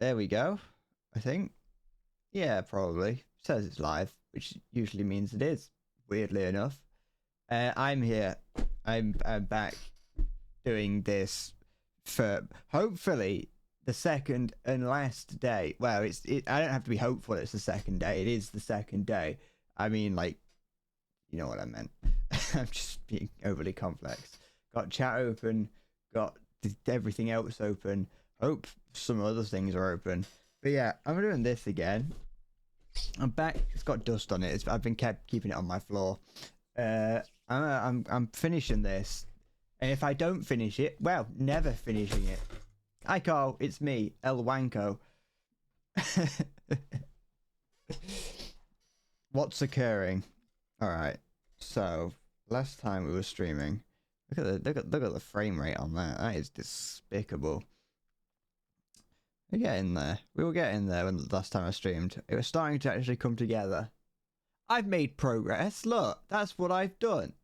There we go. I think. Yeah, probably. It says it's live, which usually means it is. Weirdly enough, I'm here. I'm back doing this for hopefully the second and last day. Well, I don't have to be hopeful it's the second day. It is the second day. I mean, like, you know what I meant. I'm just being overly complex. Got chat open. Got everything else open. Hope some other things are open. But yeah, I'm doing this again. I'm back. It's got dust on it. I've been keeping it on my floor. I'm finishing this, and if I don't finish it, well, never finishing it. Hi Carl, it's me, El Wanko. What's occurring? All right. So last time we were streaming, look at the frame rate on that. That is despicable. We're getting there. We were getting there when the last time I streamed. It was starting to actually come together. I've made progress. Look, that's what I've done.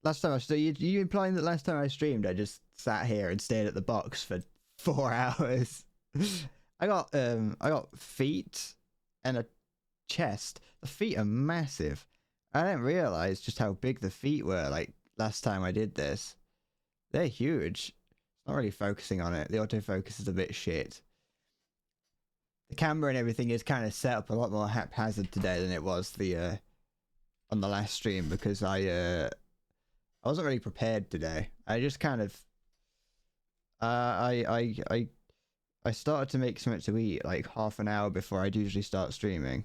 Last time I streamed, you implying that last time I streamed, I just sat here and stared at the box for 4 hours. I got feet and a chest. The feet are massive. I didn't realize just how big the feet were. Like last time I did this, they're huge. Not really focusing on it. The autofocus is a bit shit. The camera and everything is kind of set up a lot more haphazard today than it was on the last stream, because I wasn't really prepared today. I just kind of I started to make something to eat like half an hour before I'd usually start streaming,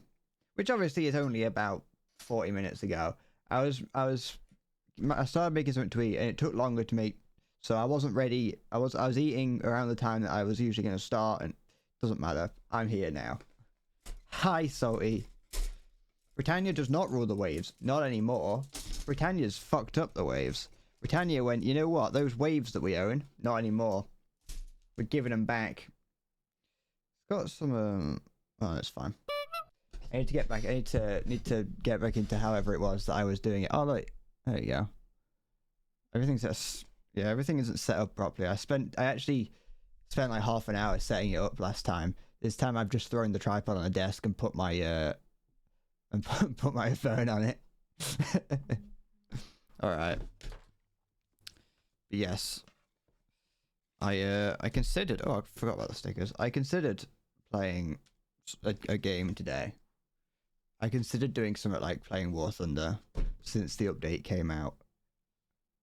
which obviously is only about 40 minutes ago. I started making something to eat, and it took longer to make. So I wasn't ready. I was eating around the time that I was usually going to start, and it doesn't matter. I'm here now. Hi, Salty. Britannia does not rule the waves. Not anymore. Britannia's fucked up the waves. Britannia went, you know what? Those waves that we own, not anymore. We're giving them back. It's got some. Oh, that's fine. I need to get back. I need to get back into however it was that I was doing it. Oh look, there you go. Everything's just. Yeah, everything isn't set up properly. I actually spent like half an hour setting it up last time. This time I've just thrown the tripod on the desk and put my put my phone on it. All right. But yes, I considered. Oh, I forgot about the stickers. I considered playing a game today. I considered doing something like playing War Thunder since the update came out,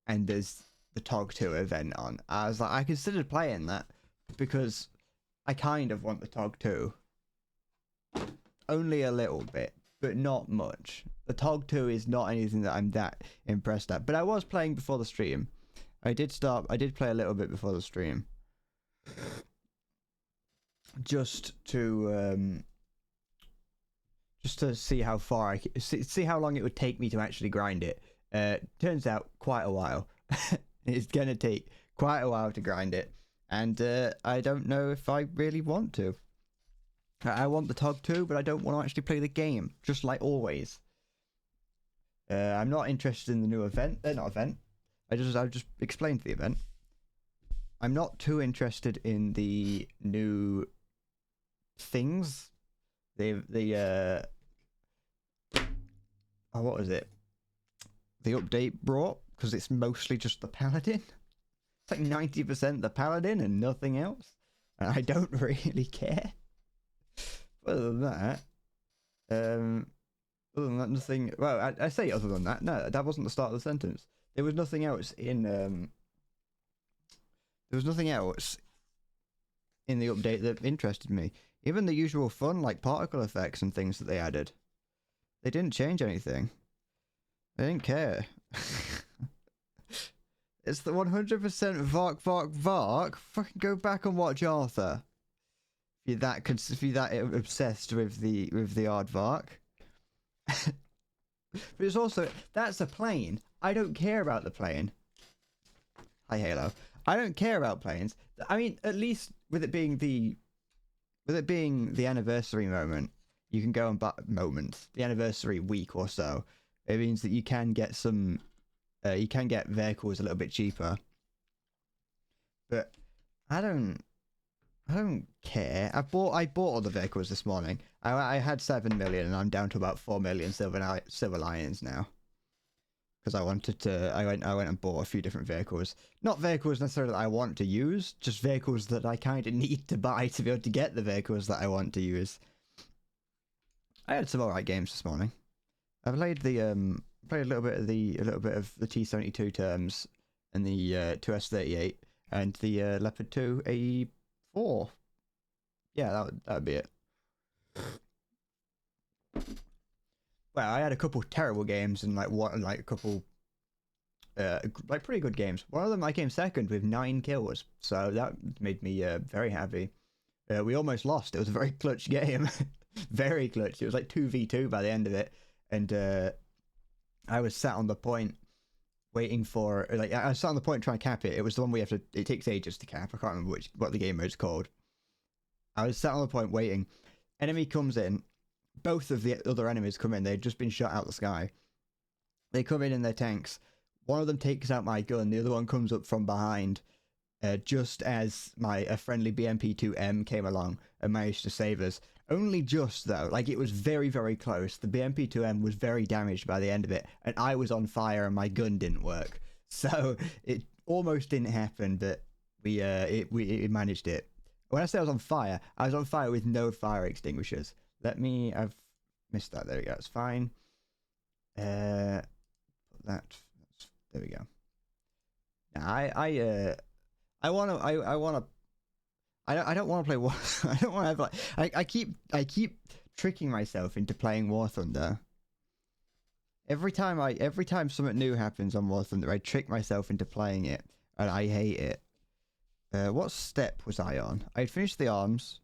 and there's the TOG 2 event on. I was like, I considered playing that because I kind of want the TOG 2. Only a little bit, but not much. The TOG 2 is not anything that I'm that impressed at. But I was playing before the stream. I did play a little bit before the stream. Just to see how far see how long it would take me to actually grind it. Turns out quite a while. It's gonna take quite a while to grind it, and I don't know if I really want to. I want the TOG 2, but I don't want to actually play the game, just like always. I'm not interested in the new event. Not event. I've just explained the event. I'm not too interested in the new things. Oh, what was it? The update brought. Because it's mostly just the paladin. It's like 90% the paladin and nothing else. And I don't really care. Other than that, nothing. Well, I say other than that. No, that wasn't the start of the sentence. There was nothing else in. There was nothing else in the update that interested me. Even the usual fun, like particle effects and things that they added. They didn't change anything. They didn't care. It's the 100% Vark Vark Vark. Fucking go back and watch Arthur. If you're that obsessed with the aardvark. But it's also, that's a plane. I don't care about the plane. Hi Halo. I don't care about planes. I mean, at least with it being the anniversary moment, you can go and buy the anniversary week or so. It means that you can get some. You can get vehicles a little bit cheaper, but I don't I don't care. I bought all the vehicles this morning. I had 7 million and I'm down to about 4 million silver lions now. Because I went and bought a few different vehicles. Not vehicles necessarily that I want to use, just vehicles that I kind of need to buy to be able to get the vehicles that I want to use. I had some alright games this morning. I played played a little bit of the T72 terms and the 2S38 and the Leopard 2 A4. Yeah, that would be it. Well, I had a couple terrible games and a couple pretty good games. One of them I came second with 9 kills, so that made me very happy. We almost lost. It was a very clutch game, very clutch. It was like 2v2 by the end of it, and I was sat on the point waiting for I was sat on the point trying to cap it. It was the one we have to. It takes ages to cap. I can't remember what the game mode's called. I was sat on the point waiting. Enemy comes in. Both of the other enemies come in. They'd just been shot out the sky. They come in their tanks. One of them takes out my gun. The other one comes up from behind, just as a friendly BMP-2M came along and managed to save us. Only just, though. Like, it was very, very close. The BMP-2M was very damaged by the end of it, and I was on fire and my gun didn't work. So it almost didn't happen, but we managed it. When I say I was on fire with no fire extinguishers. I've missed that. There we go. It's fine. There we go. Now I don't want to play War. I don't want to have I keep tricking myself into playing War Thunder. Every time something new happens on War Thunder, I trick myself into playing it, and I hate it. What step was I on? I had finished the arms.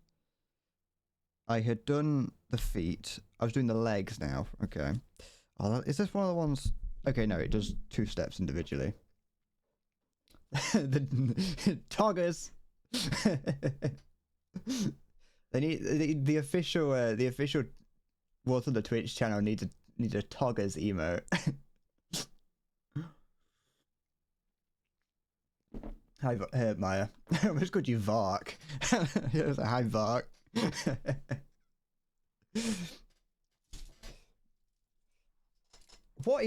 I had done the feet. I was doing the legs now. Okay. Oh, is this one of the ones? Okay, no, it does 2 steps individually. The toggers. They need the official War Thunder Twitch channel needs a toggers emote. Hi, Maya. I almost called you Vark. It was like, hi, Vark. What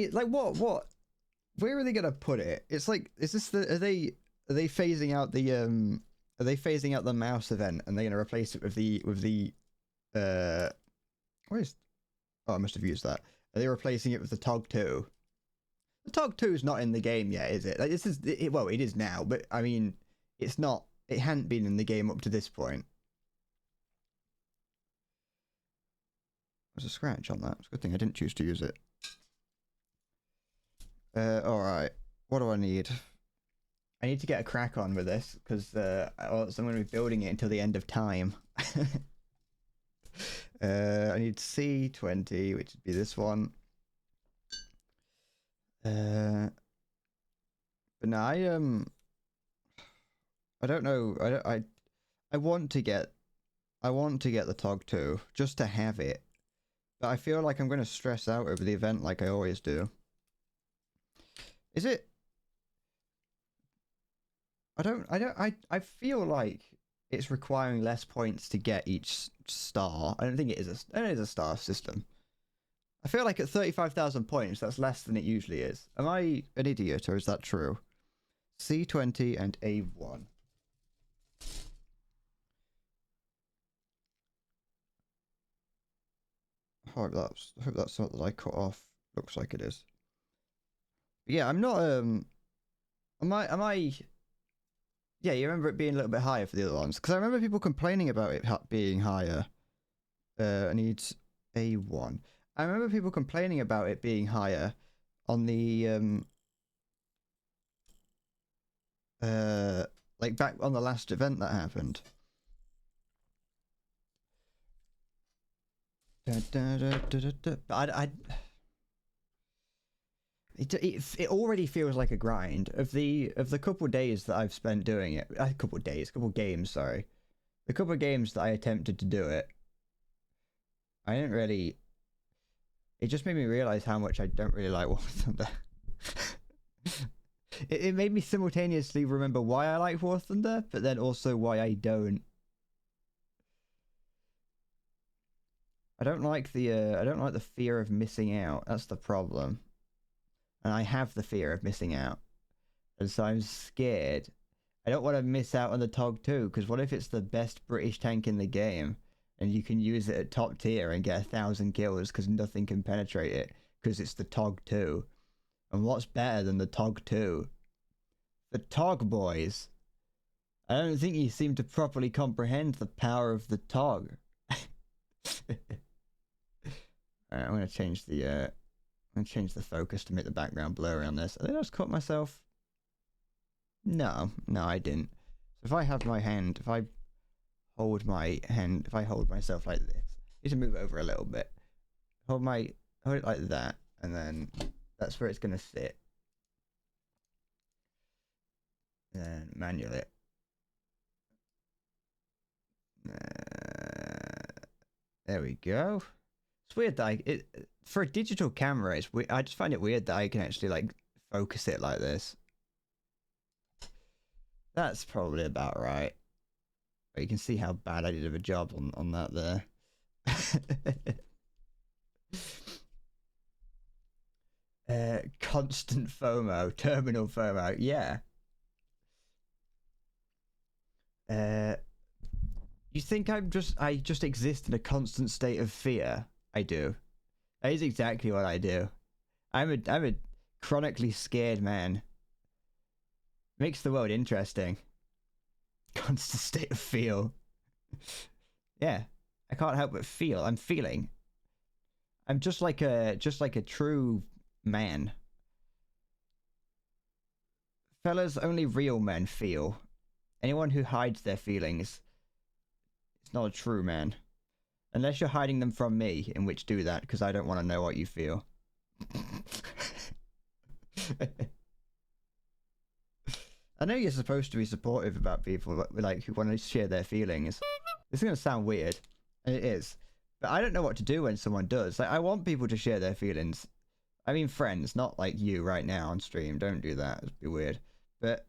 where are they gonna put it? It's like, is this are they phasing out the mouse event and they're gonna replace it with the I must have used that. Are they replacing it with the TOG 2? The TOG 2 is not in the game yet, is it? Like, this is well, it is now, but I mean, it's not. It hadn't been in the game up to this point. There's a scratch on that. It's a good thing I didn't choose to use it. Alright. What do I need? I need to get a crack on with this, because so I'm going to be building it until the end of time. I need C20, which would be this one. But no, I don't know. I want to get the TOG 2 just to have it. But I feel like I'm going to stress out over the event like I always do. Is it? I feel like it's requiring less points to get each star. I don't think it is a star system. I feel like at 35,000 points, that's less than it usually is. Am I an idiot, or is that true? C20 and A1. I hope that's not that I cut off. Looks like it is. But yeah, I'm not. Am I? Yeah, you remember it being a little bit higher for the other ones, because I remember people complaining about it being higher. I need A1. I remember people complaining about it being higher on the like back on the last event that happened. But it already feels like a grind. Of the couple days that I've spent doing it, couple games, sorry, the couple of games that I attempted to do it, I didn't really. It just made me realize how much I don't really like War Thunder. It made me simultaneously remember why I like War Thunder, but then also why I don't. I don't like the fear of missing out. That's the problem. And I have the fear of missing out. And so I'm scared. I don't want to miss out on the TOG 2, because what if it's the best British tank in the game, and you can use it at top tier and get 1,000 kills because nothing can penetrate it, because it's the TOG 2. And what's better than the TOG 2? The TOG, boys. I don't think you seem to properly comprehend the power of the TOG. Alright, I'm gonna change the focus to make the background blurry on this. Did I just cut myself? No, I didn't. So if I have my hand, if I hold myself like this, I need to move over a little bit. Hold it like that, and then that's where it's gonna sit. And then manual it. There we go. It's weird that for a digital camera, I just find it weird that I can actually like focus it like this. That's probably about right. But you can see how bad I did of a job on that there. Constant FOMO, terminal FOMO, yeah. You think I just exist in a constant state of fear? I do. That is exactly what I do. I'm a chronically scared man. Makes the world interesting. Constant state of feel. Yeah, I can't help but feel. I'm feeling. I'm just like a true man. Fellas, only real men feel. Anyone who hides their feelings is not a true man. Unless you're hiding them from me, in which do that, because I don't want to know what you feel. I know you're supposed to be supportive about people like who want to share their feelings. This is going to sound weird, and it is. But I don't know what to do when someone does. Like, I want people to share their feelings. I mean friends, not like you right now on stream. Don't do that. It'd be weird. But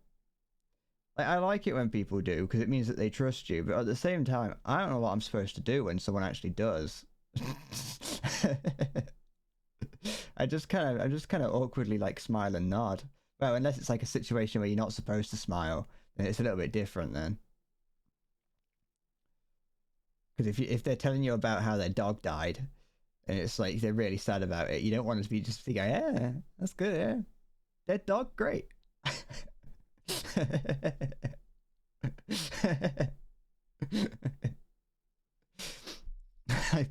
like, I like it when people do, because it means that they trust you. But at the same time, I don't know what I'm supposed to do when someone actually does. I'm just kind of awkwardly like smile and nod. Well, unless it's like a situation where you're not supposed to smile, then it's a little bit different then. Because if they're telling you about how their dog died, and it's like they're really sad about it, you don't want to be just thinking, yeah, that's good, yeah, dead dog, great.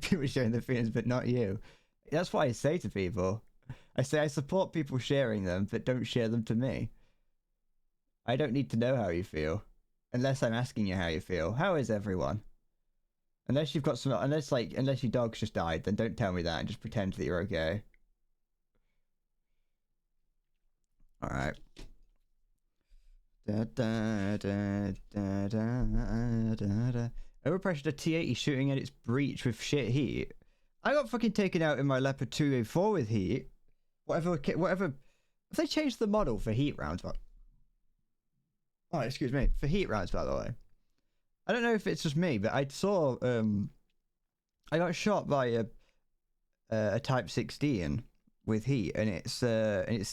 People sharing their feelings, but not you. That's what I say to people. I say I support people sharing them, but don't share them to me. I don't need to know how you feel, unless I'm asking you how you feel. How is everyone? Unless you've got some, unless your dog's just died, then don't tell me that and just pretend that you're okay. All right. Overpressure to T80 shooting at its breach with shit heat. I got fucking taken out in my Leopard 2A4 with heat. Whatever. Have they changed the model for heat rounds? Oh, excuse me. For heat rounds, by the way. I don't know if it's just me, but I saw I got shot by a Type 16 with heat, and it's the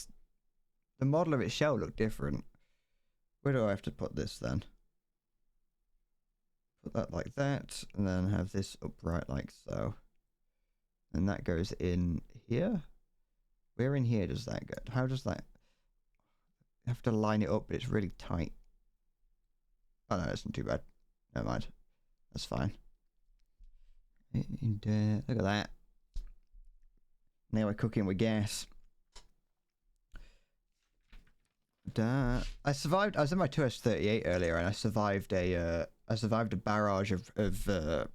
model of its shell looked different. Where do I have to put this then? Put that like that, and then have this upright like so. And that goes in here. Where in here does that go? How does that? I have to line it up, but it's really tight. Oh no, it's not too bad. Never mind. That's fine. And, look at that. Now we're cooking with gas. I survived. I was in my 2S38 earlier, and I survived a barrage of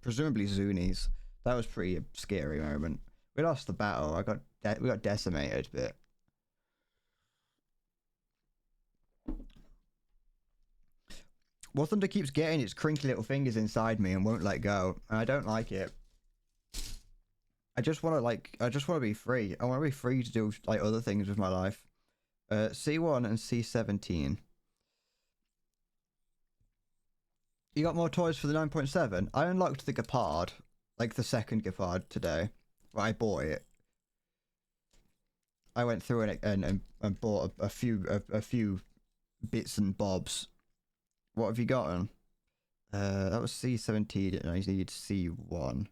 presumably Zunis. That was pretty scary moment. We lost the battle. We got decimated, but War Thunder keeps getting its crinkly little fingers inside me and won't let go, and I don't like it. I just want to be free. I want to be free to do like other things with my life. C1 and C17. You got more toys for the 9.7? I unlocked the Gepard. like the second gift card today. Well, I bought it. I went through and bought a few bits and bobs. What have you gotten? That was C17 and I need C1.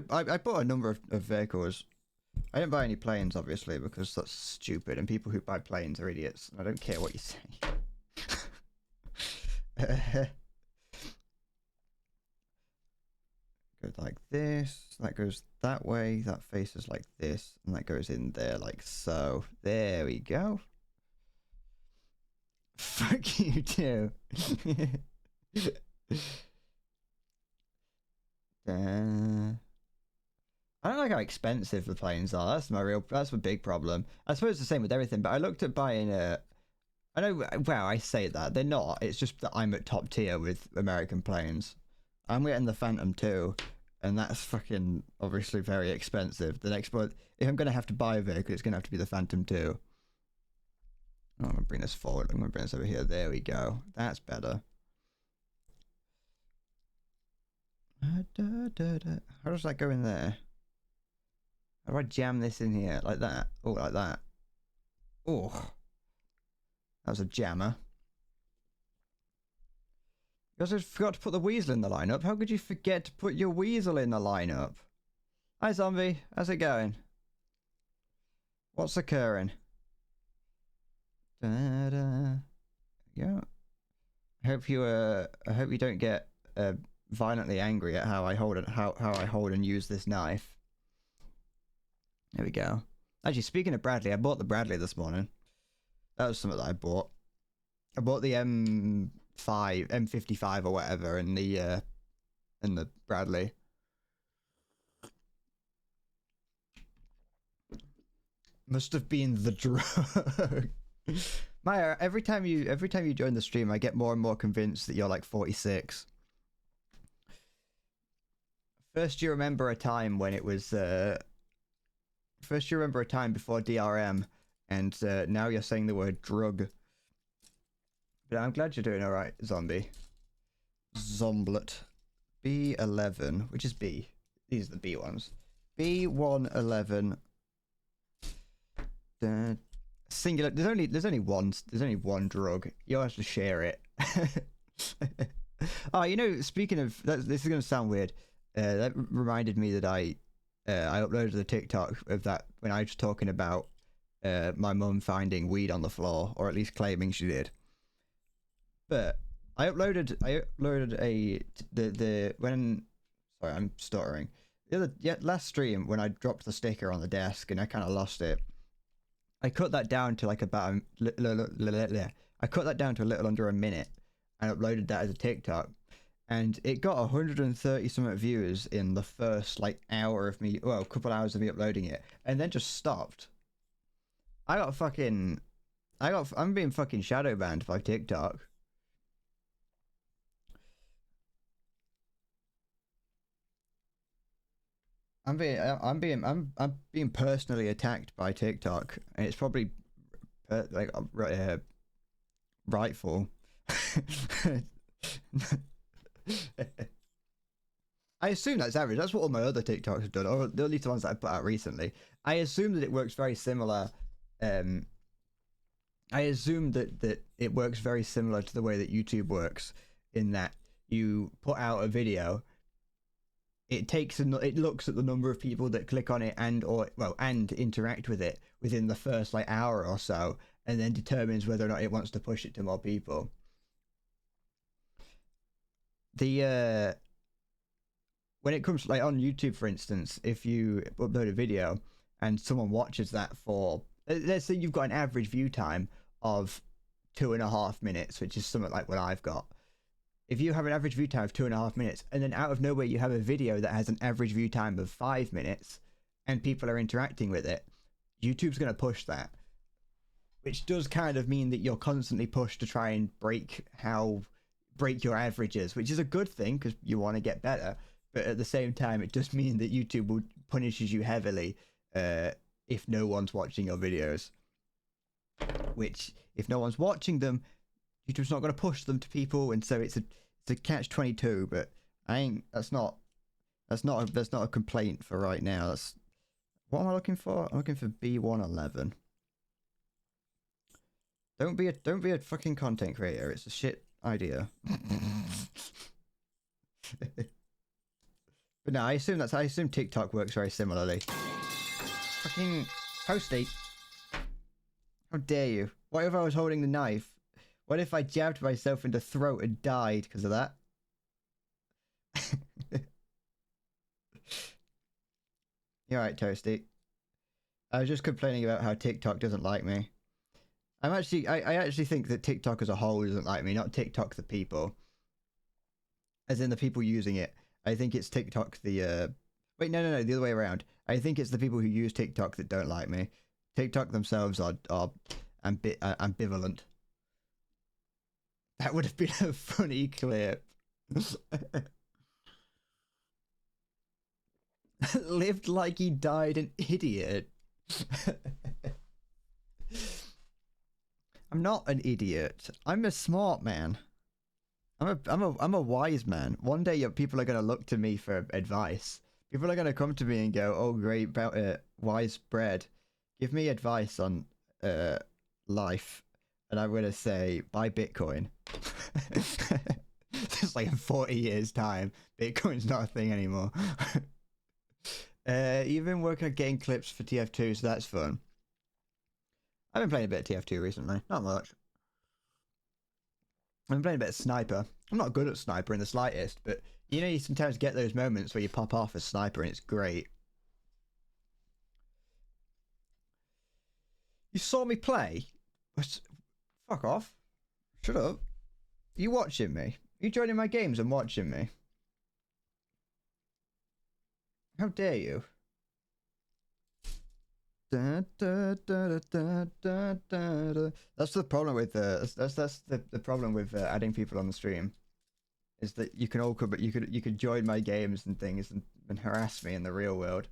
I bought a number of vehicles. I didn't buy any planes, obviously, because that's stupid, and people who buy planes are idiots. I don't care what you say. Goes like this, that goes that way, that faces like this, and that goes in there like so. There we go. Fuck you too. I don't like how expensive the planes are. That's my big problem. I suppose it's the same with everything, but I looked at buying a... I know, wow, I say that. They're not. It's just that I'm at top tier with American planes. I'm getting the Phantom 2, and that's fucking obviously very expensive. The next one, if I'm going to have to buy a vehicle, it's going to have to be the Phantom 2. Oh, I'm going to bring this forward. I'm going to bring this over here. There we go. That's better. How does that go in there? How do I jam this in here? Like that? Oh, like that. Oh. That was a jammer. You also forgot to put the weasel in the lineup. How could you forget to put your weasel in the lineup? Hi, zombie. How's it going? What's occurring? Da-da. Yeah. I hope you don't get violently angry at how I hold it, how I hold and use this knife. There we go. Actually, speaking of Bradley, I bought the Bradley this morning. That was something that I bought. I bought the M55 or whatever, and the Bradley. Must have been the drug. Maya, every time you join the stream, I get more and more convinced that you're like 46. First, you remember a time when it was First, you remember a time before DRM, and now you're saying the word drug. But I'm glad you're doing alright, zombie. Zomblet. B11, which is B. These are the B ones. B111. Singular. There's only one drug. You'll have to share it. Oh, you know, speaking of that, this is gonna sound weird. That reminded me that I uploaded the TikTok of that when I was talking about my mum finding weed on the floor, or at least claiming she did. But I uploaded sorry, I'm stuttering. Last stream when I dropped the sticker on the desk and I kind of lost it. I cut that down to like about I cut that down to a little under a minute and uploaded that as a TikTok. And it got 130 something viewers in the first like hour of me, well, a couple hours of me uploading it, and then just stopped. I'm being fucking shadow banned by TikTok. I'm being personally attacked by TikTok, and it's probably rightful. I assume that's average. That's what all my other TikToks have done, or at least the ones that I put out recently. I assume that it works very similar. I assume that it works very similar to the way that YouTube works, in that you put out a video, it looks at the number of people that click on it and interact with it within the first like hour or so, and then determines whether or not it wants to push it to more people. When it comes like on YouTube, for instance, if you upload a video and someone watches that for, let's say you've got an average view time of 2.5 minutes, which is something like what I've got. If you have an average view time of 2.5 minutes, and then out of nowhere you have a video that has an average view time of 5 minutes, and people are interacting with it, YouTube's going to push that. Which does kind of mean that you're constantly pushed to try and break your averages, which is a good thing because you want to get better. But at the same time, it does mean that YouTube punishes you heavily if no one's watching your videos. which if no one's watching them, YouTube's not going to push them to people, and so it's a catch-22. But that's not a complaint for right now. That's what am I looking for? I'm looking for B111. Don't be a fucking content creator. It's a shit idea. But no, I assume TikTok works very similarly. Fucking Posty. How dare you? What if I was holding the knife? What if I jabbed myself in the throat and died because of that? You're right, Toasty. I was just complaining about how TikTok doesn't like me. I actually think that TikTok as a whole doesn't like me, not TikTok the people. As in the people using it. I think it's TikTok the wait, no, the other way around. I think it's the people who use TikTok that don't like me. TikTok themselves are ambivalent. That would have been a funny clip. Lived like he died an idiot. I'm not an idiot. I'm a smart man. I'm a wise man. One day people are gonna look to me for advice. People are gonna come to me and go, "Oh, great, about wise bread. Give me advice on life." And I'm gonna say, "Buy Bitcoin." It's like in 40 years' time, Bitcoin's not a thing anymore. You've been working on getting clips for TF2, so that's fun. I've been playing a bit of TF2 recently. Not much. I've been playing a bit of Sniper. I'm not good at Sniper in the slightest, but you know, you sometimes get those moments where you pop off as Sniper and it's great. You saw me play? Fuck off. Shut up. You watching me? You joining my games and watching me? How dare you? That's the problem with that's the problem with adding people on the stream, is that you can all but you could join my games and things and harass me in the real world.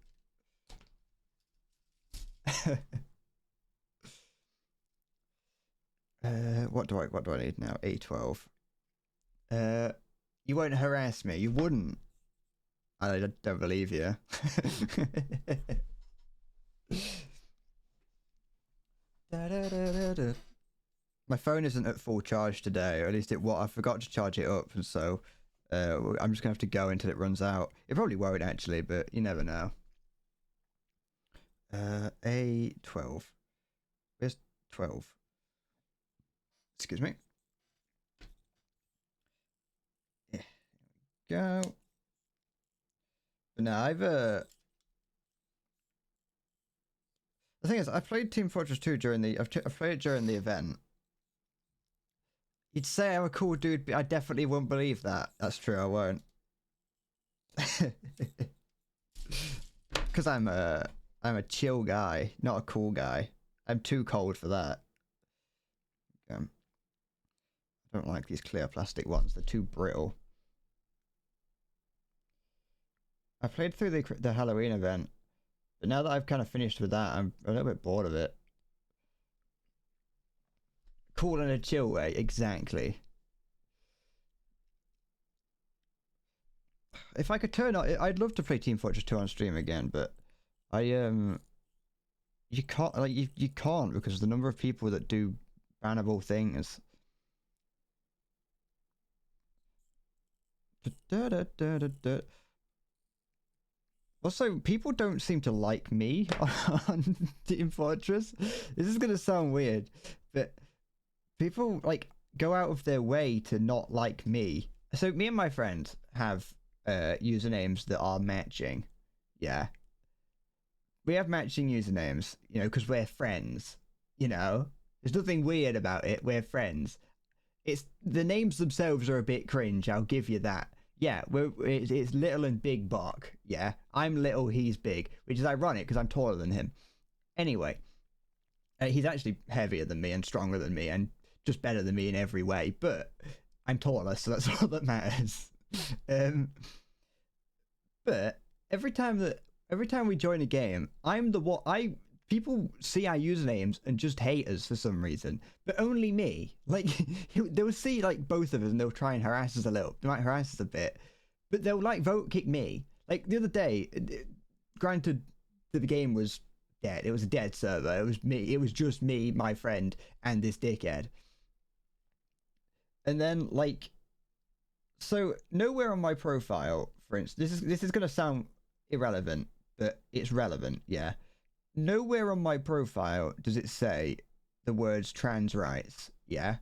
What do I need now? A12. You won't harass me. You wouldn't. I don't believe you. My phone isn't at full charge today, or at least I forgot to charge it up, and so I'm just gonna have to go until it runs out. It probably won't actually, but you never know. A12. Where's 12? Excuse me. Yeah. Go. But no, the thing is, I played Team Fortress 2 during the... I've played it during the event. You'd say I'm a cool dude, but I definitely wouldn't believe that. That's true, I won't. Because I'm a chill guy, not a cool guy. I'm too cold for that. I don't like these clear plastic ones. They're too brittle. I played through the Halloween event. But now that I've kind of finished with that, I'm a little bit bored of it. Cool in a chill way, exactly. If I could turn on, I'd love to play Team Fortress 2 on stream again, but you can't, like, you can't, because the number of people that do bannable things. Also, people don't seem to like me on Team Fortress. This is gonna sound weird, but people like go out of their way to not like me. So me and my friend have usernames that are matching. Yeah, we have matching usernames, you know, because we're friends. You know, there's nothing weird about it. We're friends. It's the names themselves are a bit cringe. I'll give you that. Yeah, it's Little and Big Bark. Yeah, I'm little, he's big, which is ironic because I'm taller than him. Anyway, he's actually heavier than me and stronger than me and just better than me in every way, but I'm taller, so that's all that matters. But every time we join a game, I'm the one. people see our usernames and just hate us for some reason, but only me. Like, they'll see like both of us and they'll try and harass us a little. They might harass us a bit, but they'll like vote kick me. Like the other day, granted, the game was dead. It was a dead server. It was me. It was just me, my friend, and this dickhead. And then like, so nowhere on my profile, for instance, this is gonna sound irrelevant, but it's relevant. Yeah. Nowhere on my profile does it say the words trans rights, yeah?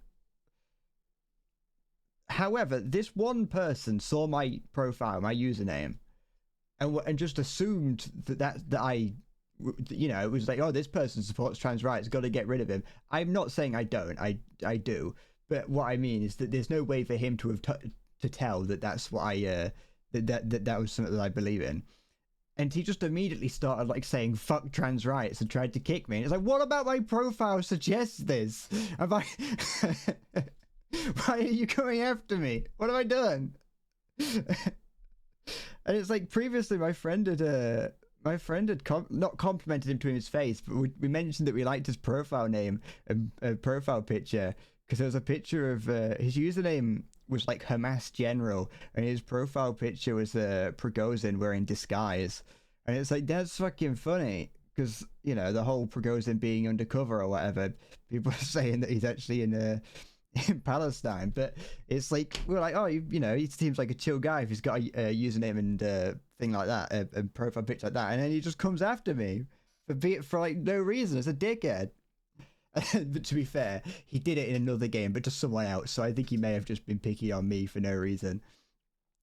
However, this one person saw my profile, my username, and just assumed that I, you know, it was like, oh, this person supports trans rights, got to get rid of him. I'm not saying I don't, I do, but what I mean is that there's no way for him to have to tell that that's what I, that was something that I believe in. And he just immediately started like saying fuck trans rights and tried to kick me. And it's like, what about my profile suggests this? Have I why are you going after me? What have I done? And it's like previously my friend had not complimented him to his face, but we mentioned that we liked his profile name and profile picture because there was a picture of his username was like Hamas General, and his profile picture was Prigozhin wearing disguise, and it's like, that's fucking funny because, you know, the whole Prigozhin being undercover or whatever, people are saying that he's actually in Palestine, but it's like, we're like, oh, you know, he seems like a chill guy if he's got a username and thing like that, a profile picture like that, and then he just comes after me for like no reason. It's a dickhead. But to be fair, he did it in another game, but to someone else. So I think he may have just been picky on me for no reason.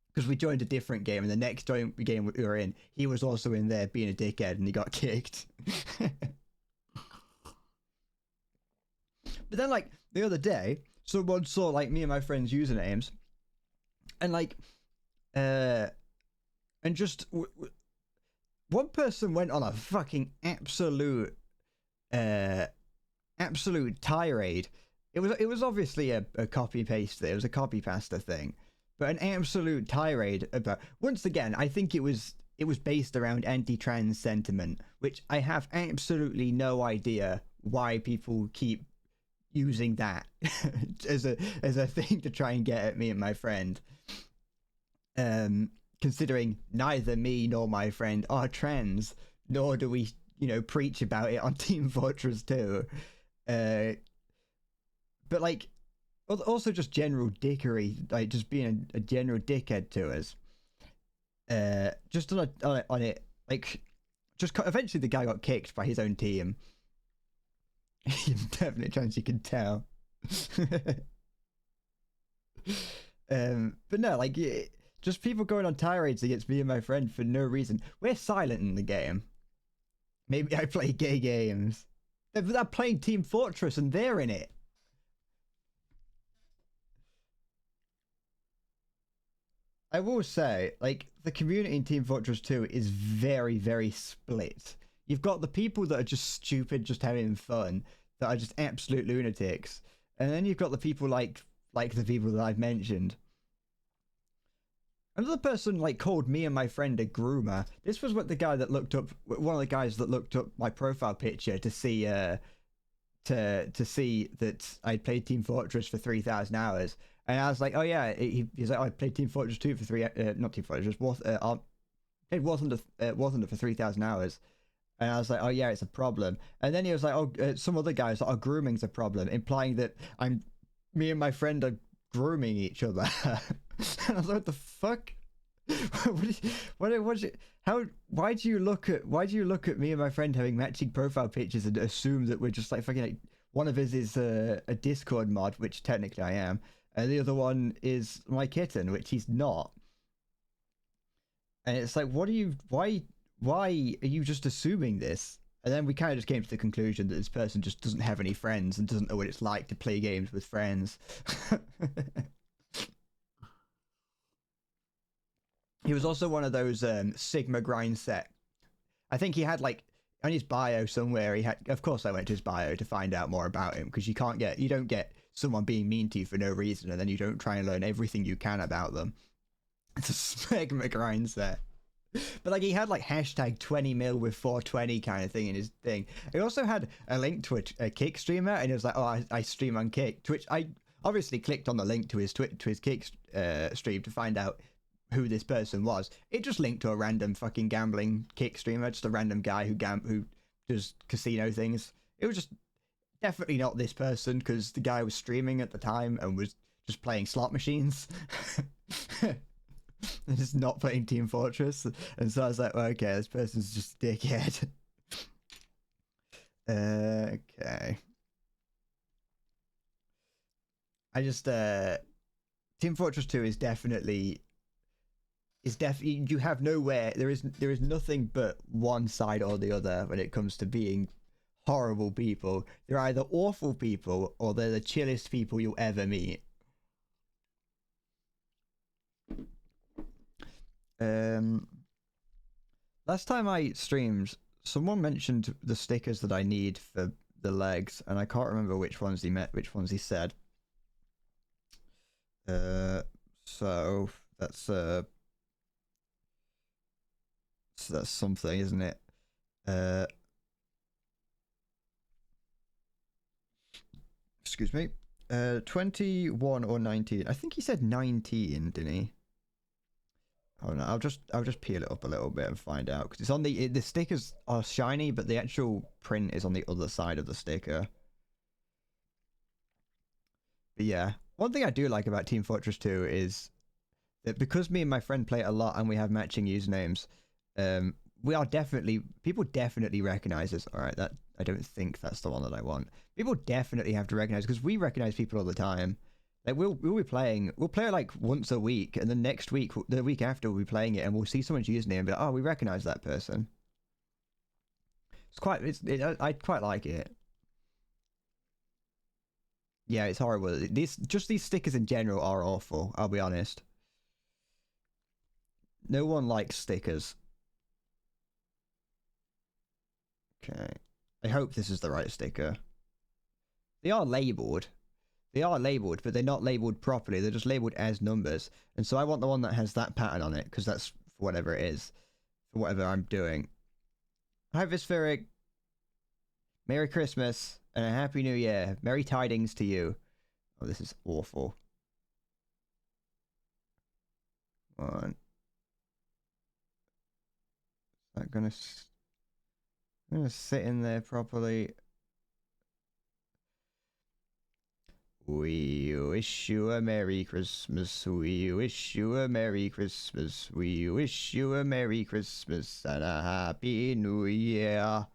Because we joined a different game, and the next game we were in, he was also in there being a dickhead, and he got kicked. But then, like, the other day, someone saw, like, me and my friends' usernames, and, like, and just... one person went on a fucking absolute tirade. It was obviously a copy paste thing. It was a copy pasta thing, but an absolute tirade about, once again, I think it was based around anti-trans sentiment, which I have absolutely no idea why people keep using that as a thing to try and get at me and my friend, considering neither me nor my friend are trans, nor do we, you know, preach about it on Team Fortress 2. But like, also just general dickery, like just being a general dickhead to us. Just on it, like, just eventually the guy got kicked by his own team. Definitely trans, you can tell. But no, like, just people going on tirades against me and my friend for no reason. We're silent in the game. Maybe I play gay games. They're playing Team Fortress and they're in it. I will say, like, the community in Team Fortress 2 is very, very split. You've got the people that are just stupid, just having fun, that are just absolute lunatics. And then you've got the people like the people that I've mentioned. Another person like called me and my friend a groomer. This was what the guy that looked up, one of the guys that looked up my profile picture to see to see that I'd played Team Fortress for 3,000 hours. And I was like, oh yeah, he's like, oh, I played Team Fortress 2 for not Team Fortress, just played War Thunder for 3,000 hours. And I was like, oh yeah, it's a problem. And then he was like, oh, some other guys, oh, grooming's a problem, implying that me and my friend are grooming each other. And I was like, what the fuck? Why do you look at me and my friend having matching profile pictures and assume that we're just like fucking, like, one of us is a Discord mod, which technically I am, and the other one is my kitten, which he's not. And it's like, why are you just assuming this? And then we kind of just came to the conclusion that this person just doesn't have any friends and doesn't know what it's like to play games with friends. He was also one of those Sigma grind set. I think he had, like, on his bio somewhere, he had, of course I went to his bio to find out more about him, because you don't get someone being mean to you for no reason and then you don't try and learn everything you can about them. It's a Sigma grind set. But like he had like hashtag 20 mil with 420 kind of thing in his thing. He also had a link to a Kick streamer, and it was like, oh, I stream on Kick. To which I obviously clicked on the link to his Kick stream to find out who this person was. It just linked to a random fucking gambling Kick streamer, just a random guy who does casino things. It was just definitely not this person, because the guy was streaming at the time and was just playing slot machines. And just not playing Team Fortress. And so I was like, well, okay, this person's just a dickhead. Okay. I just Team Fortress 2 is definitely you have nowhere, there is nothing but one side or the other when it comes to being horrible people. They're either awful people or they're the chillest people you'll ever meet. Last time I streamed, someone mentioned the stickers that I need for the legs, and I can't remember which ones he said. So that's something, isn't it? Excuse me. 21 or 19. I think he said 19, didn't he? Oh no, I'll just peel it up a little bit and find out, because it's on the stickers are shiny, but the actual print is on the other side of the sticker. But yeah, one thing I do like about Team Fortress 2 is that because me and my friend play it a lot and we have matching usernames, people definitely recognize us. All right, that I don't think that's the one that I want. People definitely have to recognize, because we recognize people all the time. Like we'll play it like once a week, and then next week, the week after, we'll be playing it, and we'll see someone's username and be like, oh, we recognize that person. I quite like it. Yeah, it's horrible. These stickers in general are awful, I'll be honest. No one likes stickers. Okay. I hope this is the right sticker. They are labeled. But they're not labeled properly. They're just labeled as numbers. And so I want the one that has that pattern on it, because that's for whatever it is. For whatever I'm doing. Hi, Vispheric. Merry Christmas and a Happy New Year. Merry tidings to you. Oh, this is awful. One. Is that gonna sit in there properly? We wish you a Merry Christmas. We wish you a Merry Christmas. We wish you a Merry Christmas and a Happy New Year.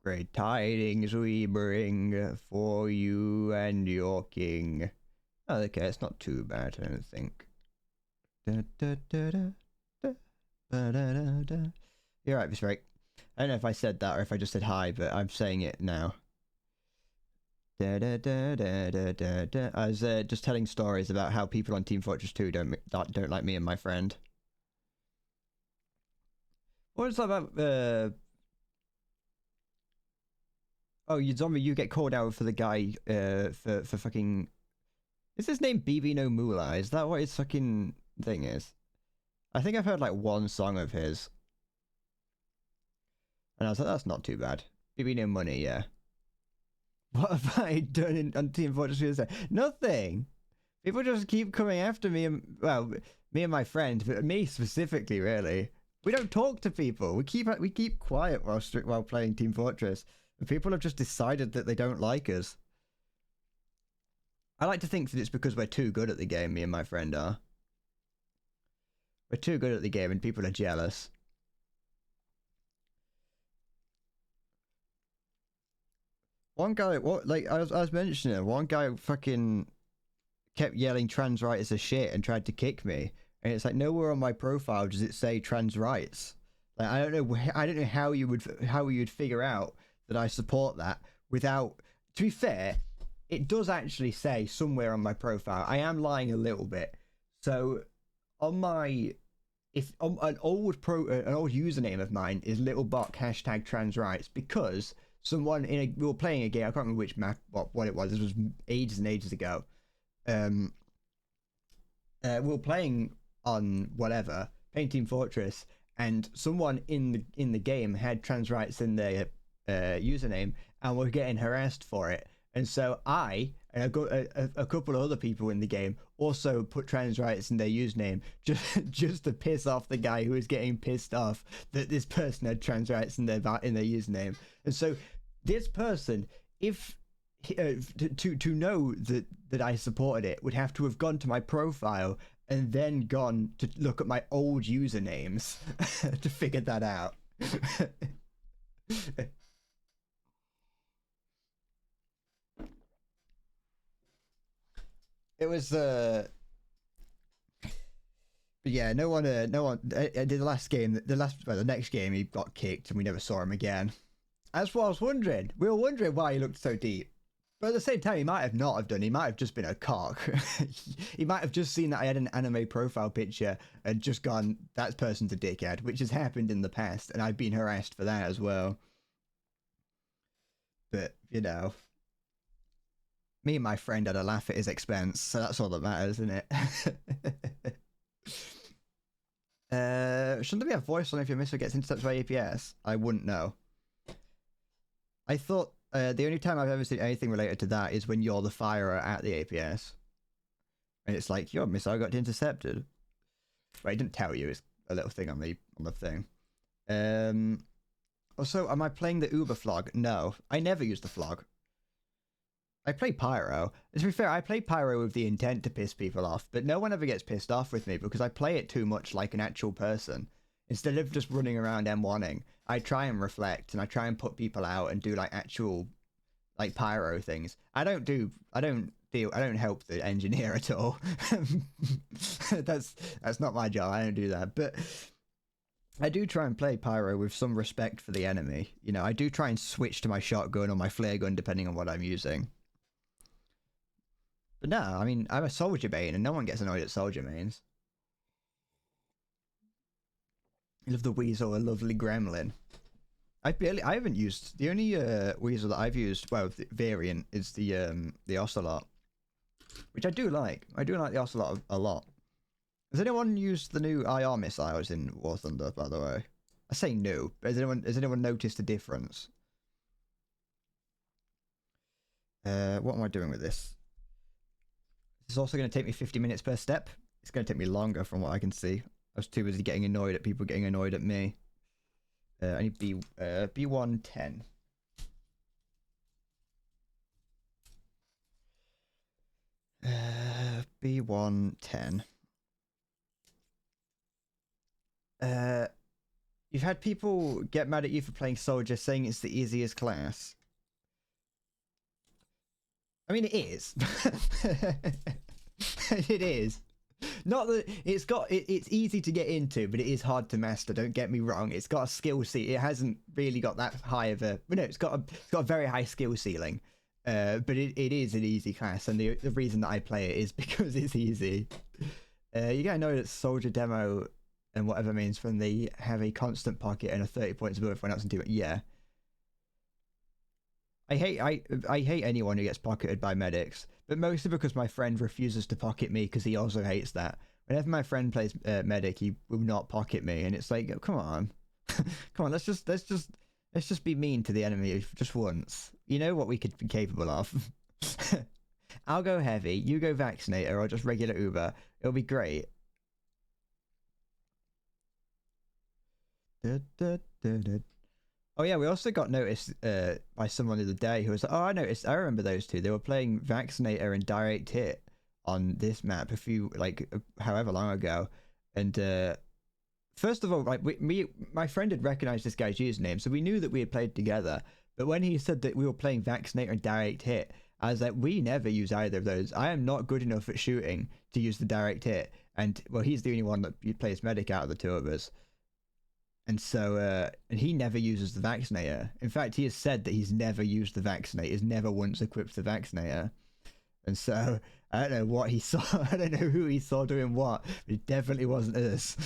Great tidings we bring for you and your king. Oh, okay, it's not too bad, I don't think. You're right, Miss Drake. I don't know if I said that or if I just said hi, but I'm saying it now. I was just telling stories about how people on Team Fortress 2 don't like me and my friend. What is that about? Oh, you zombie! You get called out for the guy for fucking. Is his name BB No Moolah? Is that what his fucking thing is? I think I've heard like one song of his, and I was like, that's not too bad. BB No Money, yeah. What have I done on Team Fortress 2? Nothing. People just keep coming after me, and well, me and my friend, but me specifically, really. We don't talk to people. We keep quiet while playing Team Fortress. And people have just decided that they don't like us. I like to think that it's because we're too good at the game, me and my friend are. We're too good at the game and people are jealous. One guy, I was mentioning, one guy fucking kept yelling trans rights as shit and tried to kick me. And it's like, nowhere on my profile does it say trans rights. Like, I don't know how you would figure out that I support that without. To be fair, it does actually say somewhere on my profile. I am lying a little bit. So on my, an old username of mine is littlebot #transrights, because someone we were playing a game. I can't remember which map, what it was. This was ages and ages ago. We were playing on whatever Painting Fortress, and someone in the game had trans rights in their username and were getting harassed for it. And so I and a couple of other people in the game also put trans rights in their username just to piss off the guy who was getting pissed off that this person had trans rights in their username. And so this person, if to know that I supported it, would have to have gone to my profile and then gone to look at my old usernames to figure that out. It was but yeah, no one did the last game, the next game he got kicked and we never saw him again. That's what I was wondering. We were wondering why he looked so deep. But at the same time, he might have not have done. He might have just been a cock. He might have just seen that I had an anime profile picture and just gone, that person's a dickhead, which has happened in the past, and I've been harassed for that as well. But, you know, me and my friend had a laugh at his expense, so that's all that matters, isn't it? Shouldn't there be a voice on if your missile gets intercepted by APS? I wouldn't know. I thought the only time I've ever seen anything related to that is when you're the firer at the APS. And it's like, your missile got intercepted. But it didn't tell you, it's a little thing on the thing. Also, am I playing the Uber flog? No, I never use the flog. I play Pyro. To be fair, I play Pyro with the intent to piss people off, but no one ever gets pissed off with me because I play it too much like an actual person. Instead of just running around M1ing, I try and reflect and I try and put people out and do like actual like Pyro things. I don't help the engineer at all. That's not my job. I don't do that. But I do try and play Pyro with some respect for the enemy. You know, I do try and switch to my shotgun or my flare gun depending on what I'm using. But no, I mean, I'm a soldier main and no one gets annoyed at soldier mains. I love the weasel, a lovely gremlin. I haven't used, the only weasel that I've used, well, the variant is the ocelot, which I do like. I do like the ocelot a lot. Has anyone used the new IR missiles in War Thunder, by the way? I say new, but has anyone noticed the difference? What am I doing with this? This is also going to take me 50 minutes per step. It's going to take me longer from what I can see. I was too busy getting annoyed at people getting annoyed at me. I need B110. B110. You've had people get mad at you for playing soldier, saying it's the easiest class. I mean, it is. It is. Not that it's easy to get into, but it is hard to master. Don't get me wrong. It's got a skill ceiling. It hasn't really got that high of a. Well, no, it's got a very high skill ceiling. But it is an easy class, and the reason that I play it is because it's easy. You gotta know that soldier demo and whatever means when they have a constant pocket and a 30 points above everyone else and do it. Yeah. I hate anyone who gets pocketed by medics, but mostly because my friend refuses to pocket me because he also hates that. Whenever my friend plays medic, he will not pocket me, and it's like, oh, come on, come on, let's just be mean to the enemy just once. You know what we could be capable of. I'll go heavy, you go vaccinator, or just regular Uber. It'll be great. Oh yeah, we also got noticed by someone the other day who was like, oh, I remember those two. They were playing Vaccinator and Direct Hit on this map a few, like, however long ago. And first of all, like, my friend had recognized this guy's username, so we knew that we had played together. But when he said that we were playing Vaccinator and Direct Hit, I was like, we never use either of those. I am not good enough at shooting to use the Direct Hit. And, well, he's the only one that plays medic out of the two of us. And so, and he never uses the Vaccinator. In fact, he has said that he's never used the Vaccinator. He's never once equipped the Vaccinator. And so, I don't know what he saw. I don't know who he saw doing what. But it definitely wasn't us.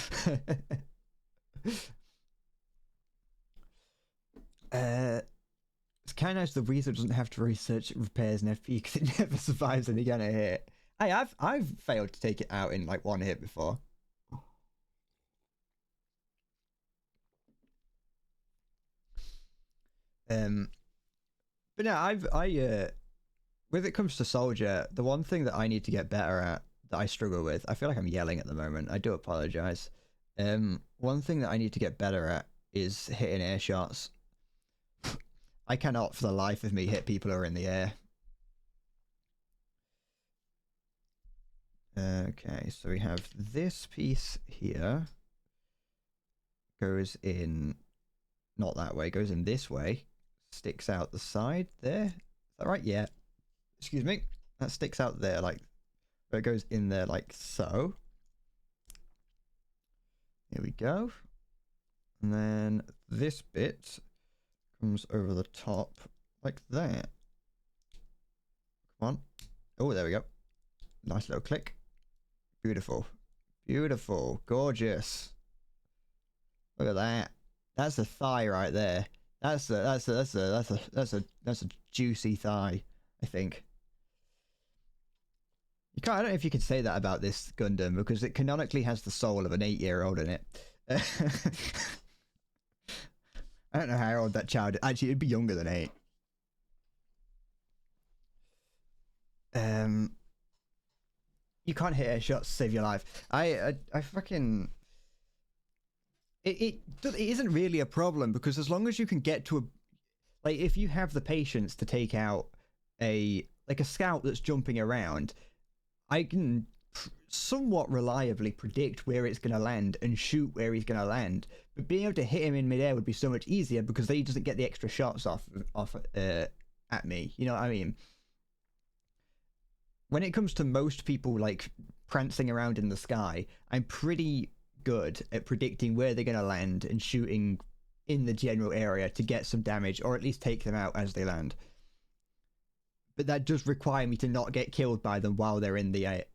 It's kind of nice the Weasel doesn't have to research repairs and FP because it never survives any kind of hit. Hey, I've failed to take it out in like one hit before. Um, but no, when it comes to soldier, the one thing that I need to get better at that I struggle with, I feel like I'm yelling at the moment. I do apologize. One thing that I need to get better at is hitting air shots. I cannot for the life of me hit people who are in the air. Okay, so we have this piece here. Goes in, not that way, goes in this way. Sticks out the side there. Is that right? Yeah. Excuse me. That sticks out there, like, it goes in there like so. Here we go. And then this bit comes over the top like that. Come on. Oh, there we go. Nice little click. Beautiful. Beautiful. Gorgeous. Look at that. That's a thigh right there. That's a juicy thigh, I think. You can't, I don't know if you could say that about this Gundam because it canonically has the soul of an 8-year-old in it. I don't know how old that child is. Actually, it'd be younger than 8. You can't hit air shots to save your life. I fucking... It isn't really a problem because as long as you can get to a... Like, if you have the patience to take out a scout that's jumping around, I can somewhat reliably predict where it's going to land and shoot where he's going to land. But being able to hit him in midair would be so much easier because then he doesn't get the extra shots off at me. You know what I mean? When it comes to most people like prancing around in the sky, I'm pretty good at predicting where they're going to land and shooting in the general area to get some damage or at least take them out as they land. But that does require me to not get killed by them while they're in the air.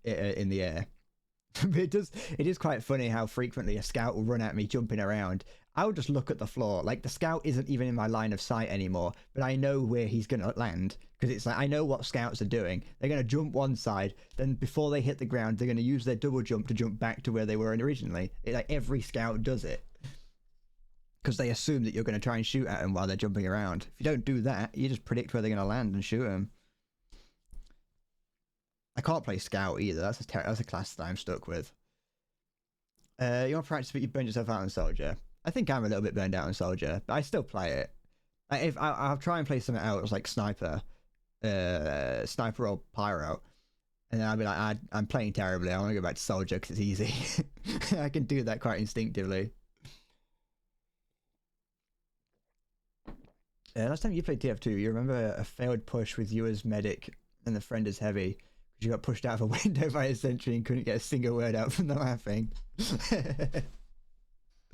It is quite funny how frequently a scout will run at me jumping around. I'll just look at the floor. Like, the scout isn't even in my line of sight anymore, but I know where he's going to land because it's like I know what scouts are doing. They're going to jump one side, then before they hit the ground, they're going to use their double jump to jump back to where they were originally. Like, every scout does it because they assume that you're going to try and shoot at them while they're jumping around. If you don't do that, you just predict where they're going to land and shoot them. I can't play Scout either. That's a class that I'm stuck with. You want to practice, but you burn yourself out on Soldier. I think I'm a little bit burned out on Soldier, but I still play it. If I'll try and play something else like Sniper or Pyro, and then I'll be like, I'm playing terribly. I want to go back to Soldier because it's easy. I can do that quite instinctively. Last time you played TF2, you remember a failed push with you as medic and the friend as heavy. You got pushed out of a window by a sentry and couldn't get a single word out from the laughing.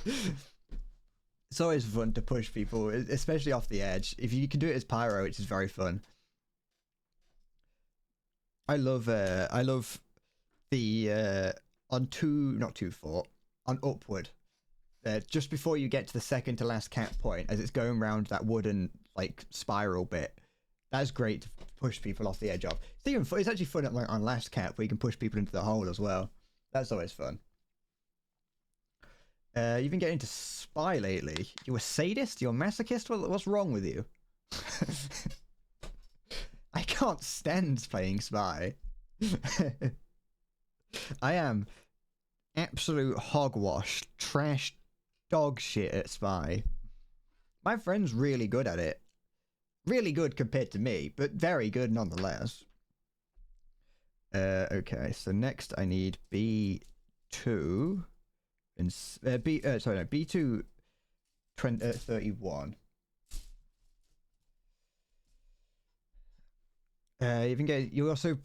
It's always fun to push people, especially off the edge. If you can do it as Pyro, which is very fun. I love the on upward. Just before you get to the second to last cap point, as it's going around that wooden like spiral bit. That's great to push people off the edge of. It's actually fun at, like, on last cap where you can push people into the hole as well. That's always fun. You've been getting into Spy lately. You a sadist? You're a masochist? What's wrong with you? I can't stand playing Spy. I am absolute hogwash, trash, dog shit at Spy. My friend's really good at it. Really good compared to me, but very good nonetheless. Okay, so next I need B2 and B2 31. You also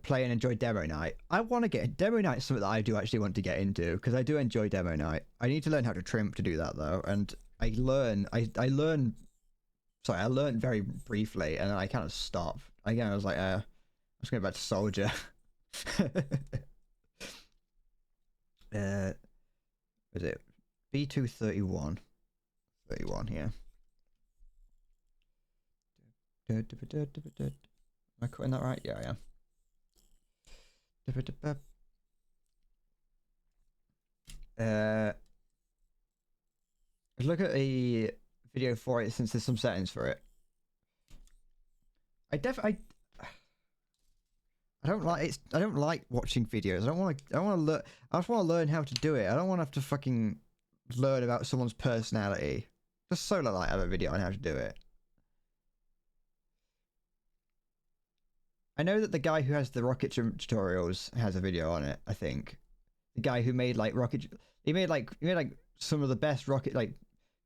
play and enjoy demo night. I want to get demo night. Something that I do actually want to get into because I do enjoy demo night. I need to learn how to trim to do that though, and I learn very briefly and then I kind of stopped. Again, I was like, let's go back to Soldier. Is it B231? 31 here. Am I cutting that right? Yeah, I am. Look at a video for it since there's some settings for it. I don't like it. I don't like watching videos. I don't want to. I want to learn. I just want to learn how to do it. I don't want to have to fucking learn about someone's personality. Just solo like have a video on how to do it. I know that the guy who has the rocket tutorials has a video on it. I think the guy who made like rocket. He made like some of the best rocket like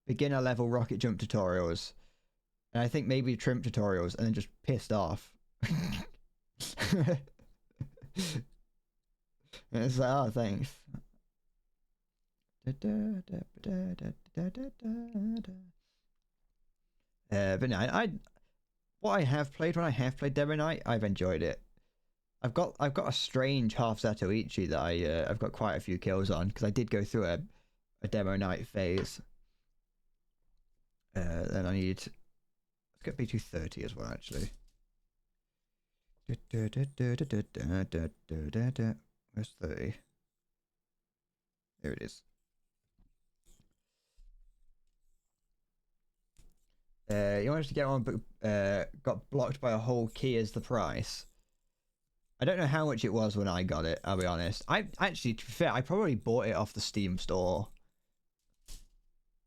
beginner level rocket jump tutorials, and I think maybe trim tutorials, and then just pissed off. It's like, oh, thanks. But no, what I have played when I have played Demo Night, I've enjoyed it. I've got a strange half Zatoichi that I've got quite a few kills on because I did go through a Demo Night phase. Then I need, let's get B230 as well actually. Where's 30? There it is. You managed to get one, but got blocked by a whole key as the price. I don't know how much it was when I got it, I'll be honest. I actually, to be fair, I probably bought it off the Steam store.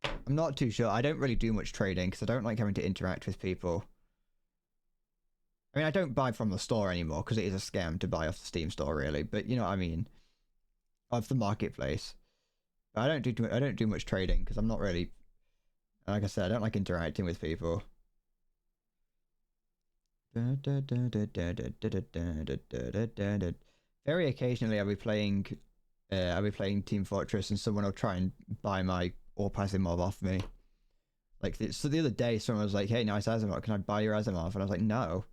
I'm not too sure. I don't really do much trading because I don't like having to interact with people. I mean, I don't buy from the store anymore because it is a scam to buy off the Steam store, really. But you know what I mean, off the marketplace. But I don't do much trading because I'm not really, like I said, I don't like interacting with people. Very occasionally, I'll be playing Team Fortress, and someone will try and buy my Orp Asimov off me. Like, so the other day, someone was like, "Hey, nice Asimov, can I buy your Asimov?" And I was like, "No."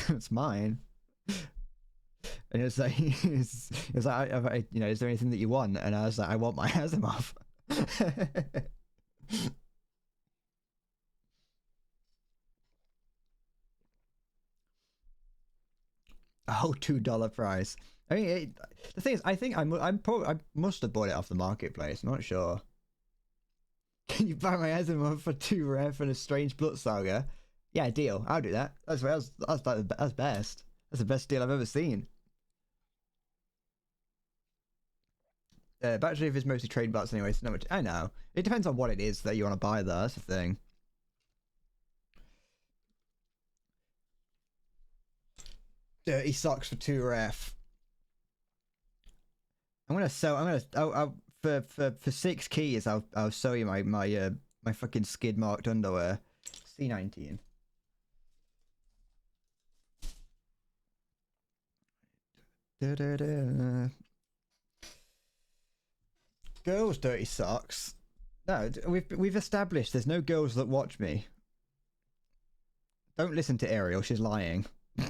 It's mine. And it's like it's like you know, is there anything that you want? And I was like, I want my Asimov. Oh, $2 price. I mean, the thing is, I think I must have bought it off the marketplace. I'm not sure. Can you buy my Asimov for 2 ref and a strange blood saga? Yeah, deal. I'll do that. That's best. That's the best deal I've ever seen. Battery is mostly trade bots anyway, so not much. I know. It depends on what it is that you want to buy, though. That's the thing. Dirty socks for 2 ref. I'm gonna sell. I'll for 6 keys. I'll sell you my fucking skid marked underwear. C19. Girls' dirty socks. No, we've established there's no girls that watch me. Don't listen to Ariel. She's lying. I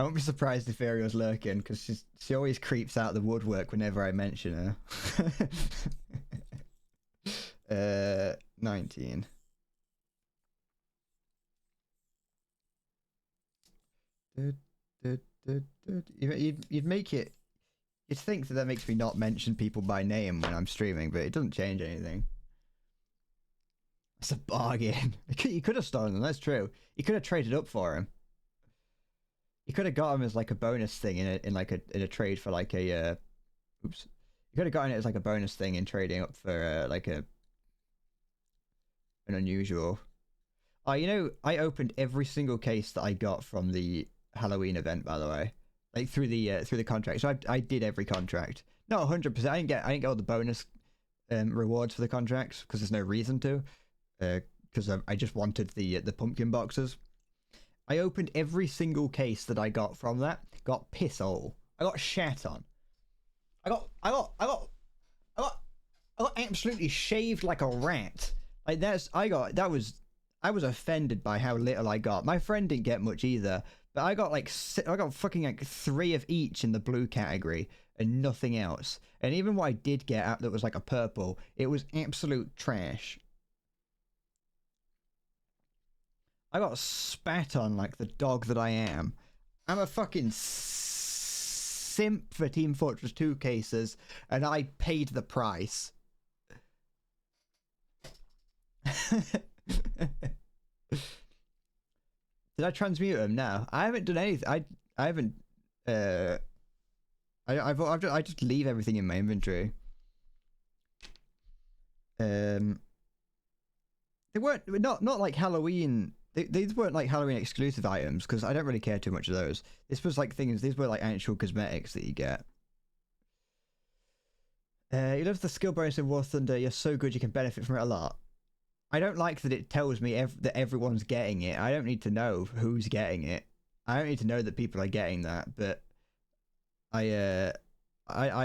won't be surprised if Ariel's lurking because she always creeps out the woodwork whenever I mention her. 19. You'd make it. You'd think that makes me not mention people by name when I'm streaming, but it doesn't change anything. It's a bargain. You could have stolen them. That's true. You could have traded up for him. You could have got him as like a bonus thing in a trade for like a. Oops. You could have gotten it as like a bonus thing in trading up for like an unusual. Oh, you know, I opened every single case that I got from the Halloween event, by the way, like through the contract. So I did every contract. Not 100%. I didn't get all the bonus rewards for the contracts because there's no reason to. Because I just wanted the pumpkin boxes. I opened every single case that I got from that. Got piss all. I got shat on. I got absolutely shaved like a rat. Like I was offended by how little I got. My friend didn't get much either, but I got fucking like 3 of each in the blue category and nothing else. And even what I did get out that was like a purple, it was absolute trash. I got spat on like the dog that I am. I'm a fucking simp for Team Fortress 2 cases, and I paid the price. Did I transmute them? No, I haven't done anything. I haven't. Uh, I just leave everything in my inventory. They weren't not like Halloween. These weren't like Halloween exclusive items because I don't really care too much of those. This was like things. These were like actual cosmetics that you get. You love the skill bonus in War Thunder. You're so good you can benefit from it a lot. I don't like that it tells me that everyone's getting it. I don't need to know who's getting it. I don't need to know that people are getting that. But I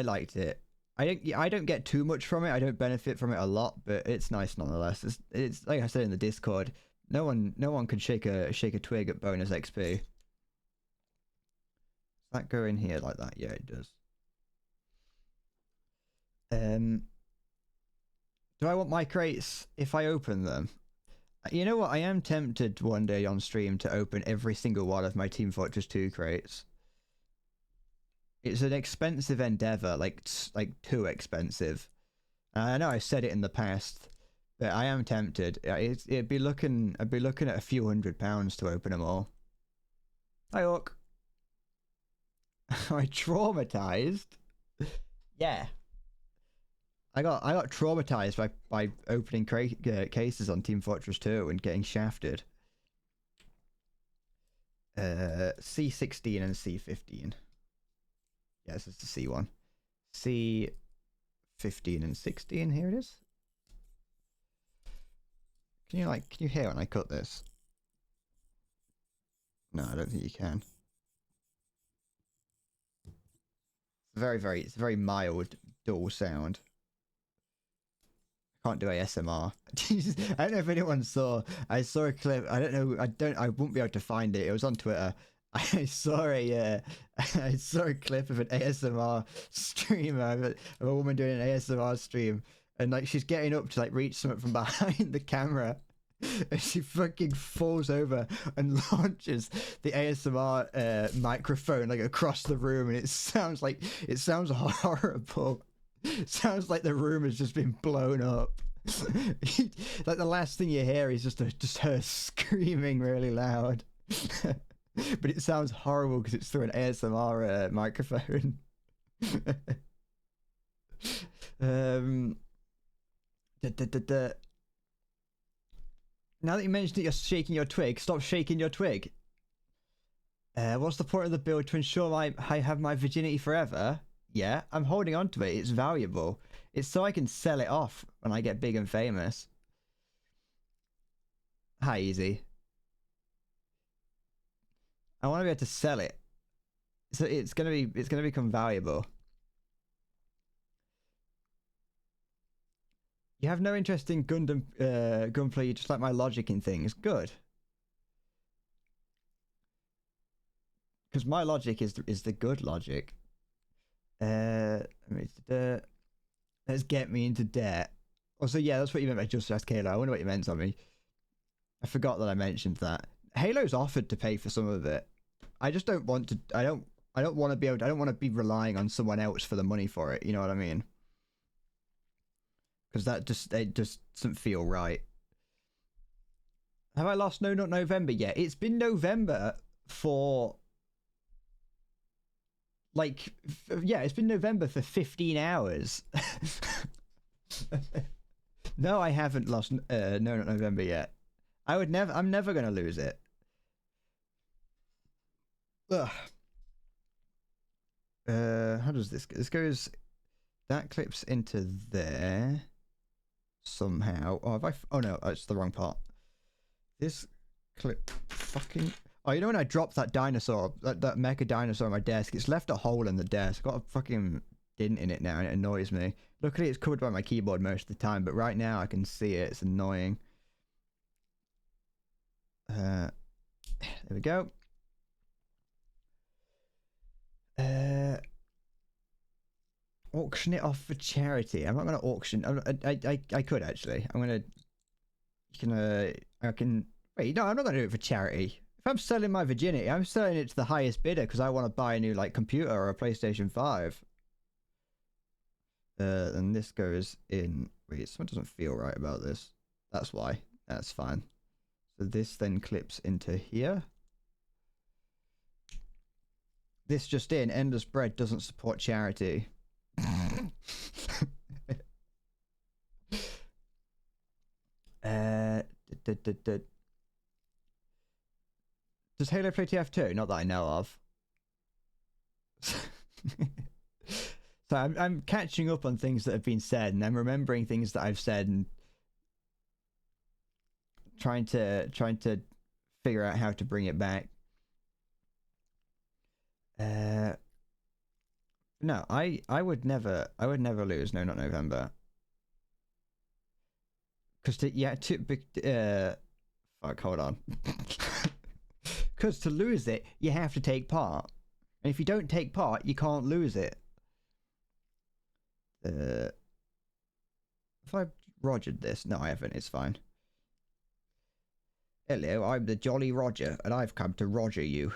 liked it. I don't get too much from it. I don't benefit from it a lot, but it's nice nonetheless. It's like I said in the Discord. No one can shake a twig at bonus XP. Does that go in here like that? Yeah, it does. Do I want my crates if I open them? You know what? I am tempted one day on stream to open every single one of my Team Fortress 2 crates. It's an expensive endeavor, like too expensive. I know I said it in the past, but I am tempted. I'd be looking at a few £100 to open them all. Hi, Orc. Am I traumatized? Yeah. I got traumatized by opening cases on Team Fortress 2 and getting shafted. C16 and C15. Yes, it's the C one. C15 and 16. Here it is. Can you hear when I cut this? No, I don't think you can. It's a very mild, dull sound. Can't do ASMR. I don't know if anyone saw. I saw a clip. I don't know. I won't be able to find it. It was on Twitter. I saw a clip of an ASMR streamer of a woman doing an ASMR stream, and like she's getting up to like reach something from behind the camera, and she fucking falls over and launches the ASMR microphone like across the room, and it sounds horrible. It sounds like the room has just been blown up. Like the last thing you hear is just her screaming really loud. But it sounds horrible because it's through an ASMR microphone. Now that you mentioned that you're shaking your twig, stop shaking your twig. What's the point of the build to ensure I have my virginity forever? Yeah, I'm holding on to it. It's valuable. It's so I can sell it off when I get big and famous. Hi, Easy. I want to be able to sell it. So it's gonna become valuable. You have no interest in Gundam gunplay, you just like my logic in things. Good. Because my logic is the good logic. Let's get me into debt. Also, yeah, that's what you meant by just ask Halo. I wonder what you meant, Tommy. I forgot that I mentioned that. Halo's offered to pay for some of it. I just don't want to. I don't want to be able. I don't want to be relying on someone else for the money for it. You know what I mean? Because it just doesn't feel right. Have I lost No Not November yet? It's been November for like, yeah, it's been November for 15 hours. No, I haven't lost No Not November yet. I'm never gonna lose it. Ugh. How does this go? This goes, that clips into there somehow. Oh, oh no, it's the wrong part. This clip fucking. Oh, you know when I dropped that dinosaur, that mecha dinosaur on my desk, it's left a hole in the desk. Got a fucking dent in it now, and it annoys me. Luckily, it's covered by my keyboard most of the time, but right now I can see it. It's annoying. There we go. Auction it off for charity. I'm not gonna auction. I could actually. I'm gonna. I can. Wait, no, I'm not gonna do it for charity. If I'm selling my virginity, I'm selling it to the highest bidder because I want to buy a new like computer or a PlayStation 5. And this goes in. Wait, something doesn't feel right about this. That's why. That's fine. So this then clips into here. This just in, Endless Bread doesn't support charity. Does Halo play TF2? Not that I know of. So I'm catching up on things that have been said, and I'm remembering things that I've said, and trying to figure out how to bring it back. No, I would never lose. No, not November. Because fuck, hold on. Because to lose it, you have to take part, and if you don't take part, you can't lose it. If I rogered this, no, I haven't. It's fine. Hello, I'm the Jolly Roger, and I've come to roger you.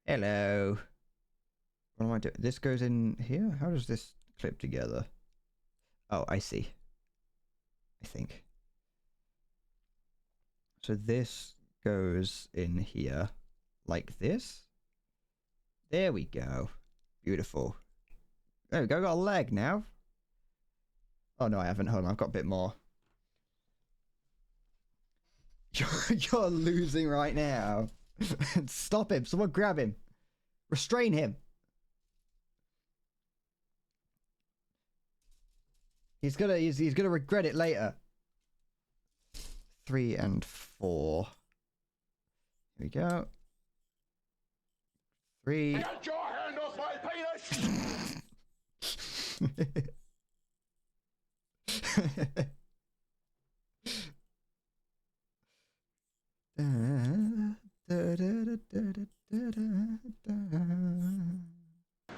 Hello. What am I doing? This goes in here? How does this clip together? Oh, I see. I think. So this goes in here like this. There we go. Beautiful. There we go, got a leg now. Oh no, I haven't. Hold on, I've got a bit more. You're losing right now. Stop him. Someone grab him. Restrain him. He's gonna regret it later. 3 and 4. Here we go. 3. Get your hand off my penis!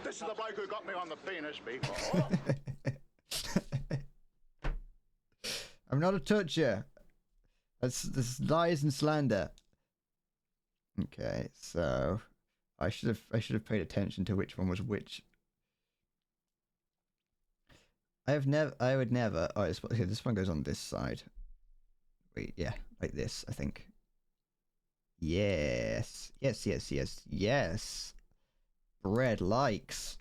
This is the bloke who got me on the penis before. I'm not a toucher. That's lies and slander. Okay, so I should have paid attention to which one was which. I would never. Oh, okay, this one goes on this side. Wait, yeah, like this, I think. Yes. Bread likes.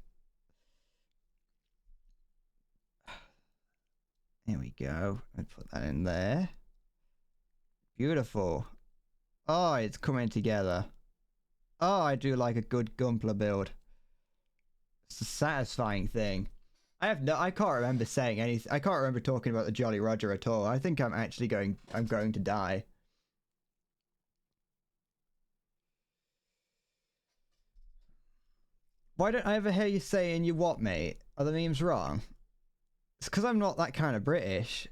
There we go. I'd put that in there. Beautiful. Oh, it's coming together. Oh, I do like a good Gunpla build. It's a satisfying thing. I can't remember saying anything. I can't remember talking about the Jolly Roger at all. I think I'm going to die. Why don't I ever hear you saying you what, mate? Are the memes wrong? It's because I'm not that kind of British.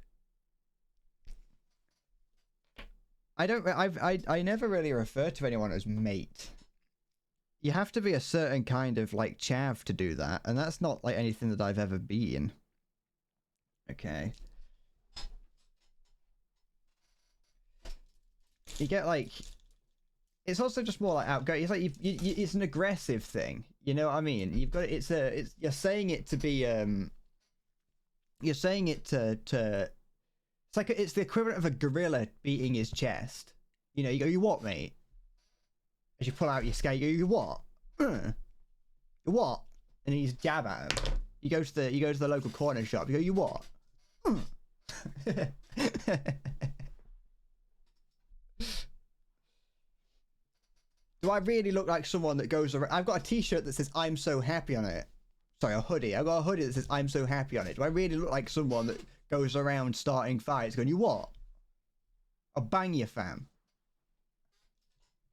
I never really refer to anyone as mate. You have to be a certain kind of like chav to do that, and that's not like anything that I've ever been. Okay. You get like, it's also just more like outgoing. It's like it's an aggressive thing. You know what I mean? You've got you're saying it to be you're saying it to it's like it's the equivalent of a gorilla beating his chest. You know, you go, you what, mate? As you pull out your skate, you go, you what? You what? And then you just jab at him. You go to the local corner shop. You go, you what? Do I really look like someone that goes around? I've got a t-shirt that says "I'm so happy" on it. Sorry, a hoodie. I've got a hoodie that says "I'm so happy" on it. Do I really look like someone that goes around starting fights going, you what? I'll bang you, fam.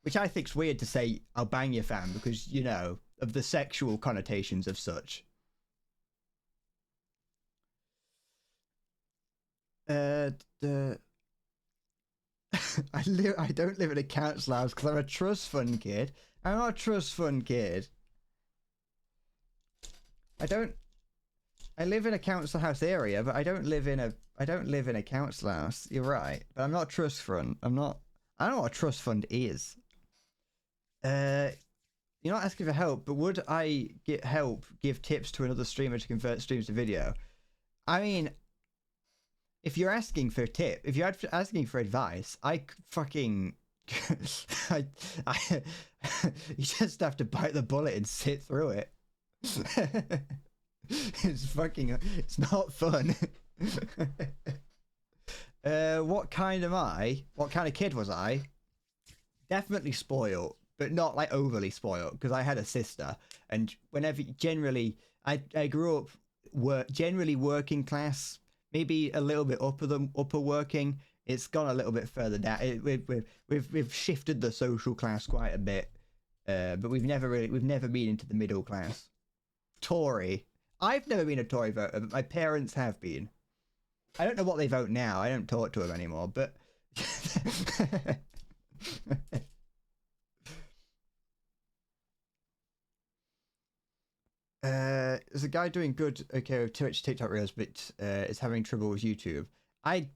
Which I think's weird to say, I'll bang you, fam, because, you know, of the sexual connotations of such. I don't live in a council house because I'm a trust fund kid. I'm not a trust fund kid. I live in a council house area, but I don't live in a council house. You're right, but I'm not a trust fund. I don't know what a trust fund is. You're not asking for help, but would I give tips to another streamer to convert streams to video? I mean, if you're asking for a tip, if you're asking for advice, I fucking I, I, you just have to bite the bullet and sit through it. It's not fun. What kind am I? What kind of kid was I? Definitely spoiled, but not like overly spoiled, because I had a sister, and I grew up generally working class, maybe a little bit upper working. It's gone a little bit further down. We've shifted the social class quite a bit, but we've never been into the middle class. Tory. I've never been a Tory voter, but my parents have been. I don't know what they vote now. I don't talk to them anymore, but there's a guy doing okay with Twitch, TikTok reels, but is having trouble with YouTube. I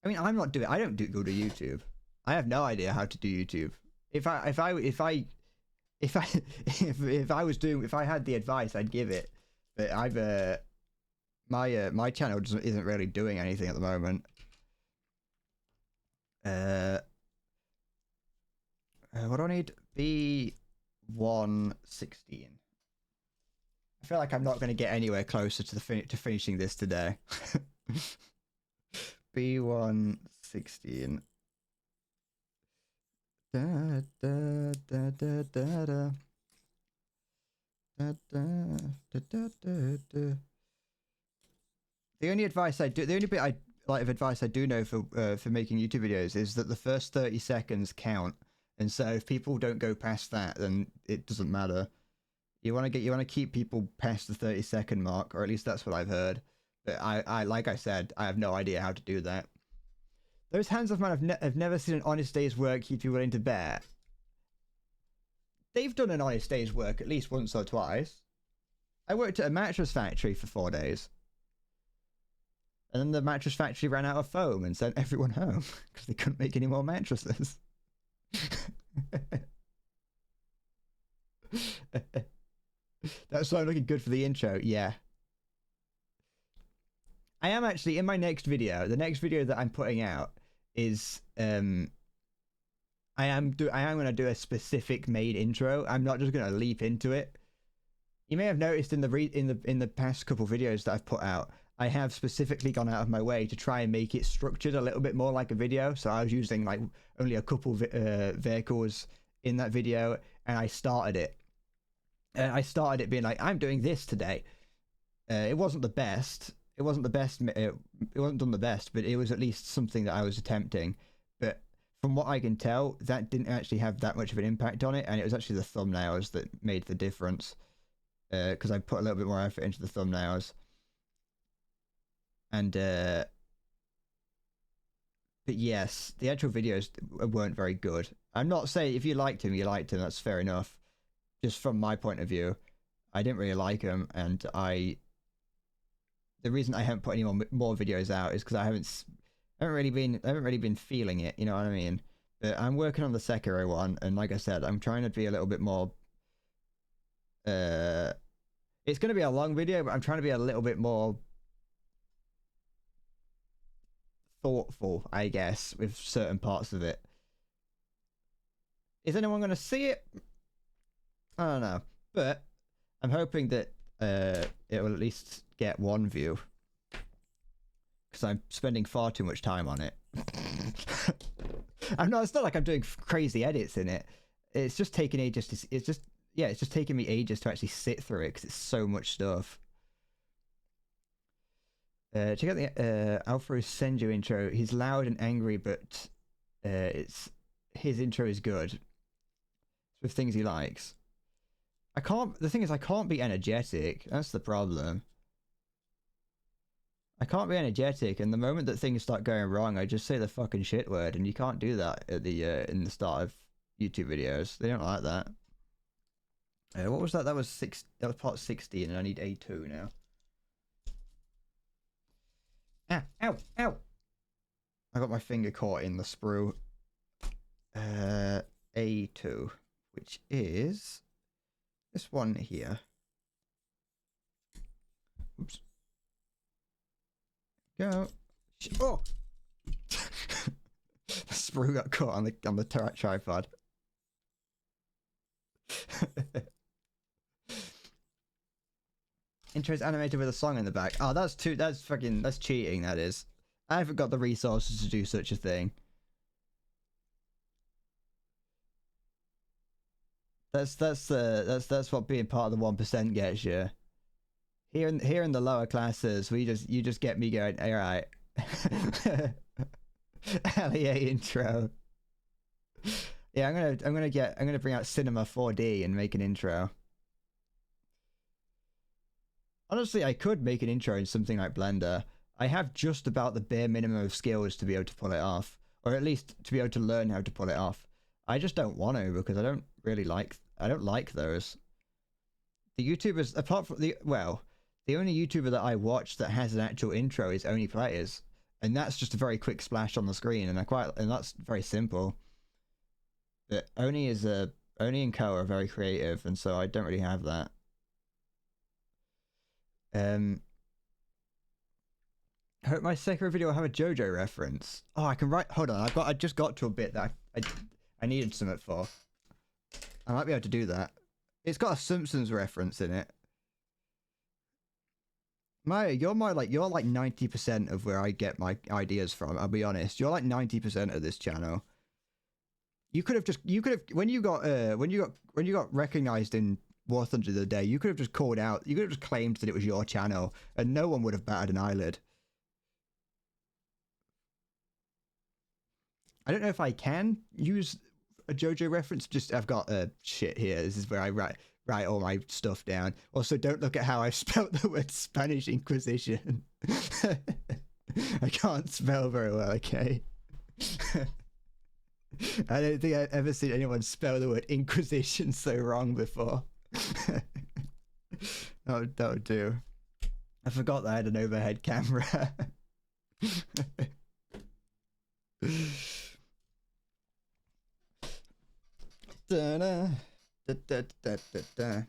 mean, I don't do good at YouTube. I have no idea how to do YouTube. If I had the advice, I'd give it. But my channel isn't really doing anything at the moment. What do I need? B116. I feel like I'm not going to get anywhere closer to finishing this today. B116. Da, da, da, da, da, da. Da, da, da, da, da. The only bit of advice I do know for making YouTube videos is that the first 30 seconds count, and so if people don't go past that, then it doesn't matter. You want to keep people past the 30-second mark, or at least that's what I've heard. But I like I said, I have no idea how to do that. Those hands of mine have never seen an honest day's work you'd be willing to bear. They've done an honest day's work at least once or twice. I worked at a mattress factory for 4 days. And then the mattress factory ran out of foam and sent everyone home because they couldn't make any more mattresses. That's why I'm looking good for the intro. Yeah. I am actually in my next video. The next video that I'm putting out is I am going to do a specific made intro. I'm not just going to leap into it. You may have noticed in the past couple videos that I've put out, I have specifically gone out of my way to try and make it structured a little bit more like a video. So I was using like only a couple vehicles in that video, and I started it. I started it being like, I'm doing this today. It wasn't the best. It wasn't done the best, but it was at least something that I was attempting. But from what I can tell, that didn't actually have that much of an impact on it, and it was actually the thumbnails that made the difference. Because I put a little bit more effort into the thumbnails. And but yes, the actual videos weren't very good. I'm not saying if you liked him, that's fair enough. Just from my point of view, I didn't really like him, and the reason I haven't put any more videos out is because I haven't really been feeling it, you know what I mean? But I'm working on the Sekiro one, and like I said, I'm trying to be a little bit more it's going to be a long video, but I'm trying to be a little bit more thoughtful, I guess, with certain parts of it. Is anyone going to see it? I don't know, but I'm hoping that it will at least get one view, because I'm spending far too much time on it. It's not like I'm doing crazy edits in it. It's just taking ages to. It's just taking me ages to actually sit through it because it's so much stuff. Check out the Alpha Senju intro. He's loud and angry, but his intro is good. It's with things he likes. The thing is, I can't be energetic. That's the problem. I can't be energetic, and the moment that things start going wrong, I just say the fucking shit word, and you can't do that at the in the start of YouTube videos. They don't like that. What was that? That was part 16, and I need A2 now. Ah, ow, ow! I got my finger caught in the sprue. A2, which is this one here. Oops. Go. Oh! The sprue got caught on the tripod. Intro's animated with a song in the back. Oh, that's cheating, that is. I haven't got the resources to do such a thing. That's what being part of the 1% gets you. Here in the lower classes, you just get me going, alright. LEA intro. Yeah, I'm gonna bring out Cinema 4D and make an intro. Honestly, I could make an intro in something like Blender. I have just about the bare minimum of skills to be able to pull it off, or at least to be able to learn how to pull it off. I just don't want to because I don't like those. The YouTubers, apart from the only YouTuber that I watch that has an actual intro is Only Players, and that's just a very quick splash on the screen, and that's very simple. But Oni and Co are very creative, and so I don't really have that. I hope my Sekiro video will have a JoJo reference. Oh, I can write. Hold on, I just got to a bit that I needed something for. I might be able to do that. It's got a Simpsons reference in it. Maya, you're like 90% of where I get my ideas from. I'll be honest. You're like 90% of this channel. You could have when you got recognized in War Thunder the day, you could have just called out. You could have just claimed that it was your channel, and no one would have batted an eyelid. I don't know if I can use a JoJo reference. Just I've got shit here. This is where I write all my stuff down. Also, don't look at how I've spelt the word Spanish Inquisition. I can't spell very well, okay? I don't think I've ever seen anyone spell the word Inquisition so wrong before. That would do. I forgot that I had an overhead camera. Da, da, da, da, da, da.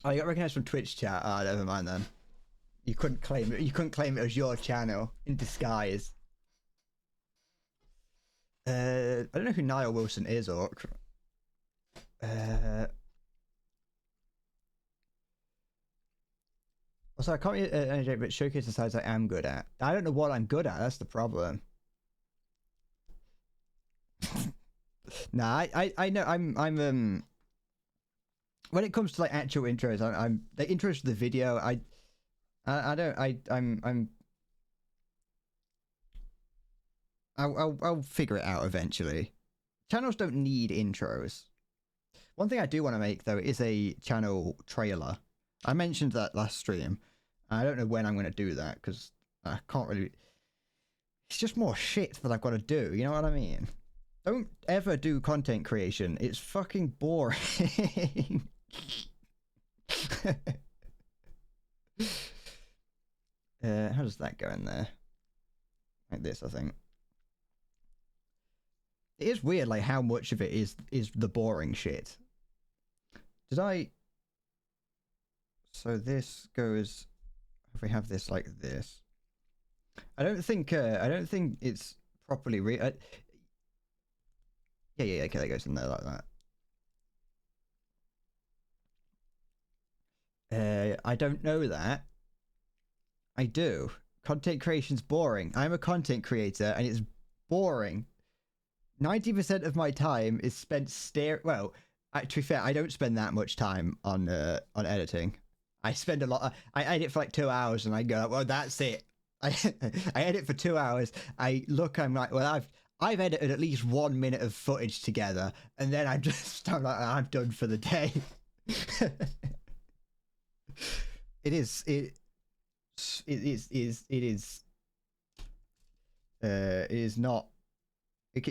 Oh, you got recognized from Twitch chat. Ah, oh, never mind then. You couldn't claim it. You couldn't claim it as your channel in disguise. I don't know who Niall Wilson is, Orc. Also, I can't be energetic, but showcase the sides I am good at. I don't know what I'm good at. That's the problem. Nah, I know I'm when it comes to like actual intros, I'm the intros to the video. I'll figure it out eventually. Channels don't need intros. One thing I do want to make though is a channel trailer. I mentioned that last stream. I don't know when I'm going to do that because I can't really. It's just more shit that I've got to do. You know what I mean? Don't ever do content creation. It's fucking boring. How does that go in there? Like this, I think. It is weird, like how much of it is the boring shit. Did I? So this goes. If we have this like this, I don't think it's properly yeah, okay, that goes in there like that. I don't know that. I do. Content creation's boring. I'm a content creator and it's boring. 90% of my time is spent well, to be fair, I don't spend that much time on editing. I spend a lot. I edit for like 2 hours and I go, well, that's it. I edit for 2 hours. I'm like, well, I've edited at least 1 minute of footage together, and then I'm like, I'm done for the day. It is not. It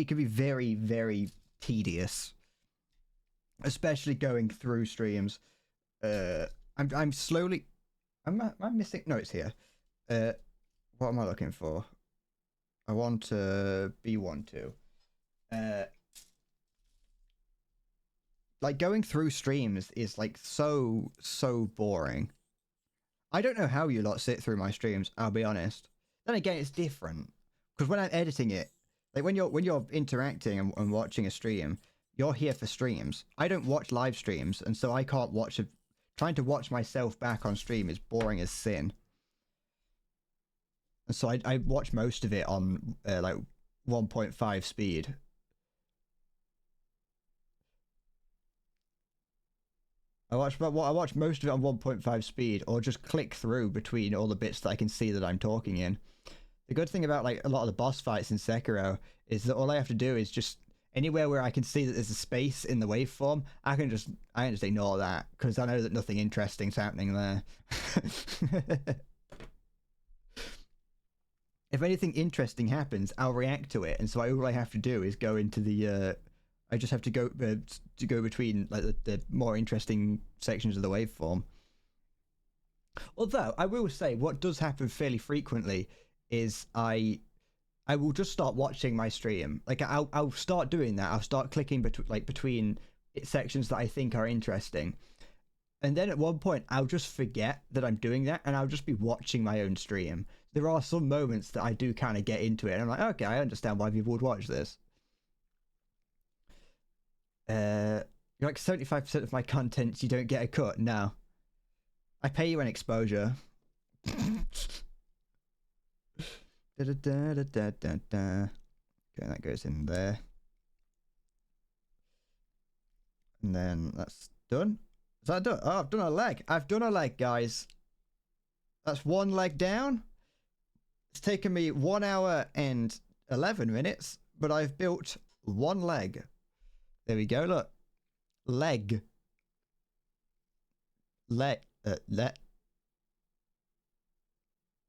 can be very, very tedious, especially going through streams. I'm slowly. I'm missing notes here. What am I looking for? I want to B12. Like going through streams is like so boring. I don't know how you lot sit through my streams. I'll be honest. Then again, it's different because when I'm editing it, like when you're interacting and watching a stream, you're here for streams. I don't watch live streams, and so I can't watch a. Trying to watch myself back on stream is boring as sin. And so I watch most of it on like 1.5 speed. I watch most of it on 1.5 speed, or just click through between all the bits that I can see that I'm talking in. The good thing about like a lot of the boss fights in Sekiro is that all I have to do is just anywhere where I can see that there's a space in the waveform, I can just ignore that because I know that nothing interesting's happening there. If anything interesting happens, I'll react to it, and so all I have to do is go into the. I just have to go between like the more interesting sections of the waveform. Although I will say, what does happen fairly frequently is I will just start watching my stream. Like I'll start doing that. I'll start clicking between sections that I think are interesting, and then at one point I'll just forget that I'm doing that, and I'll just be watching my own stream. There are some moments that I do kind of get into it, and I'm like, okay, I understand why people would watch this. You're like 75% of my content, you don't get a cut. No, I pay you an exposure. Okay, that goes in there, and then that's done. Is that done? Oh, I've done a leg. I've done a leg, guys. That's one leg down. It's taken me 1 hour and 11 minutes, but I've built one leg. There we go, look. Leg.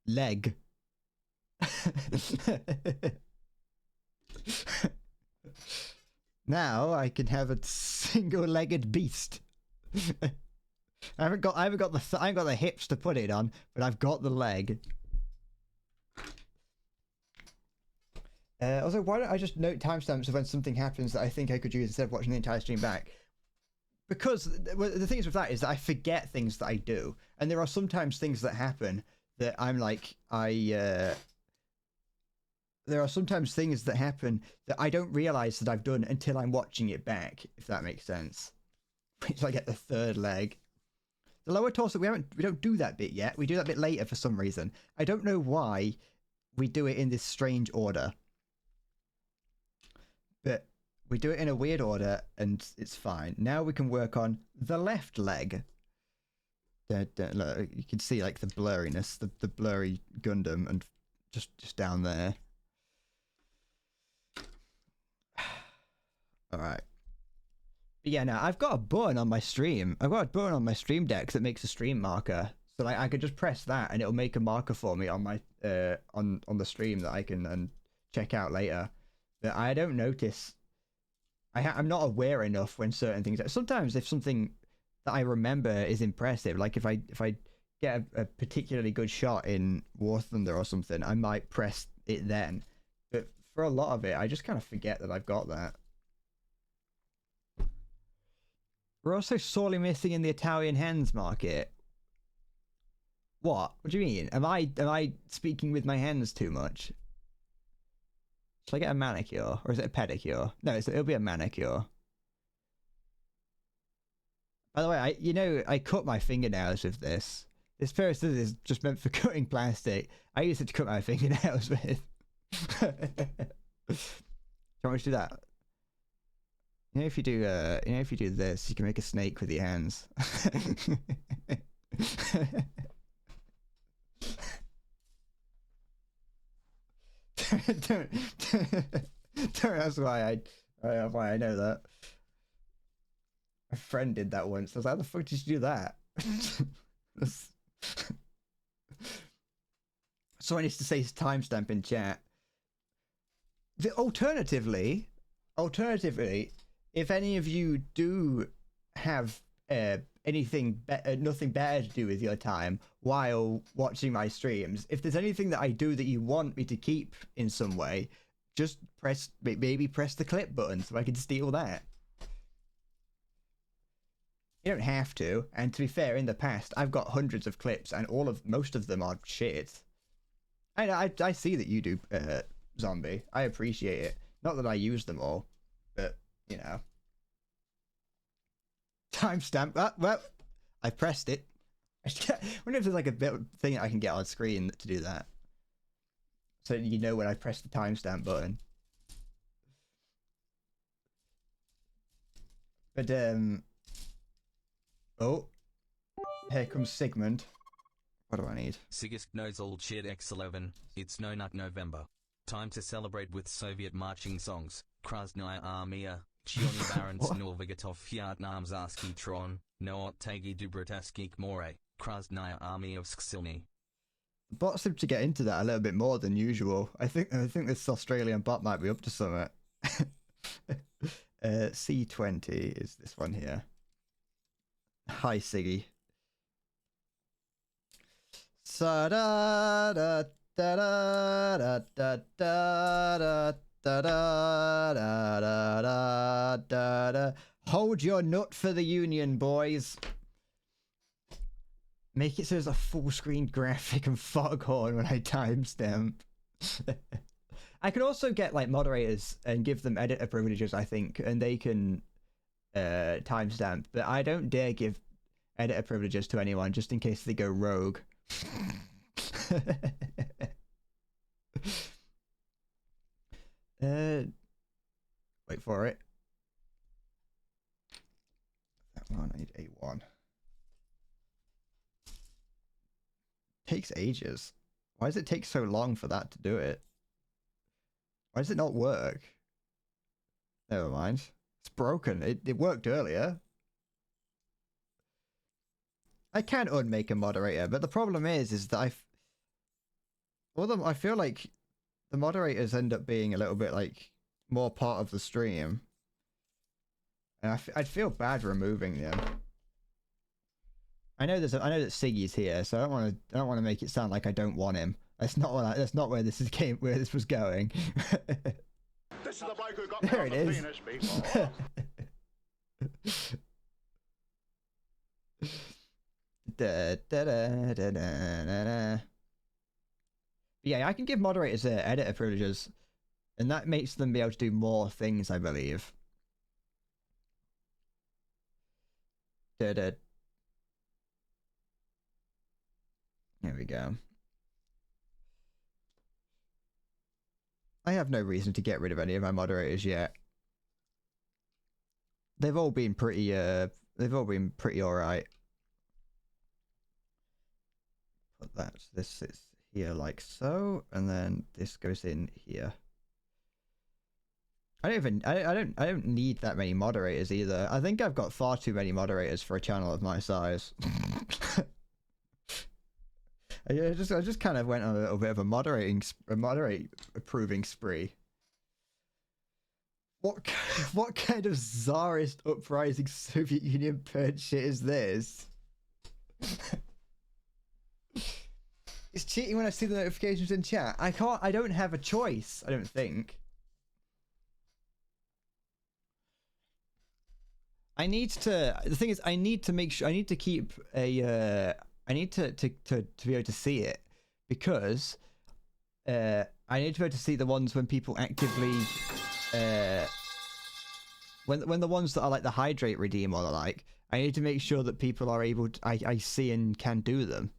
Leg. Now I can have a single-legged beast. I haven't got the hips to put it on, but I've got the leg. Also, why don't I just note timestamps of when something happens that I think I could use instead of watching the entire stream back? Because the thing is with that is that I forget things that I do, and there are sometimes things that happen that I'm like there are sometimes things that happen that I don't realize that I've done until I'm watching it back, if that makes sense. Which I get the third leg. The lower torso, we don't do that bit yet. We do that bit later for some reason. I don't know why we do it in this strange order. But we do it in a weird order, and it's fine. Now we can work on the left leg. Look, you can see like the blurriness, the blurry Gundam, and just down there. All right. But yeah, now I've got a button on my stream. I've got a button on my stream deck that makes a stream marker. So like I could just press that, and it'll make a marker for me on my on the stream that I can check out later. But I don't notice. I'm not aware enough when certain things. Sometimes if something that I remember is impressive, like if I get a particularly good shot in War Thunder or something, I might press it then. But for a lot of it, I just kind of forget that I've got that. We're also sorely missing in the Italian hens market. What? What do you mean? Am I speaking with my hands too much? Should I get a manicure? Or is it a pedicure? No, it'll be a manicure. By the way, I cut my fingernails with this. This pair of scissors is just meant for cutting plastic. I use it to cut my fingernails with. Do you want me to do that? If you do this, you can make a snake with your hands. don't ask why I know that. My friend did that once. I was like, how the fuck did you do that? Someone needs to say his timestamp in chat. Alternatively, if any of you do have nothing better to do with your time while watching my streams, if there's anything that I do that you want me to keep in some way, just maybe press the clip button so I can steal that. You don't have to, and to be fair, in the past I've got hundreds of clips and most of them are shit. I see that you do, zombie. I appreciate it. Not that I use them all, but you know. Timestamp. Well, I pressed it. I wonder if there's like a bit thing that I can get on screen to do that, so you know when I press the timestamp button. But oh, here comes Sigmund. What do I need? Sigisk knows old shit X11, it's No Nut November. Time to celebrate with Soviet marching songs. Krasnaya Armia, Chioni Barons Norvigatov Fiat Namzarski Tron, No Ottagi Dubrataskik More, Krasnaya Army of Sksilny. Bots seem to get into that a little bit more than usual. I think this Australian bot might be up to something. C20 is this one here. Hi Siggy. Sa da da da da da da da da da da da da. Hold your nut for the union, boys. Make it so there's a full screen graphic and foghorn when I timestamp. I could also get like moderators and give them editor privileges, I think, and they can timestamp, but I don't dare give editor privileges to anyone just in case they go rogue. Wait for it. That one, I need A1. Takes ages. Why does it take so long for that to do it? Why does it not work? Never mind. It's broken. It worked earlier. I can unmake a moderator, but the problem is that I feel like the moderators end up being a little bit like more part of the stream, and I'd feel bad removing them. I know that Siggy's here, so I don't want to make it sound like I don't want him. That's not where this was going. This is the bloke who got me There on it the is. penis before. Da, da, da, da, da, da, da. Yeah, I can give moderators editor privileges, and that makes them be able to do more things, I believe. Da, da. There we go. I have no reason to get rid of any of my moderators yet. They've all been pretty alright. Put this sits here like so, and then this goes in here. I don't need that many moderators either. I think I've got far too many moderators for a channel of my size. I just kind of went on a little bit of a moderate approving spree. What kind of czarist uprising Soviet Union purge shit is this? It's cheating when I see the notifications in chat. I don't have a choice, I don't think. The thing is, I need to make sure, I need to keep a, I need to be able to see it, because I need to be able to see the ones when people actively, when the ones that are like the hydrate redeem or the like, I need to make sure that people are able to, I see and can do them.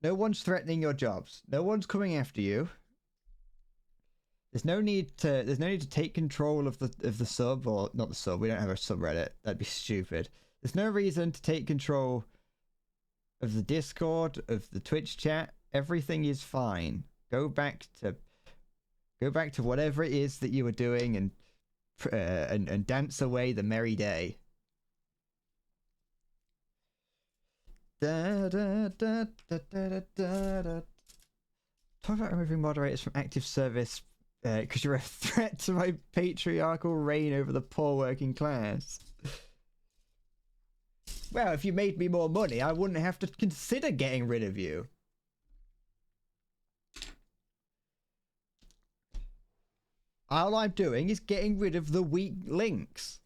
No one's threatening your jobs. No one's coming after you. There's no need to take control of the sub, or not the sub. We don't have a subreddit. That'd be stupid. There's no reason to take control of the Discord, of the Twitch chat. Everything is fine. Go back to whatever it is that you were doing, and dance away the merry day. Da, da, da, da, da, da, da. Talk about removing moderators from active service because you're a threat to my patriarchal reign over the poor working class. Well, if you made me more money, I wouldn't have to consider getting rid of you. All I'm doing is getting rid of the weak links.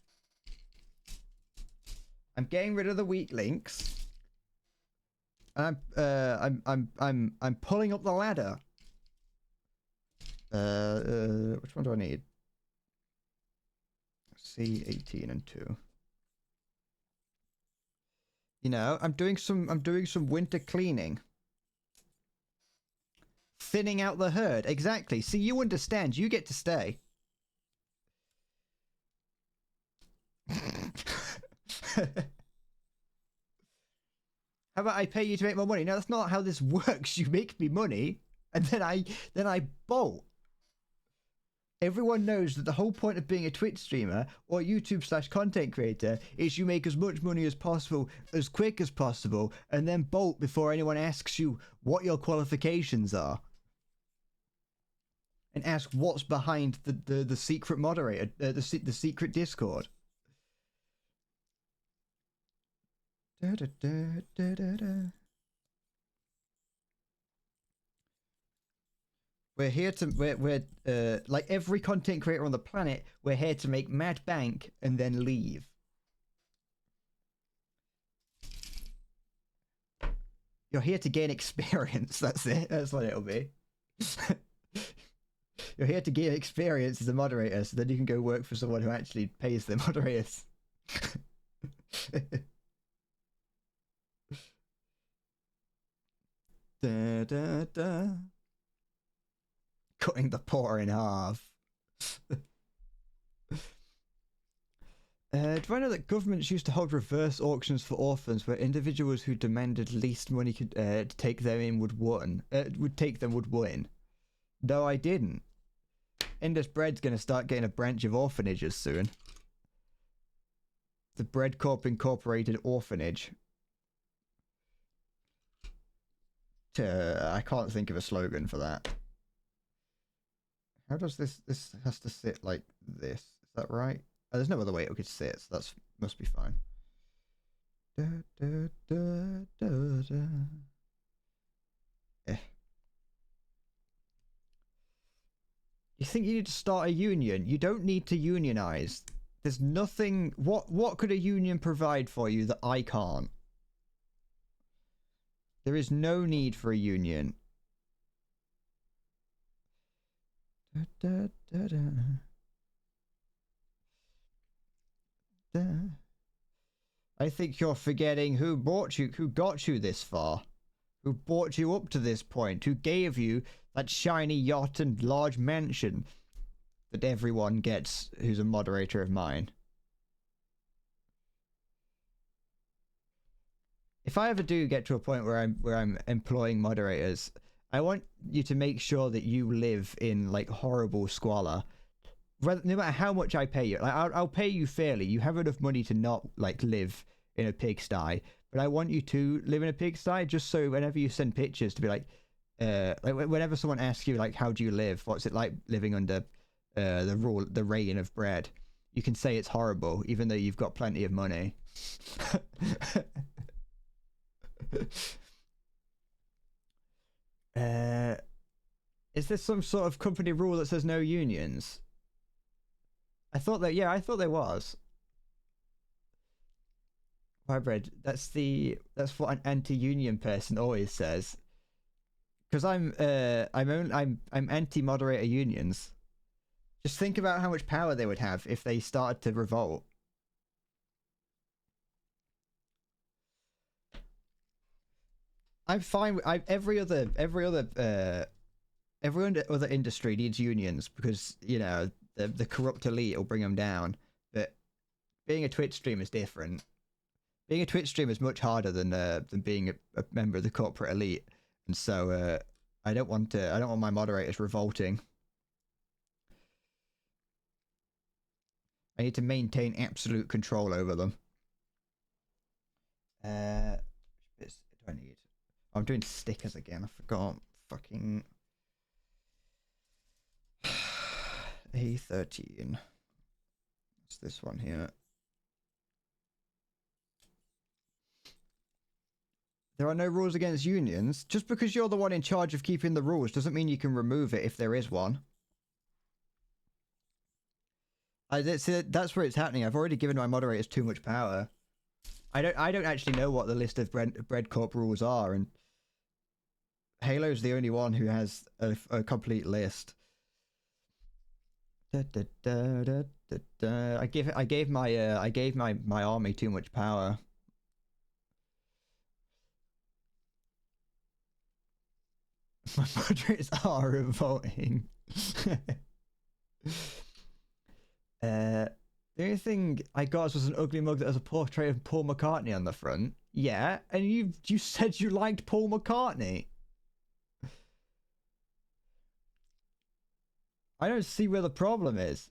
I'm getting rid of the weak links. I'm pulling up the ladder. Which one do I need? C18 and 2. You know, I'm doing some winter cleaning. Thinning out the herd. Exactly. See, you understand. You get to stay. How about I pay you to make more money? No, that's not how this works. You make me money, and then I bolt. Everyone knows that the whole point of being a Twitch streamer or YouTube/content creator is you make as much money as possible, as quick as possible, and then bolt before anyone asks you what your qualifications are. And ask what's behind the secret moderator, the secret Discord. Da, da, da, da, da, da. We're here to we're like every content creator on the planet. We're here to make mad bank and then leave. You're here to gain experience. That's it. That's what it'll be. You're here to gain experience as a moderator, so then you can go work for someone who actually pays their moderators. Da, da, da. Cutting the poor in half. Do I know that governments used to hold reverse auctions for orphans, where individuals who demanded least money could to take them in would win? No, I didn't. Indus Bread's gonna start getting a branch of orphanages soon. The Bread Corp Incorporated Orphanage. I can't think of a slogan for that. How does this has to sit like this? Is that right? Oh, there's no other way it could sit, so that's must be fine. Da, da, da, da, da. You think you need to start a union? You don't need to unionize. There's nothing. What could a union provide for you that I can't? There is no need for a union. Da, da, da, da. Da. I think you're forgetting who got you this far, who brought you up to this point, who gave you that shiny yacht and large mansion that everyone gets who's a moderator of mine. If I ever do get to a point where I'm employing moderators, I want you to make sure that you live in like horrible squalor. No matter how much I pay you, like I'll pay you fairly. You have enough money to not like live in a pigsty, but I want you to live in a pigsty just so whenever you send pictures to be like whenever someone asks you like how do you live, what's it like living under the reign of bread, you can say it's horrible even though you've got plenty of money. Is this some sort of company rule that says no unions? I thought there was. Hybrid, that's what an anti-union person always says. Because I'm anti-moderator unions. Just think about how much power they would have if they started to revolt. I'm fine with every other industry needs unions because you know the corrupt elite will bring them down. But being a Twitch streamer is different. Being a Twitch streamer is much harder than being a member of the corporate elite, and so I don't want my moderators revolting. I need to maintain absolute control over them. Which bits do I need? Oh, I'm doing stickers again. I forgot. Fucking A13. What's this one here? There are no rules against unions. Just because you're the one in charge of keeping the rules doesn't mean you can remove it if there is one. That's where it's happening. I've already given my moderators too much power. I don't actually know what the list of bread corp rules are, and Halo's the only one who has a complete list. I gave my army too much power. My moderates are revolting. The only thing I got was an ugly mug that has a portrait of Paul McCartney on the front. Yeah, and you said you liked Paul McCartney. I don't see where the problem is.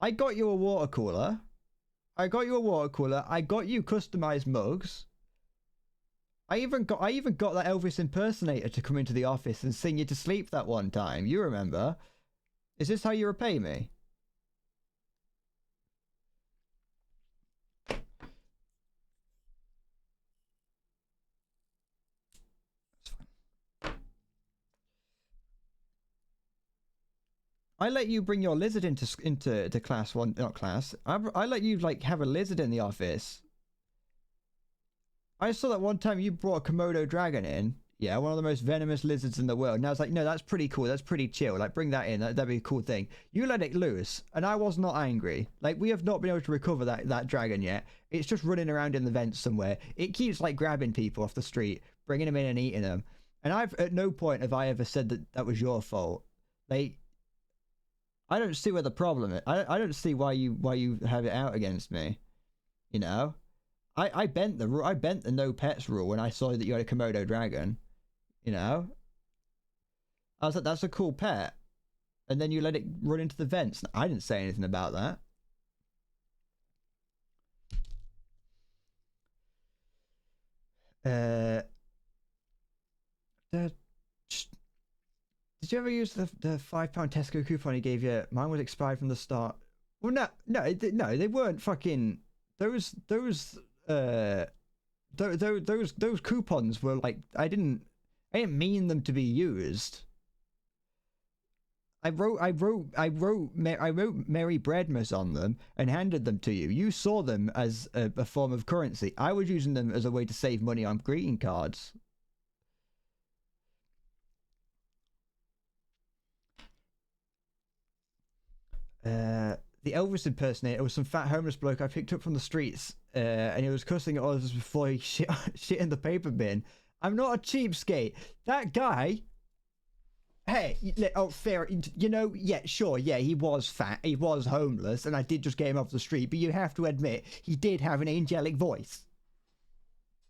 I got you a water cooler. I got you customized mugs. I even got that Elvis impersonator to come into the office and sing you to sleep that one time. You remember? Is this how you repay me? I let you bring your lizard into class one, not class. I let you like have a lizard in the office. I saw that one time you brought a Komodo dragon in. Yeah, one of the most venomous lizards in the world. And I was like, no, that's pretty cool. That's pretty chill. Like, bring that in. That'd be a cool thing. You let it loose, and I was not angry. Like, we have not been able to recover that dragon yet. It's just running around in the vents somewhere. It keeps, like, grabbing people off the street, bringing them in and eating them. And at no point have I ever said that was your fault. Like, I don't see where the problem is. I don't see why you have it out against me. You know? I bent the rule. I bent the no pets rule when I saw that you had a Komodo dragon. You know, I was like, that's a cool pet, and then you let it run into the vents. I didn't say anything about that. Did you ever use the £5 Tesco coupon he gave you? Mine was expired from the start. Well, no, they weren't fucking those coupons were like I didn't mean them to be used. I wrote Merry Breadmas on them and handed them to you. You saw them as a form of currency. I was using them as a way to save money on greeting cards. The Elvis impersonator was some fat homeless bloke I picked up from the streets, and he was cussing at others before he shit in the paper bin. I'm not a cheapskate. That guy. Hey, oh, fair. You know, yeah, sure, yeah, he was fat, he was homeless, and I did just get him off the street. But you have to admit, he did have an angelic voice.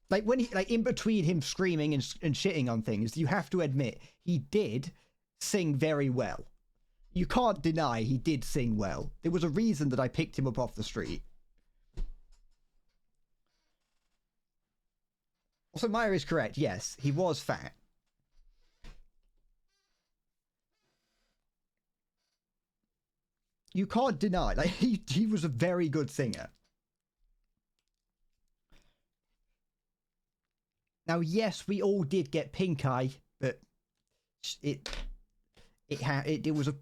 Like when in between him screaming and shitting on things, you have to admit he did sing very well. You can't deny he did sing well. There was a reason that I picked him up off the street. Also, Maya is correct. Yes, he was fat. You can't deny, like, he was a very good singer. Now, yes, we all did get pink eye, but it was a...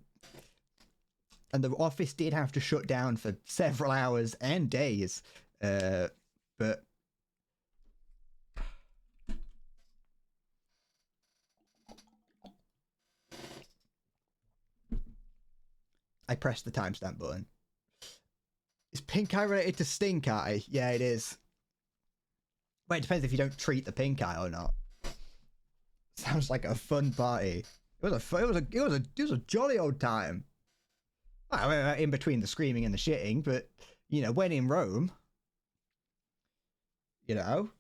And the office did have to shut down for several hours and days. But... I pressed the timestamp button. Is pink eye related to stink eye? Yeah, it is. Well, it depends if you don't treat the pink eye or not. Sounds like a fun party. It was a jolly old time. Well, in between the screaming and the shitting, but you know, when in Rome, you know,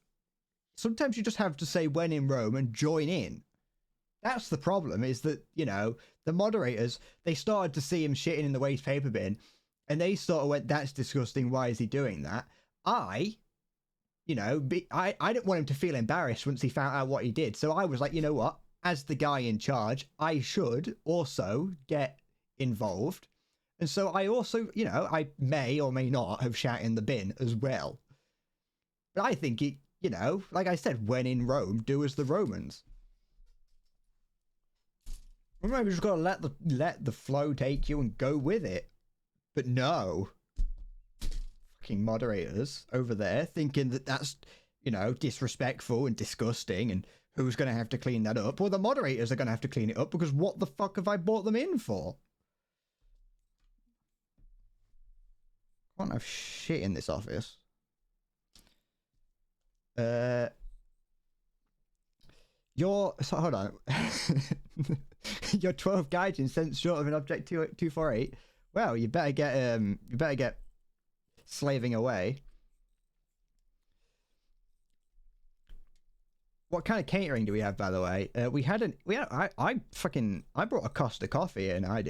sometimes you just have to say when in Rome and join in. That's the problem, is that, you know, the moderators, they started to see him shitting in the waste paper bin, and they sort of went, that's disgusting, why is he doing that? I didn't want him to feel embarrassed once he found out what he did, so I was like, you know what, as the guy in charge, I should also get involved. And so I also, you know, I may or may not have shat in the bin as well. But I think it, you know, like I said, when in Rome, do as the Romans. Remember, you just gotta let the flow take you and go with it. But no. fucking moderators over there thinking that that's, you know, disrespectful and disgusting and who's going to have to clean that up? Well, the moderators are going to have to clean it up because what the fuck have I brought them in for? I can't have shit in this office. Hold on. Your 12 gaijin sent short of an object 248. Well, you better get slaving away. What kind of catering do we have, by the way? I brought a Costa coffee in. I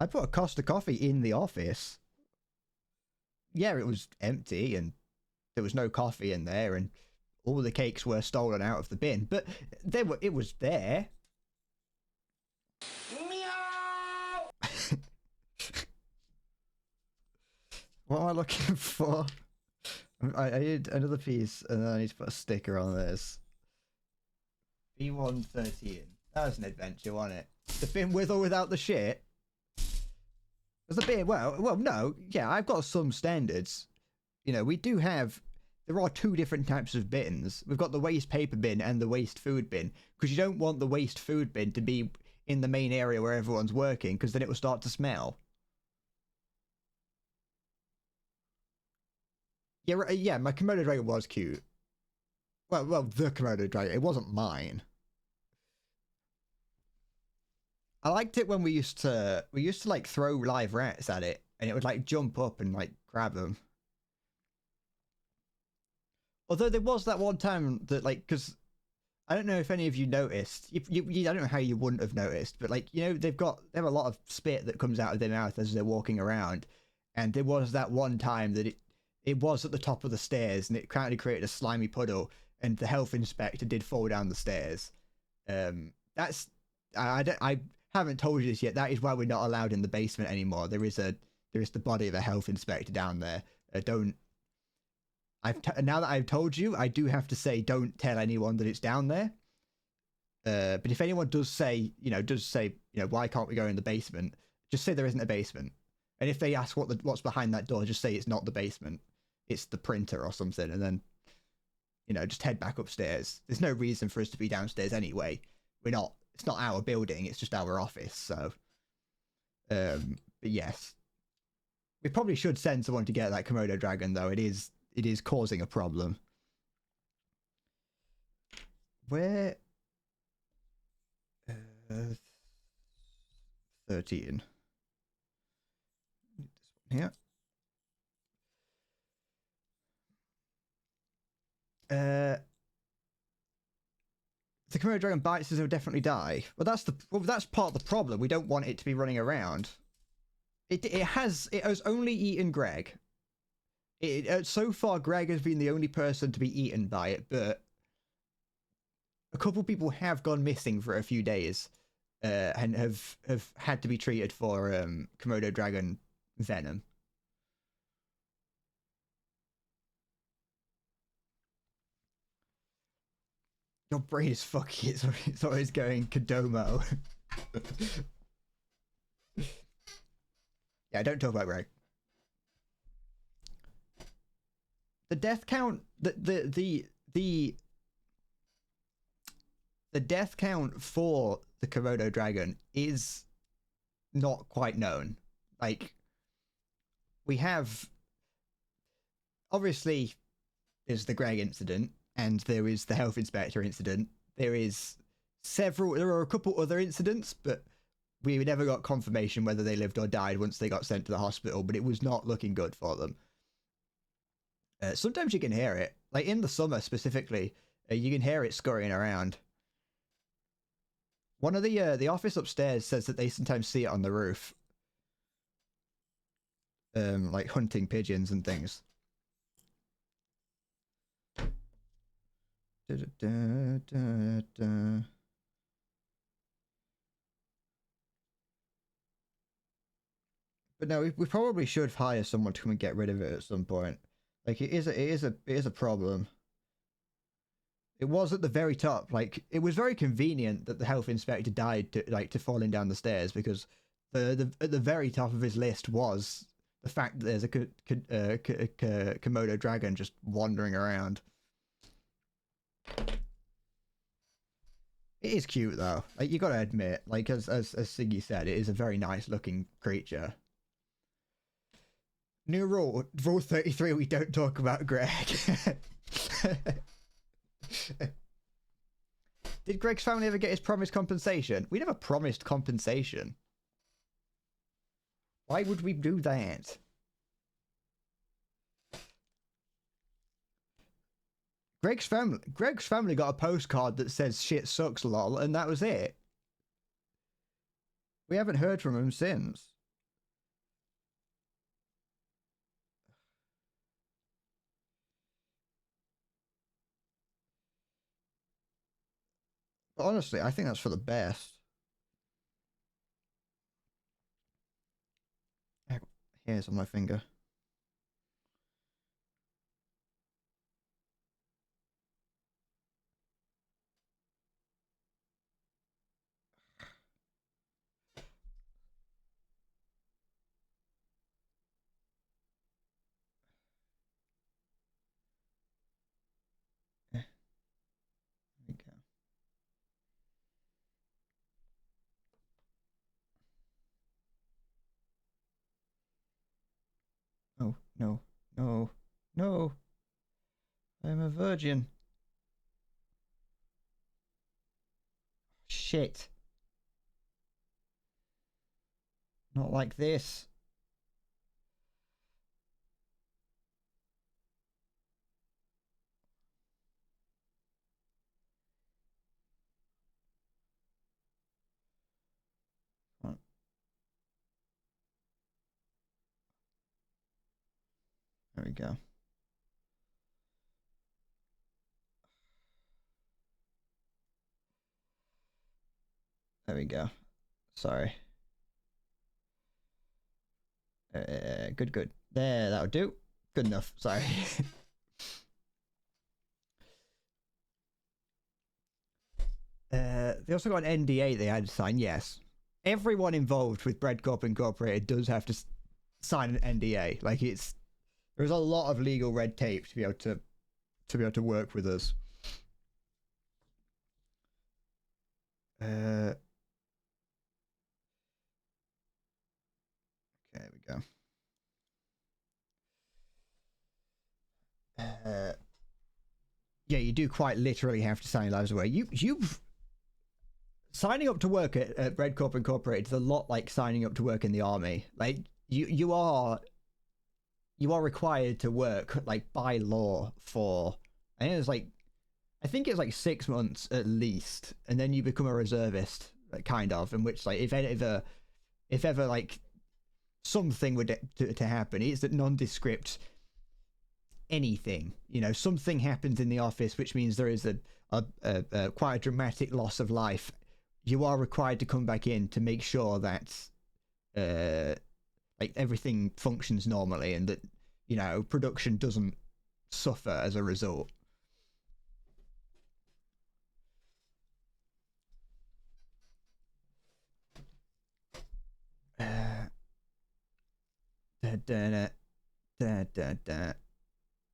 put a Costa coffee in the office. Yeah, it was empty and there was no coffee in there, and all the cakes were stolen out of the bin, but it was there. Meow! What am I looking for? I need another piece, and then I need to put a sticker on this. B113. That was an adventure, wasn't it? The bin with or without the shit? There's a bin, well, no, yeah, I've got some standards. You know, there are two different types of bins. We've got the waste paper bin and the waste food bin, because you don't want the waste food bin to be in the main area where everyone's working, because then it will start to smell. Yeah, my Komodo dragon was cute. Well, the Komodo dragon. It wasn't mine. I liked it when we used to like throw live rats at it, and it would like jump up and like grab them. Although there was that one time that, like, because I don't know if any of you noticed. I don't know how you wouldn't have noticed, but like, you know, they have a lot of spit that comes out of their mouth as they're walking around, and there was that one time that it was at the top of the stairs, and it kind of created a slimy puddle, and the health inspector did fall down the stairs. I haven't told you this yet. That is why we're not allowed in the basement anymore. There is the body of a health inspector down there. Now that I've told you, I do have to say, don't tell anyone that it's down there. But if anyone does say, why can't we go in the basement? Just say there isn't a basement. And if they ask what's behind that door, just say it's not the basement. It's the printer or something. And then, just head back upstairs. There's no reason for us to be downstairs anyway. It's not our building. It's just our office. So, but yes, we probably should send someone to get that Komodo dragon, though. It is causing a problem. Where? 13. This one here. The Komodo dragon bites us, it'll definitely die. Well, that's part of the problem. We don't want it to be running around. It has only eaten Greg. So far, Greg has been the only person to be eaten by it, but a couple people have gone missing for a few days, and have had to be treated for Komodo dragon venom. Your brain is fucky. It's always going Kodomo. Yeah, don't talk about Greg. The death count, the death count for the Komodo dragon is not quite known. Like, we have, obviously, there's the Greg incident, and there is the health inspector incident. There are a couple other incidents, but we never got confirmation whether they lived or died once they got sent to the hospital, but it was not looking good for them. Sometimes you can hear it, like in the summer specifically, you can hear it scurrying around. One of the office upstairs says that they sometimes see it on the roof, like hunting pigeons and things. But no, we probably should hire someone to come and get rid of it at some point. Like, it is a problem. It was at the very top. Like, it was very convenient that the health inspector died to falling down the stairs, because at the very top of his list was the fact that there's a Komodo dragon just wandering around. It is cute though. Like, you gotta admit, like as Siggy said, it is a very nice looking creature. New rule 33: we don't talk about Greg. Did Greg's family ever get his promised compensation? We never promised compensation. Why would we do that? Greg's family got a postcard that says "shit sucks, lol," and that was it. We haven't heard from him since. But honestly, I think that's for the best. Hairs on my finger. There we go. Oh, no, no, no. I'm a virgin. Shit. Not like this. Come on. There we go. There we go. Sorry. Good. There, that'll do. Good enough. Sorry. They also got an NDA they had to sign. Yes, everyone involved with Bread Corp Incorporated does have to sign an NDA. Like, there's a lot of legal red tape to be able to work with us. Okay, there we go. Yeah, you do quite literally have to sign your lives away. You've signing up to work at Bread Corp Incorporated is a lot like signing up to work in the army. Like, you are required to work, like, by law for, I think it's like 6 months at least, and then you become a reservist, like, kind of, in which, like, if ever like something would to happen, it's that nondescript anything, something happens in the office, which means there is a quite a dramatic loss of life. You are required to come back in to make sure that like, everything functions normally, and that production doesn't suffer as a result.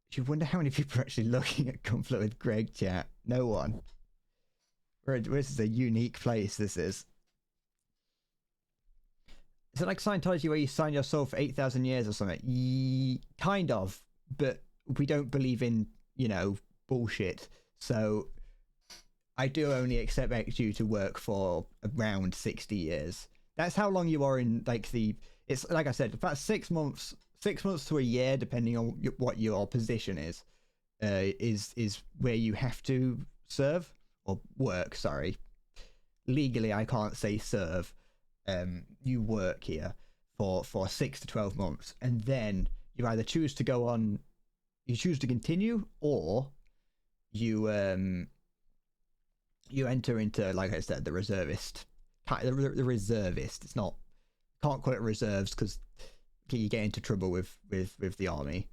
You wonder how many people are actually looking at Conflict with Greg chat. No one. This is a unique place, this is. Is it like Scientology where you sign your soul for 8,000 years or something? Kind of, but we don't believe in, bullshit. So I do only expect you to work for around 60 years. That's how long you are in, like, it's like I said, about 6 months to a year, depending on what your position is where you have to serve or work. Sorry, legally I can't say serve. You work here for 6 to 12 months, and then you either choose to go on, you choose to continue, or you enter into, like I said, the reservist. The reservist. It's not, can't call it reserves because you get into trouble with the army.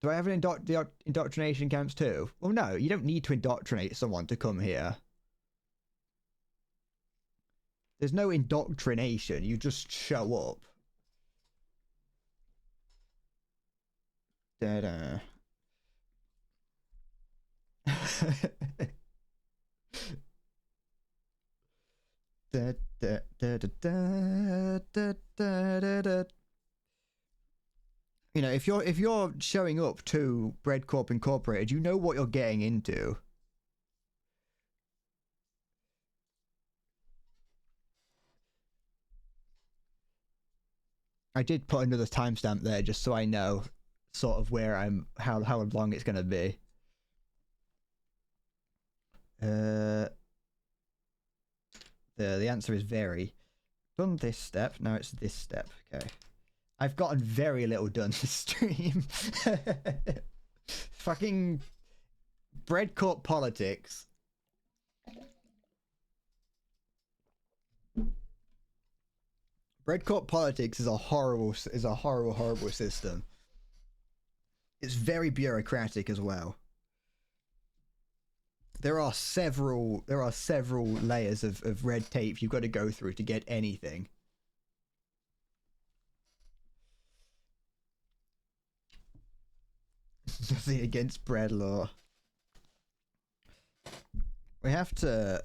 Do I have an indoctrination camps too? Well, no, you don't need to indoctrinate someone to come here. There's no indoctrination. You just show up. Da-da. Da, da, da, da, da, da, da, da, da. You know, if you're showing up to Bread Corp Incorporated, you know what you're getting into. I did put another timestamp there just so I know sort of where I'm, how long it's gonna be. The answer is very. Done this step, now it's this step. Okay. I've gotten very little done this stream. Fucking Bread Corp politics. Bread Corp politics is a horrible system. It's very bureaucratic as well. There are several layers of red tape you've got to go through to get anything. Nothing against bread law. We have to.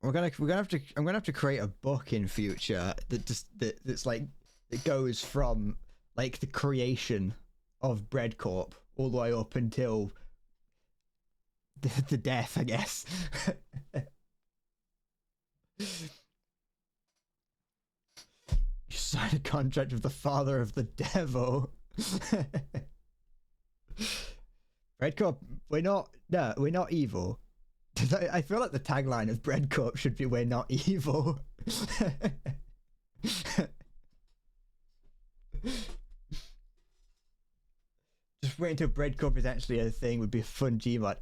I'm gonna have to create a book in future that's like that goes from like the creation of Bread Corp all the way up until the death, I guess. You signed a contract with the father of the devil. Bread Corp, we're not evil. I feel like the tagline of Bread Corp should be "We're not evil." Just wait until Bread Corp is actually a thing would be a fun Gmod.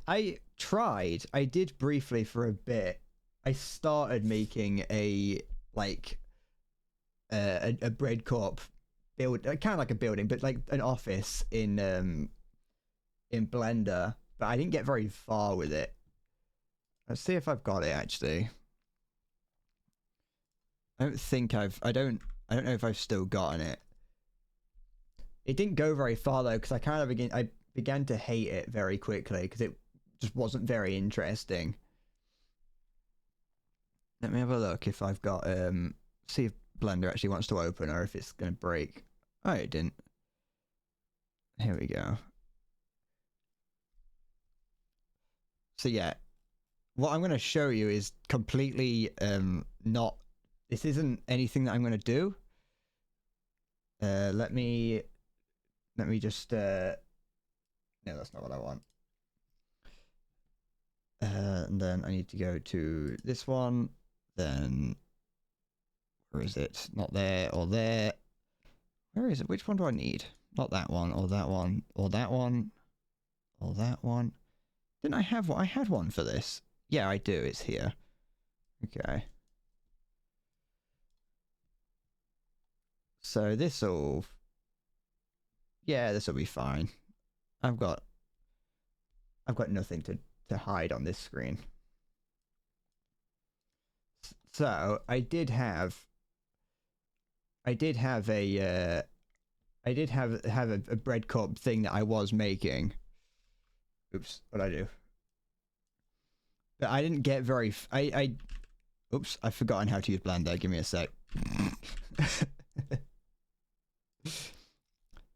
I tried. I did briefly for a bit. I started making a like a Bread Corp build, kind of like a building, but like an office in Blender. But I didn't get very far with it. Let's see if I've got it actually. I don't know if I've still gotten it. It didn't go very far though, because I began to hate it very quickly because it just wasn't very interesting. Let me have a look if I've got see if Blender actually wants to open or if it's gonna break. Oh, it didn't. Here we go. So yeah, what I'm going to show you is completely not. This isn't anything that I'm going to do. Let me just. No, that's not what I want. And then I need to go to this one. Then where is it? Not there or there. Where is it? Which one do I need? Not that one or that one or that one or that one. Didn't I have one? I had one for this. Yeah, I do. It's here. Okay. So this'll... Yeah, this'll be fine. I've got nothing to hide on this screen. So I did have a Bread Corp thing that I was making. Oops, what'd I do? But I didn't get very... Oops, I've forgotten how to use Blender. Give me a sec.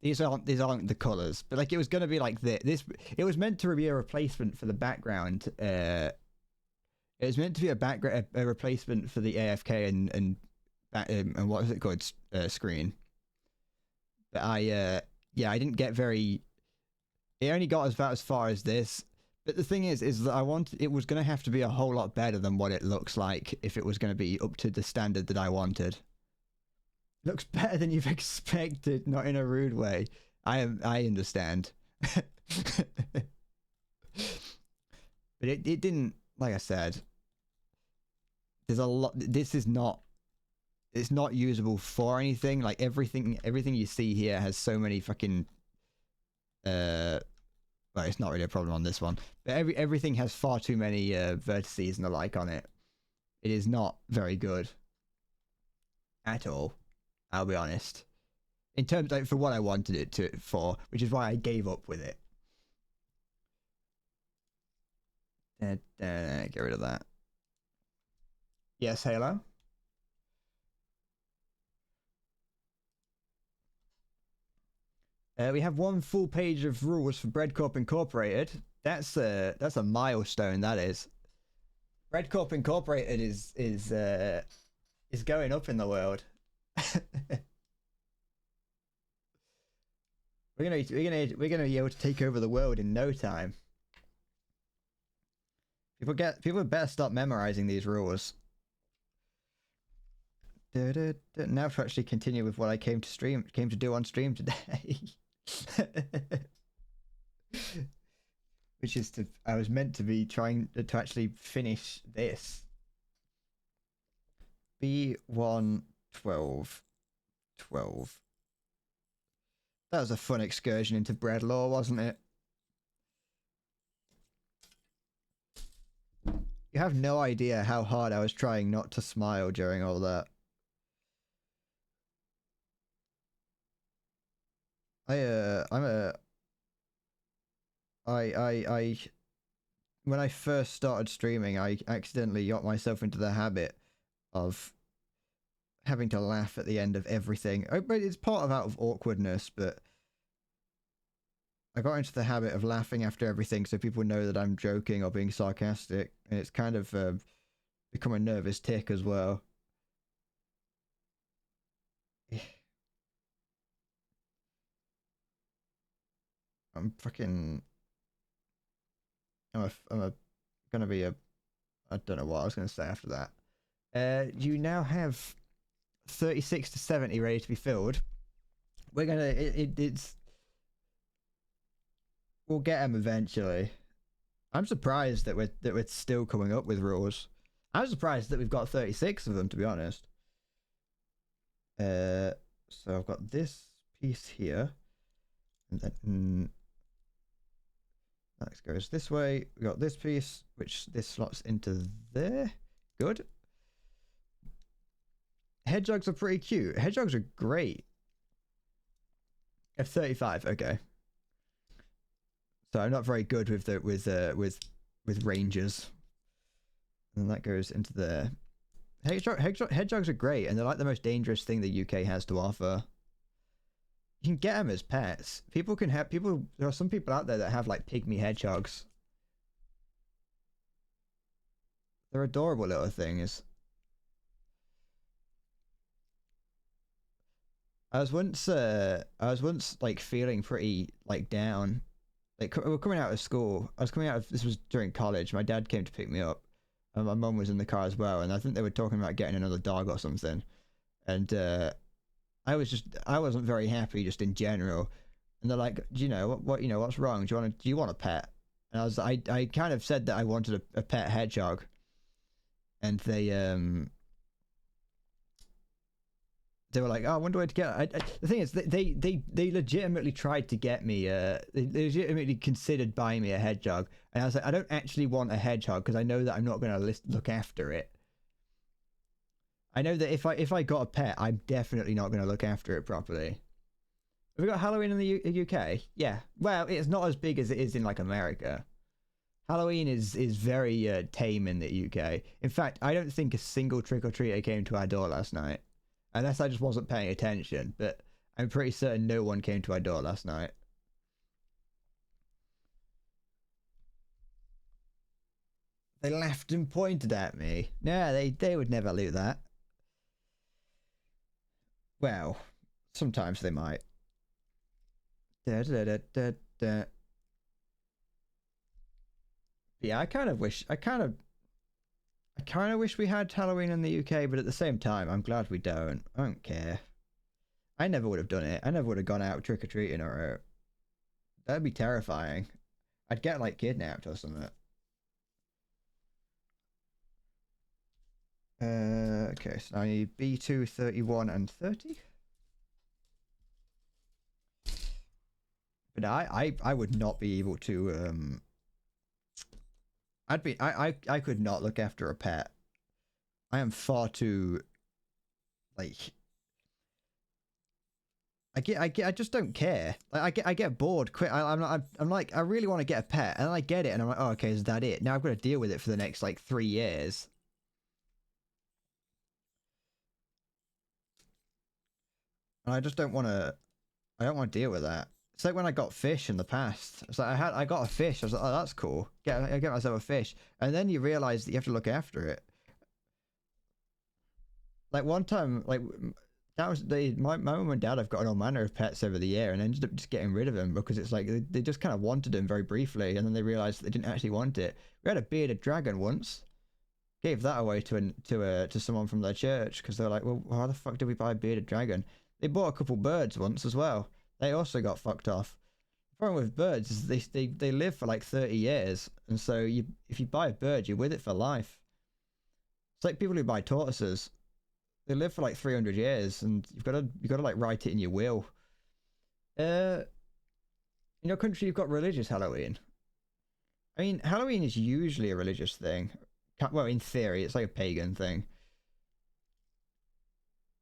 These aren't the colors, but like it was gonna be like this. It was meant to be a replacement for the background. It was meant to be a replacement for the AFK and what is it called screen. But I didn't get very. It only got about as far as this. But the thing is that it was going to have to be a whole lot better than what it looks like if it was going to be up to the standard that I wanted. Looks better than you've expected, not in a rude way. I understand. But it didn't, like I said, there's a lot, it's not usable for anything. Like everything you see here has so many fucking well, it's not really a problem on this one, but everything has far too many vertices and the like on it. It is not very good at all, I'll be honest. in terms like for what I wanted it to for, which is why I gave up with it. Get rid of that. Yes, Halo. We have one full page of rules for Bread Corp Incorporated. That's a milestone. That is. Bread Corp Incorporated is going up in the world. we're gonna be able to take over the world in no time. People better start memorizing these rules. Now to actually continue with what I came to do on stream today. Which is I was meant to be trying to actually finish this. B1 12. That was a fun excursion into bread lore, wasn't it? You have no idea how hard I was trying not to smile during all that. When I first started streaming, I accidentally got myself into the habit of having to laugh at the end of everything. But it's part of out of awkwardness, but I got into the habit of laughing after everything so people know that I'm joking or being sarcastic, and it's kind of become a nervous tick as well. I'm fucking... gonna be a... I don't know what I was gonna say after that. You now have 36 to 70 ready to be filled. We're gonna... It's... We'll get them eventually. I'm surprised that we're still coming up with rules. I'm surprised that we've got 36 of them, to be honest. So I've got this piece here, and then that goes this way. We got this piece, which this slots into there. Good. Hedgehogs are pretty cute. Hedgehogs are great. F-35, okay. So I'm not very good with with rangers. And that goes into there. Hedgehogs are great, and they're like the most dangerous thing the UK has to offer. You can get them as pets. People can have there are some people out there that have like pygmy hedgehogs. They're adorable little things. I was once like feeling pretty like down. Like we were coming out of school. This was during college. My dad came to pick me up, and my mum was in the car as well. And I think they were talking about getting another dog or something. And I wasn't very happy just in general. And they're like, do you know what's wrong? Do you want a pet? And I kind of said that I wanted a pet hedgehog, and they were like, oh, I wonder where to get it. The thing is, they legitimately tried to get me, they legitimately considered buying me a hedgehog. And I was like, I don't actually want a hedgehog because I know that I'm not going to look after it. I know that if I got a pet, I'm definitely not going to look after it properly. Have we got Halloween in the UK? Yeah. Well, it's not as big as it is in like America. Halloween is very tame in the UK. In fact, I don't think a single trick-or-treater came to our door last night. Unless I just wasn't paying attention, but I'm pretty certain no one came to our door last night. They laughed and pointed at me. No, they would never do that. Well, sometimes they might. Yeah, I kind of wish we had Halloween in the UK, but at the same time, I'm glad we don't. I don't care. I never would have done it. I never would have gone out trick-or-treating or... That'd be terrifying. I'd get, like, kidnapped or something. Okay, so I need B2, 31, and 30. But I would not be able to, I could not look after a pet. I am far too, like, I just don't care. Like, I get bored quick. I'm like, I really want to get a pet, and then I get it, and I'm like, oh, okay, is that it? Now I've got to deal with it for the next like 3 years. And I just don't want to. I don't want to deal with that. It's like when I got fish in the past. It's like I got a fish. I was like, oh, that's cool. I get myself a fish, and then you realize that you have to look after it. Like one time, like that was my mum and dad have got all manner of pets over the year, and ended up just getting rid of them because it's like they just kind of wanted them very briefly, and then they realized they didn't actually want it. We had a bearded dragon once. Gave that away to someone from their church because they're like, well, how the fuck did we buy a bearded dragon? They bought a couple birds once as well. They also got fucked off. The problem with birds is they live for like 30 years, and so if you buy a bird, you're with it for life. It's like people who buy tortoises. They live for like 300 years, and you've got to like write it in your will. In your country, you've got religious Halloween. I mean, Halloween is usually a religious thing. Well, in theory, it's like a pagan thing.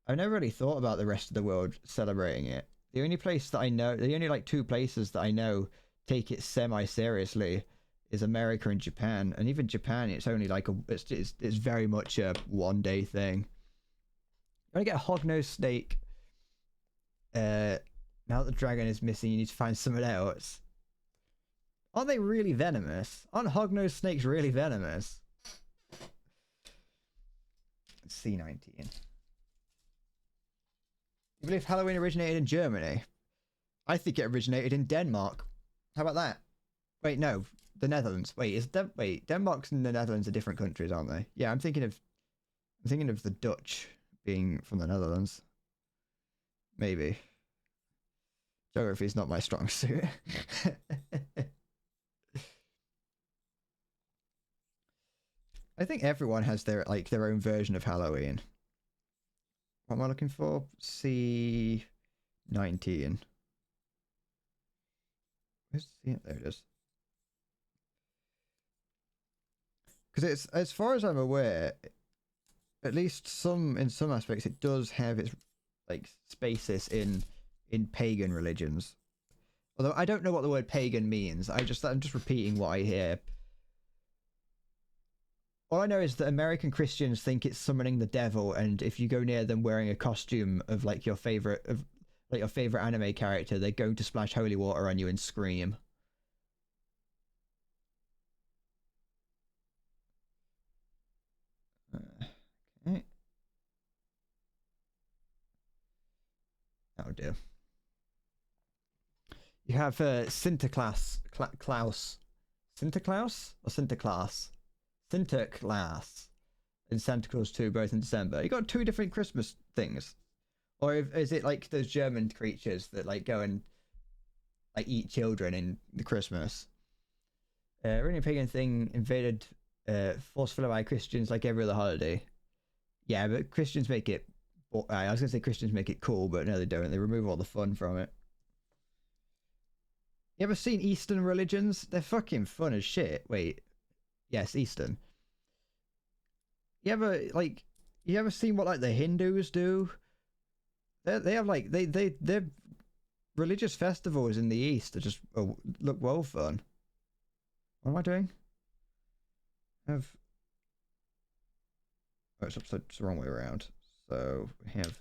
I've never really thought about the rest of the world celebrating it. The only place that I know, the only like 2 places that I know take it semi-seriously is America and Japan. And even Japan, it's only like it's very much a one-day thing. You want to get a hog-nosed snake. Now that the dragon is missing, you need to find someone else. Aren't they really venomous? Aren't hog-nosed snakes really venomous? C19. You believe Halloween originated in Germany? I think it originated in Denmark. How about that? Wait, no, the Netherlands. Wait, Denmark and the Netherlands are different countries, aren't they? Yeah, I'm thinking of the Dutch being from the Netherlands. Maybe. Geography is not my strong suit. I think everyone has their own version of Halloween. What am I looking for? C19. Where's the, there it is. Because it's, as far as I'm aware, at least in some aspects, it does have its like basis in pagan religions. Although I don't know what the word pagan means. I'm just repeating what I hear. All I know is that American Christians think it's summoning the devil, and if you go near them wearing a costume of like your favorite anime character, they're going to splash holy water on you and scream. Okay. Oh dear. You have Sinterklaas, Klaus, Sinterklaas or Sinterklaas? Sinterklaas and Santa Claus 2 both in December. You got 2 different Christmas things. Or is it like those German creatures that like go and like eat children in the Christmas? Really pagan thing invaded forcefully by Christians like every other holiday. Yeah, but Christians make it I was gonna say Christians make it cool, but no they don't. They remove all the fun from it. You ever seen Eastern religions? They're fucking fun as shit. Wait. Yes, Eastern. You ever seen what like the Hindus do? They have like their religious festivals in the East are just look well fun. What am I doing? Oh, it's the wrong way around. So we have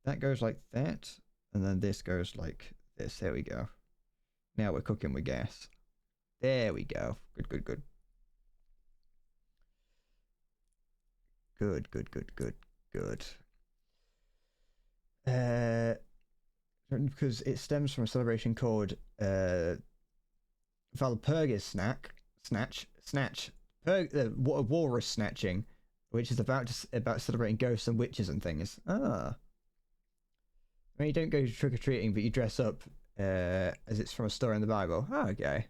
that goes like that, and then this goes like this. There we go. Now we're cooking with gas. There we go. Good. Good. Because it stems from a celebration called Valpurgis Walrus Snatching, which is about celebrating ghosts and witches and things. Ah. I mean, you don't go trick or treating, but you dress up as it's from a story in the Bible. Oh, okay.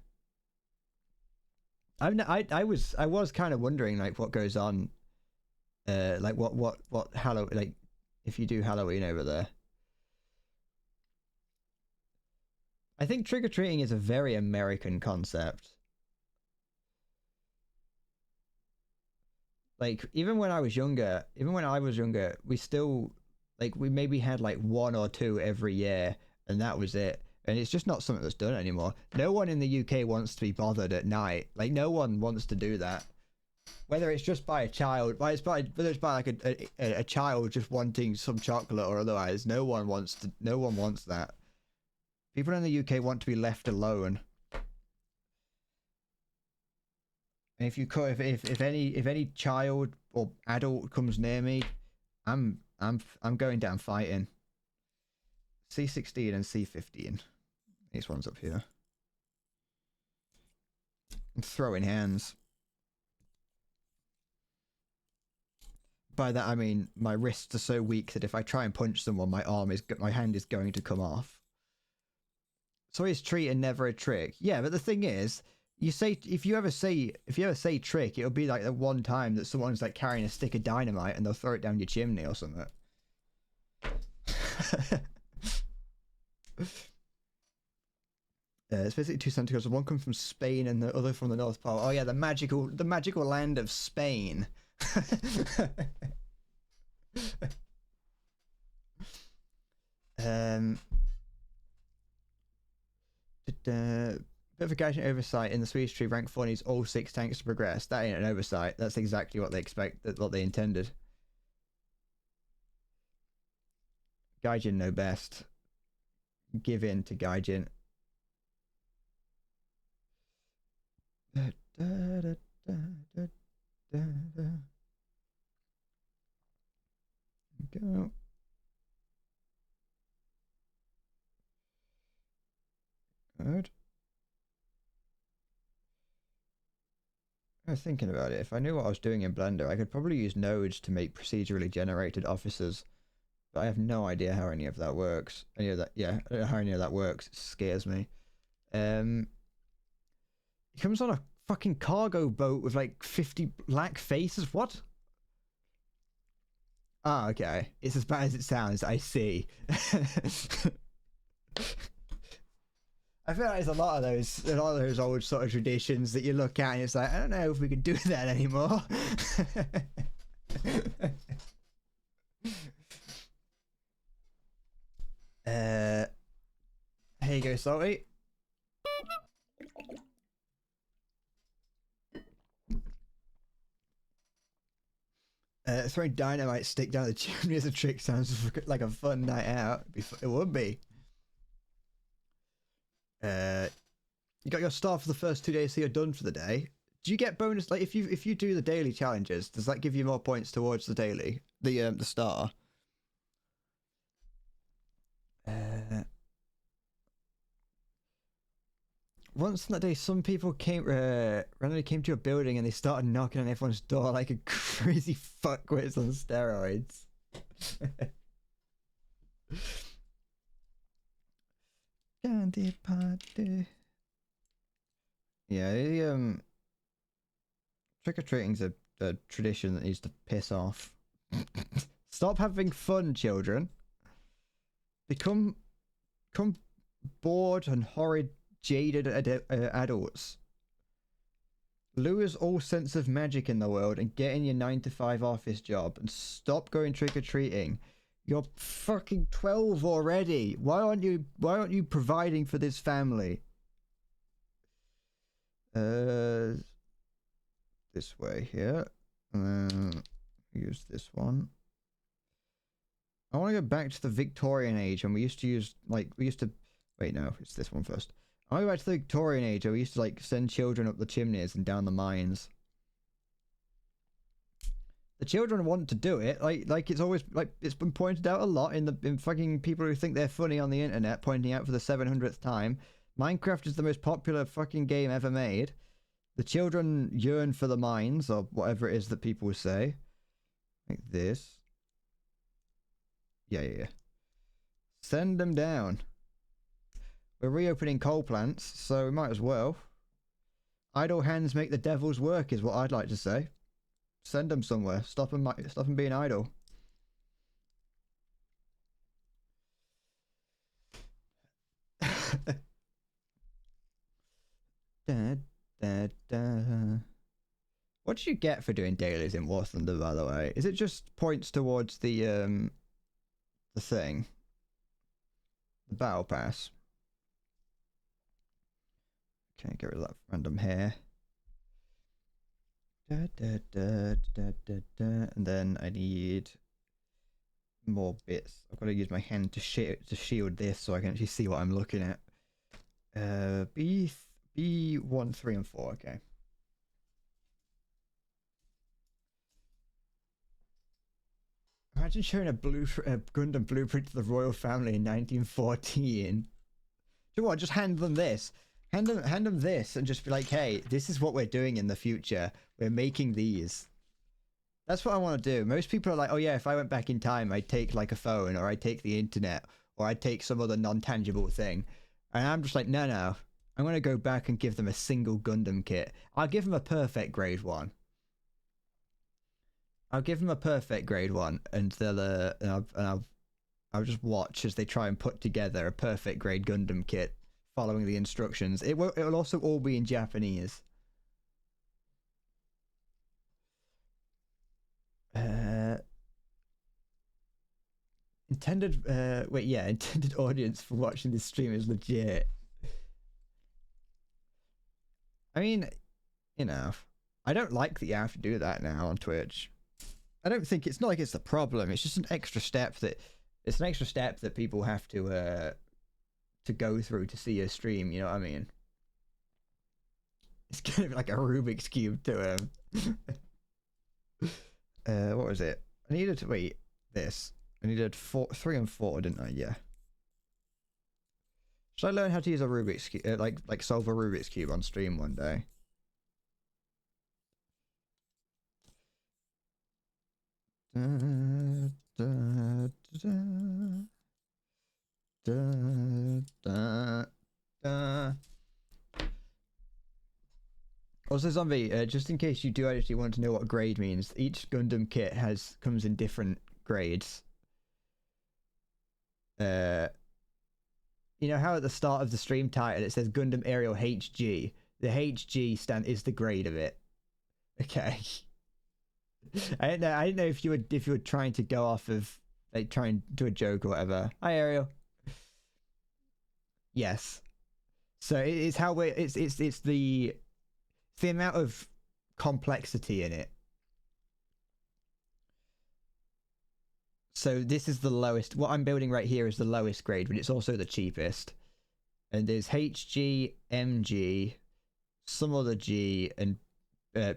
I was kind of wondering like what goes on. Like what Halloween, like if you do Halloween over there. I think trick-or-treating is a very American concept. Like even when I was younger, we still Like we maybe had like 1 or 2 every year, and that was it. And it's just not something that's done anymore. No one in the UK wants to be bothered at night. Like no one wants to do that. Whether it's just by a child, whether it's by like a child just wanting some chocolate or otherwise, no one wants that. People in the UK want to be left alone. And if you could, if any child or adult comes near me, I'm going down fighting. C16 and C15. These ones up here. I'm throwing hands. By that I mean my wrists are so weak that if I try and punch someone, my hand is going to come off. So it's treat and never a trick. Yeah, but the thing is, you say if you ever say trick, it'll be like the one time that someone's like carrying a stick of dynamite and they'll throw it down your chimney or something. It's basically 2 centigrades. One comes from Spain and the other from the North Pole. Oh yeah, the magical land of Spain. Bit of a gadget oversight in the Swedish tree. Rank 4 needs all 6 tanks to progress. That ain't an oversight. That's exactly what they what they intended. Gaijin know best. Give in to Gaijin. Go. Good. I was thinking about it. If I knew what I was doing in Blender, I could probably use nodes to make procedurally generated officers. But I have no idea how any of that works. I don't know how any of that works. It scares me. He comes on a fucking cargo boat with like 50 black faces. What? Ah, okay. It's as bad as it sounds. I see. I feel like there's a lot of those old sort of traditions that you look at and it's like, I don't know if we can do that anymore. Here you go, Salty. Throwing dynamite stick down the chimney as a trick sounds like a fun night out. It would be. You got your star for the first 2 days, so you're done for the day. Do you get bonus, like if you do the daily challenges, does that give you more points towards the daily, the star? Once on that day, some people randomly came to a building and they started knocking on everyone's door like a crazy fuckwits on steroids. Candy party. Yeah, trick-or-treating's a tradition that needs to piss off. Stop having fun, children. Become bored and horrid, jaded adults. Lose all sense of magic in the world and get in your 9-to-5 office job and stop going trick-or-treating. You're fucking 12 already. Why aren't you providing for this family? This way here. Use this one. I want to go back to the Victorian age when we used to wait, no, it's this one first. I want to go back to the Victorian age where we used to like send children up the chimneys and down the mines. The children want to do it, like it's always like it's been pointed out a lot in fucking people who think they're funny on the internet, pointing out for the 700th time. Minecraft is the most popular fucking game ever made. The children yearn for the mines, or whatever it is that people say. Like this. Yeah. Send them down. We're reopening coal plants, so we might as well. Idle hands make the devil's work is what I'd like to say. Send them somewhere. Stop them being idle. What did you get for doing dailies in War Thunder, by the way? Is it just points towards the the thing. The battle pass. Okay, get rid of that random hair. And then I need more bits. I've got to use my hand to shield this so I can actually see what I'm looking at. B1, 3, and 4. Okay. Imagine showing a Gundam blueprint to the royal family in 1914. So what? Just hand them this. Hand them this, and just be like, "Hey, this is what we're doing in the future. We're making these." That's what I want to do. Most people are like, "Oh yeah, if I went back in time, I'd take like a phone, or I'd take the internet, or I'd take some other non-tangible thing." And I'm just like, no. I'm gonna go back and give them a single Gundam kit. I'll give them a perfect grade 1. I'll give them a perfect grade 1, and they'll I'll just watch as they try and put together a perfect grade Gundam kit, following the instructions. It'll also all be in Japanese. Intended audience for watching this stream is legit. I mean, you know, I don't like that you have to do that now on Twitch. I don't think it's not like it's the problem. It's just an extra step that people have to go through to see a stream. You know what I mean? It's kind of like a Rubik's cube to what was it? I needed to wait this. I needed 3 and 4, didn't I? Yeah. Should I learn how to use a Rubik's cube, like solve a Rubik's cube on stream one day? Also, Zombie, just in case you do actually want to know what grade means, each Gundam kit comes in different grades. You know how at the start of the stream title it says Gundam Aerial HG? The HG is the grade of it. Okay. I didn't know if you were trying to go off of like trying to do a joke or whatever. Hi Ariel. Yes. So it's how it's the amount of complexity in it. So this is the lowest. What I'm building right here is the lowest grade, but it's also the cheapest. And there's HG, MG, some other G, and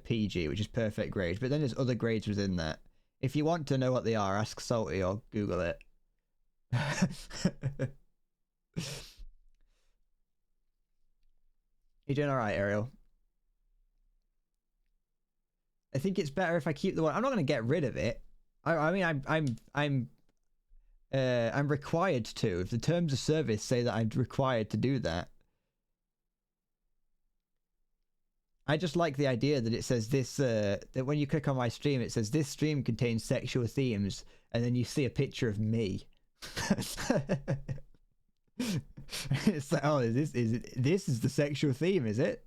PG, which is perfect grade. But then there's other grades within that. If you want to know what they are, ask Salty or Google it. You doing all right, Ariel? I think it's better if I keep the one. I'm not going to get rid of it. I mean, I'm required to. If the terms of service say that I'm required to do that. I just like the idea that it says this, that when you click on my stream, it says this stream contains sexual themes, and then you see a picture of me. It's like, oh, this is the sexual theme, is it?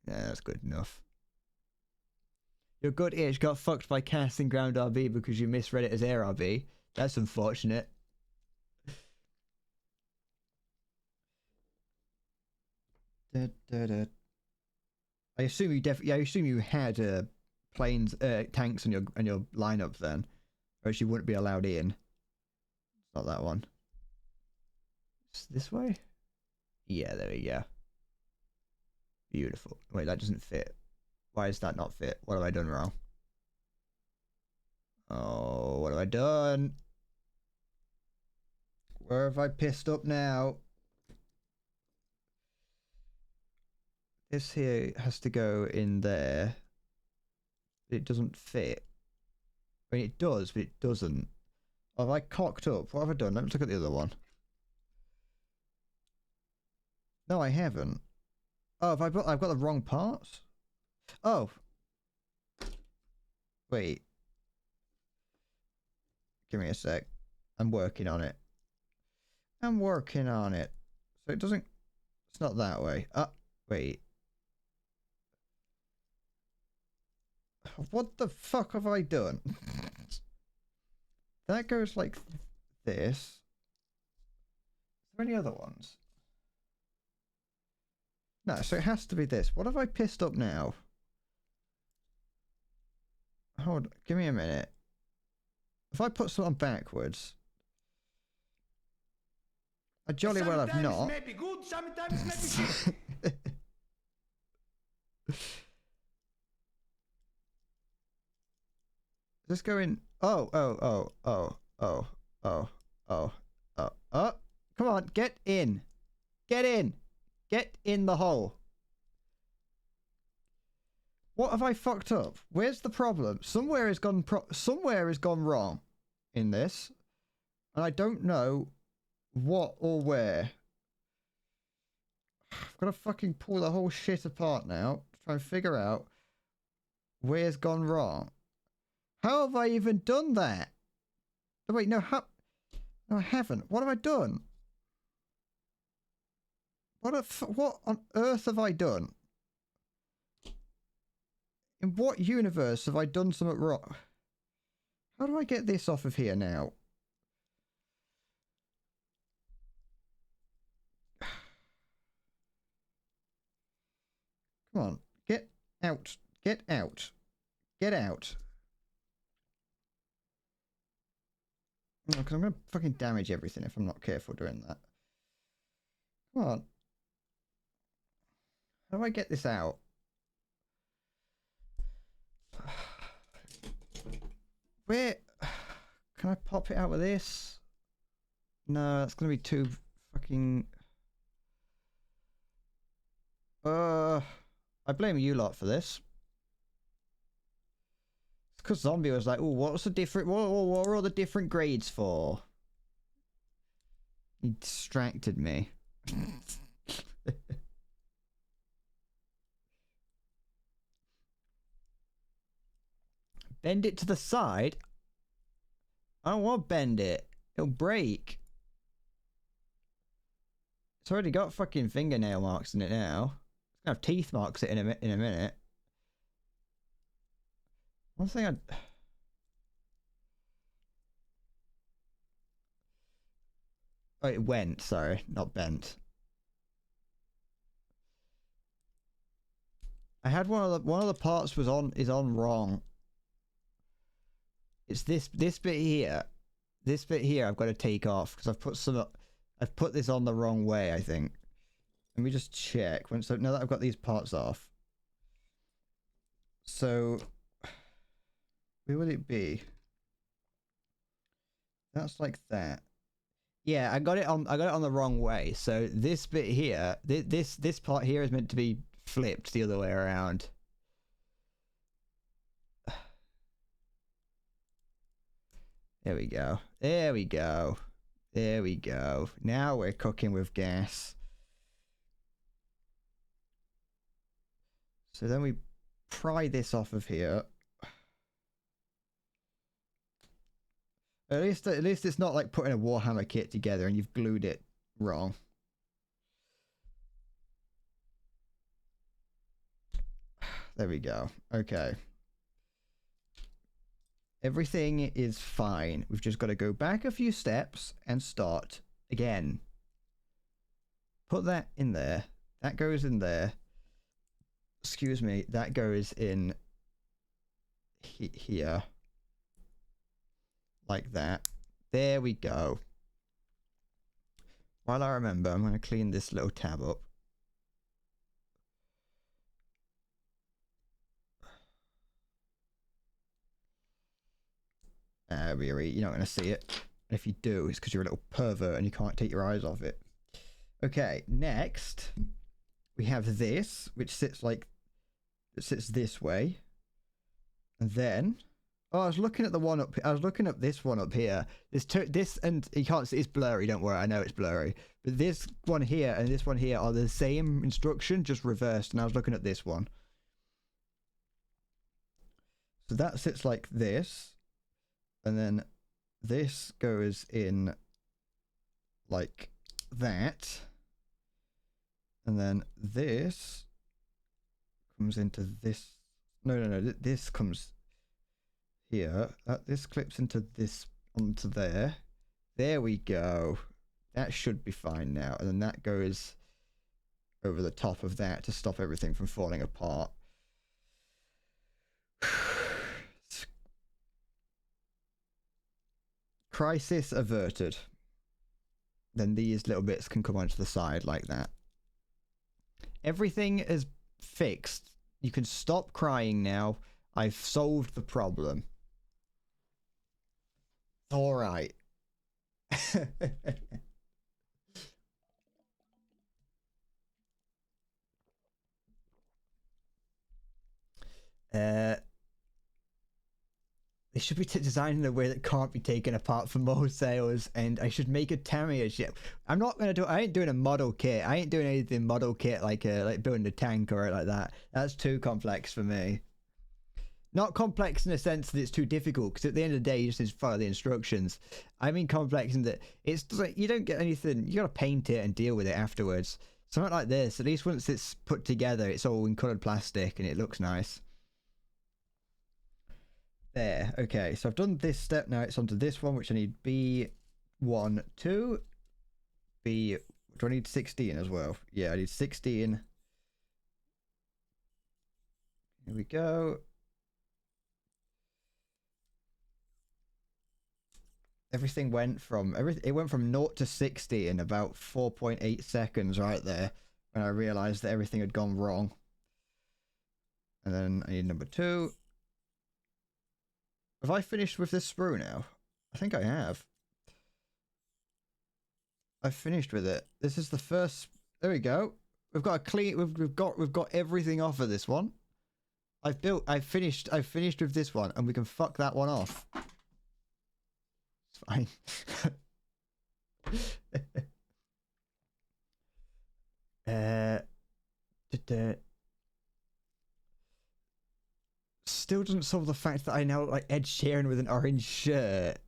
Yeah, that's good enough. Your good itch got fucked by casting Ground RB because you misread it as Air RB. That's unfortunate. I assume you had planes, tanks on your lineup then, or else you wouldn't be allowed in. It's not that one. It's this way. Yeah, there we go. Beautiful. Wait, that doesn't fit. Why does that not fit? What have I done wrong? Oh, what have I done? Where have I pissed up now? This here has to go in there. It doesn't fit. I mean, it does, but it doesn't. Oh, have I cocked up? What have I done? Let me look at the other one. No, I haven't. Oh, I've got the wrong parts? Oh. Wait. Give me a sec. I'm working on it. I'm working on it. So it doesn't... It's not that way. Wait. What the fuck have I done? That goes like this. Is there any other ones? No, so it has to be this. What have I pissed up now? Hold, give me a minute. If I put something backwards, I jolly well have not. Sometimes may be good, sometimes may be shit. Just go in. Oh. Come on, get in. Get in. Get in the hole. What have I fucked up? Where's the problem? Somewhere has gone wrong in this. And I don't know what or where. I've got to fucking pull the whole shit apart now to try and figure out where's gone wrong. How have I even done that? Oh, wait, no, no, I haven't. What have I done? What on earth have I done? In what universe have I done something wrong? How do I get this off of here now? Come on, get out. Get out. Get out. No, because I'm going to fucking damage everything if I'm not careful doing that. Come on. How do I get this out? Where? Can I pop it out with this? No, that's going to be too fucking... I blame you lot for this. It's because Zombie was like, oh, what's the different... What are all the different grades for? He distracted me. Bend it to the side? I don't want to bend it. It'll break. It's already got fucking fingernail marks in it now. It's gonna have teeth marks in a minute. One thing Oh, it went, sorry, not bent. I had one of the parts is on wrong. It's this bit here. This bit here I've got to take off because I've put this on the wrong way, I think. Let me just check. Now that I've got these parts off. So where would it be? That's like that. Yeah, I got it on the wrong way. So this bit here, this part here is meant to be flipped the other way around. There we go. There we go. There we go. Now we're cooking with gas. So then we pry this off of here. At least it's not like putting a Warhammer kit together and you've glued it wrong. There we go. Okay. Everything is fine. We've just got to go back a few steps and start again. Put that in there. That goes in there. Excuse me. That goes in here. Like that. There we go. While I remember, I'm going to clean this little tab up. You're not going to see it. And if you do, it's because you're a little pervert and you can't take your eyes off it. Okay, next we have this, which sits this way. And then, oh, I was looking at the one up. I was looking at this one up here. This, and you can't see. It's blurry. Don't worry. I know it's blurry. But this one here and this one here are the same instruction, just reversed. And I was looking at this one. So that sits like this. And then this goes in like that. And then this comes into this. No. This comes here. This clips into this, onto there. There we go. That should be fine now. And then that goes over the top of that to stop everything from falling apart. Crisis averted. Then these little bits can come onto the side like that. Everything is fixed. You can stop crying now. I've solved the problem. All right. They should be designed in a way that can't be taken apart for more sales, and I should make a Tamiya ship. I'm not gonna do. I ain't doing a model kit. I ain't doing anything model kit like building a tank or like that. That's too complex for me. Not complex in the sense that it's too difficult, because at the end of the day, you just follow the instructions. I mean complex in that it's like you don't get anything. You gotta paint it and deal with it afterwards. Something like this, at least once it's put together, it's all in coloured plastic and it looks nice. There, okay, so I've done this step, now it's onto this one, which I need B1, 2, B, do I need 16 as well? Yeah, I need 16. Here we go. Everything went from, it went from 0 to 60 in about 4.8 seconds right there, when I realised that everything had gone wrong. And then I need number 2. Have I finished with this sprue now? I think I have. I've finished with it. This is the first. There we go. We've got a clean. We've got everything off of this one. I've finished with this one, and we can fuck that one off. It's fine. Still doesn't solve the fact that I now look like Ed Sheeran with an orange shirt.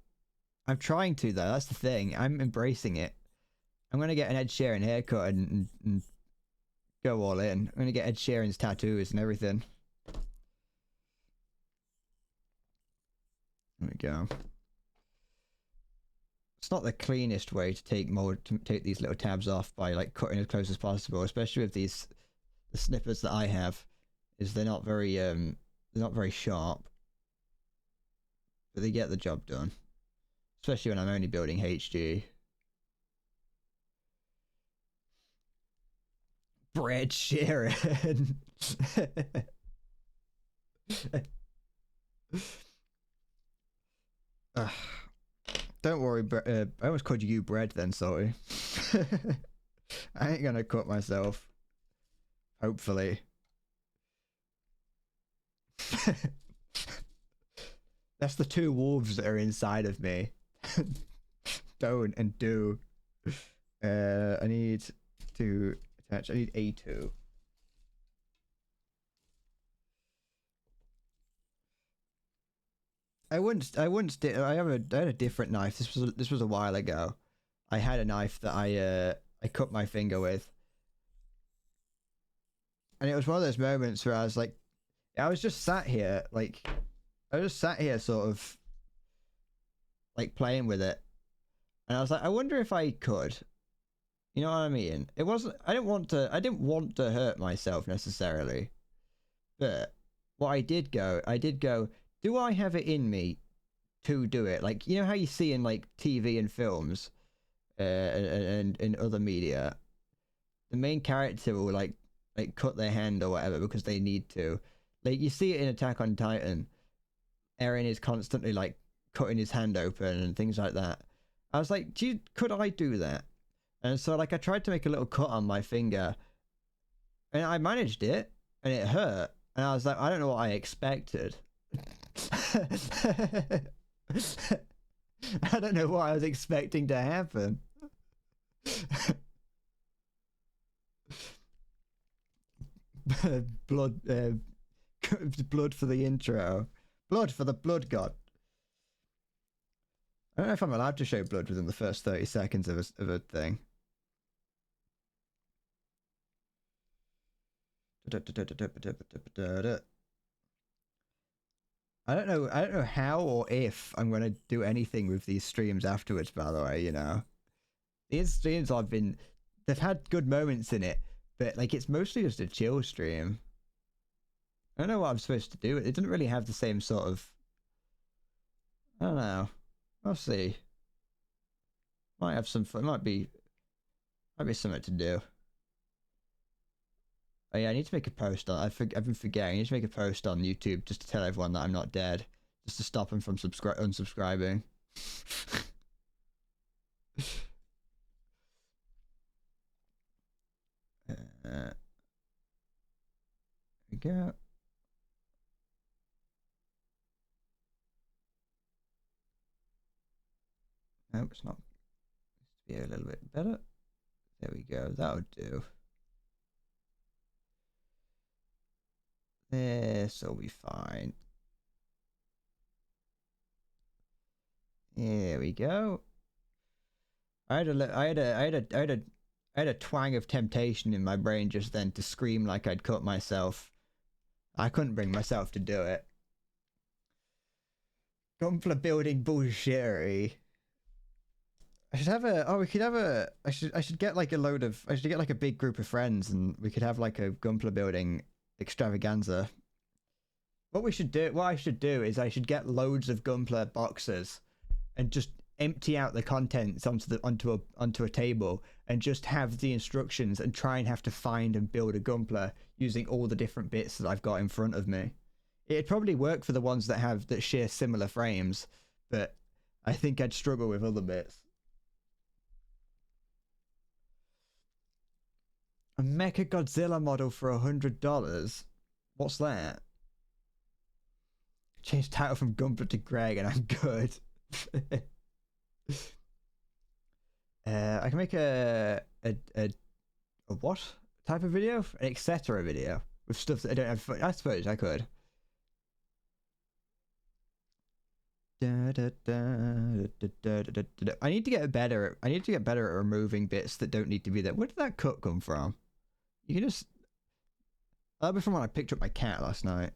I'm trying to though, that's the thing. I'm embracing it. I'm gonna get an Ed Sheeran haircut and go all in. I'm gonna get Ed Sheeran's tattoos and everything. There we go. It's not the cleanest way to take these little tabs off by like cutting as close as possible, especially with the snippers that I have. Is they're not very sharp, but they get the job done, especially when I'm only building HG. Brad Sheeran. Don't worry, I almost called you Bread then, sorry. I ain't gonna cut myself. Hopefully. That's the two wolves that are inside of me. Don't and do. I need to attach. I need A2. I had a different knife. This was a while ago. I had a knife that I cut my finger with, and it was one of those moments where I was like, I was just sat here, sort of, like, playing with it. And I was like, I wonder if I could. You know what I mean? It wasn't, I didn't want to hurt myself necessarily. But what I did go, do I have it in me to do it? Like, you know how you see in, like, TV and films, and in other media, the main character will, like cut their hand or whatever because they need to. Like, you see it in Attack on Titan. Eren is constantly, like, cutting his hand open and things like that. I was like, could I do that? And so, like, I tried to make a little cut on my finger. And I managed it. And it hurt. And I was like, I don't know what I expected. I don't know what I was expecting to happen. Blood for the intro. Blood for the blood god. I don't know if I'm allowed to show blood within the first 30 seconds of a thing. I don't know. I don't know how or if I'm gonna do anything with these streams afterwards. By the way, you know, these streams they've had good moments in it, but like it's mostly just a chill stream. I don't know what I'm supposed to do. It doesn't really have the same sort of. I don't know. I'll see. Might have some fun. Might be something to do. Oh yeah, I need to make a post on. I've been forgetting. I need to make a post on YouTube just to tell everyone that I'm not dead, just to stop them from unsubscribing. There we go. Nope, it's not. Needs to be a little bit better. There we go. That'll do. This'll be fine. There we go. I had a twang of temptation in my brain just then to scream like I'd cut myself. I couldn't bring myself to do it. Gunpla building bullshittery. I should have a. Oh, we could have a. I should get like a load of. I should get like a big group of friends, and we could have like a Gunpla building extravaganza. What I should do is I should get loads of Gunpla boxes, and just empty out the contents onto a table, and just have the instructions, and try and have to find and build a Gunpla using all the different bits that I've got in front of me. It'd probably work for the ones that share similar frames, but I think I'd struggle with other bits. A Mecha Godzilla model for $100. What's that? Change title from Gunpla to Greg, and I'm good. I can make a what type of video? An etc. video with stuff that I don't have. I suppose I could. I need to get better. I need to get better at removing bits that don't need to be there. Where did that cut come from? You can just. That'll be from when I picked up my cat last night.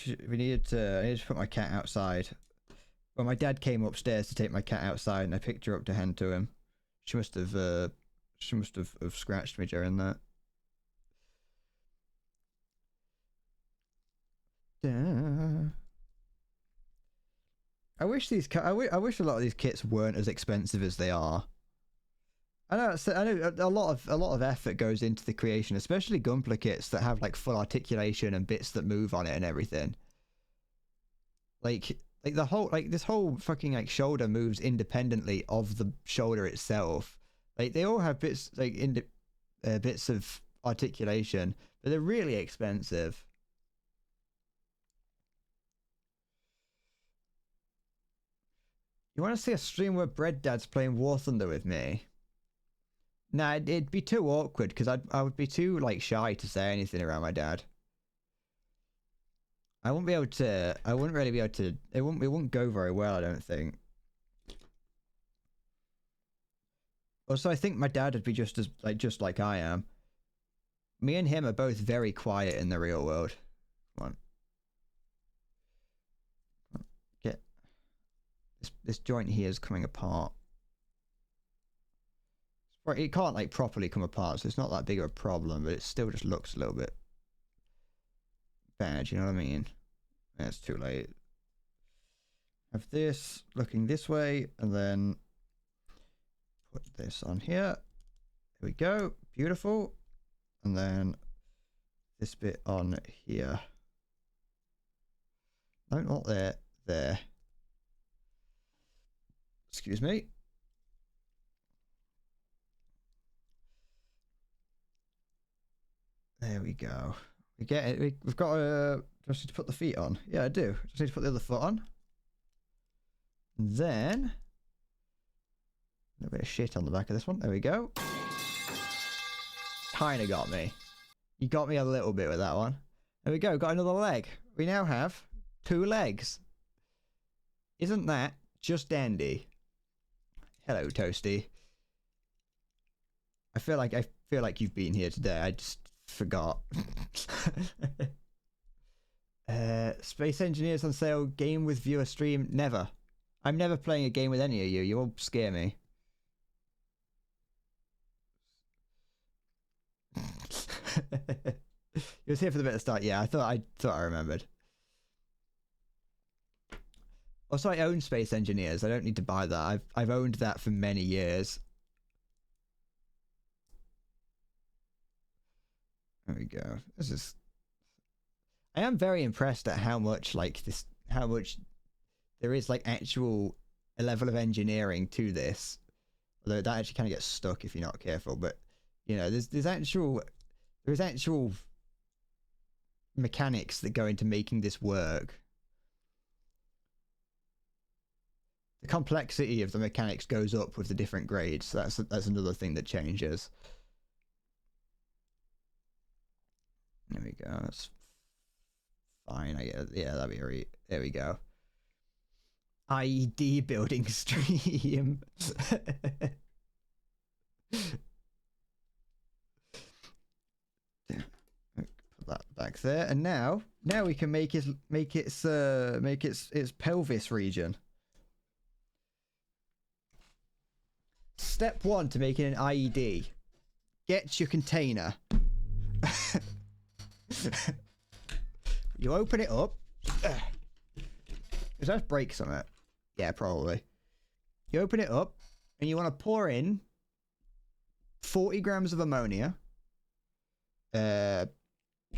I needed to put my cat outside. Well, my dad came upstairs to take my cat outside, and I picked her up to hand to him. She must have scratched me during that. I wish I wish a lot of these kits weren't as expensive as they are. I know a lot of effort goes into the creation, especially Gunpla kits that have like full articulation and bits that move on it and everything. Like the whole this whole fucking like shoulder moves independently of the shoulder itself. Like they all have bits like bits of articulation, but they're really expensive. You want to see a stream where Bread Dad's playing War Thunder with me? Nah, it'd be too awkward because I would be too like shy to say anything around my dad. I wouldn't be able to. I wouldn't really be able to. It wouldn't go very well, I don't think. Also, I think my dad would be just like I am. Me and him are both very quiet in the real world. Come on. Get this joint here is coming apart. Right, it can't like properly come apart, so it's not that big of a problem, but it still just looks a little bit bad, you know what I mean? It's too late. Have this looking this way, and then put this on here. There we go, beautiful. And then this bit on here. No, not there, there. Excuse me. There we go. We get it. We've got just need to put the feet on. Yeah, I do. Just need to put the other foot on. And then a bit of shit on the back of this one. There we go. Kinda got me. You got me a little bit with that one. There we go. Got another leg. We now have 2 legs. Isn't that just dandy? Hello, Toasty. I feel like you've been here today. I just Forgot. Space Engineers on sale. Game with viewer stream. Never. I'm never playing a game with any of you. You all scare me. You was here for the bit of start. Yeah, I thought I remembered. Also, I own Space Engineers. I don't need to buy that. I've owned that for many years. There we go. This is. I am very impressed at how much there is like actual a level of engineering to this. Although that actually kind of gets stuck if you're not careful. But you know, there's actual mechanics that go into making this work. The complexity of the mechanics goes up with the different grades. So that's another thing that changes. There we go. That's fine. I guess. Yeah, that'd be right. There we go. IED building stream. Put that back there, and now we can make its pelvis region. Step 1 to making an IED. Get your container. You open it up. Does that break something? Yeah, probably. You open it up, and you want to pour in 40 grams of ammonia,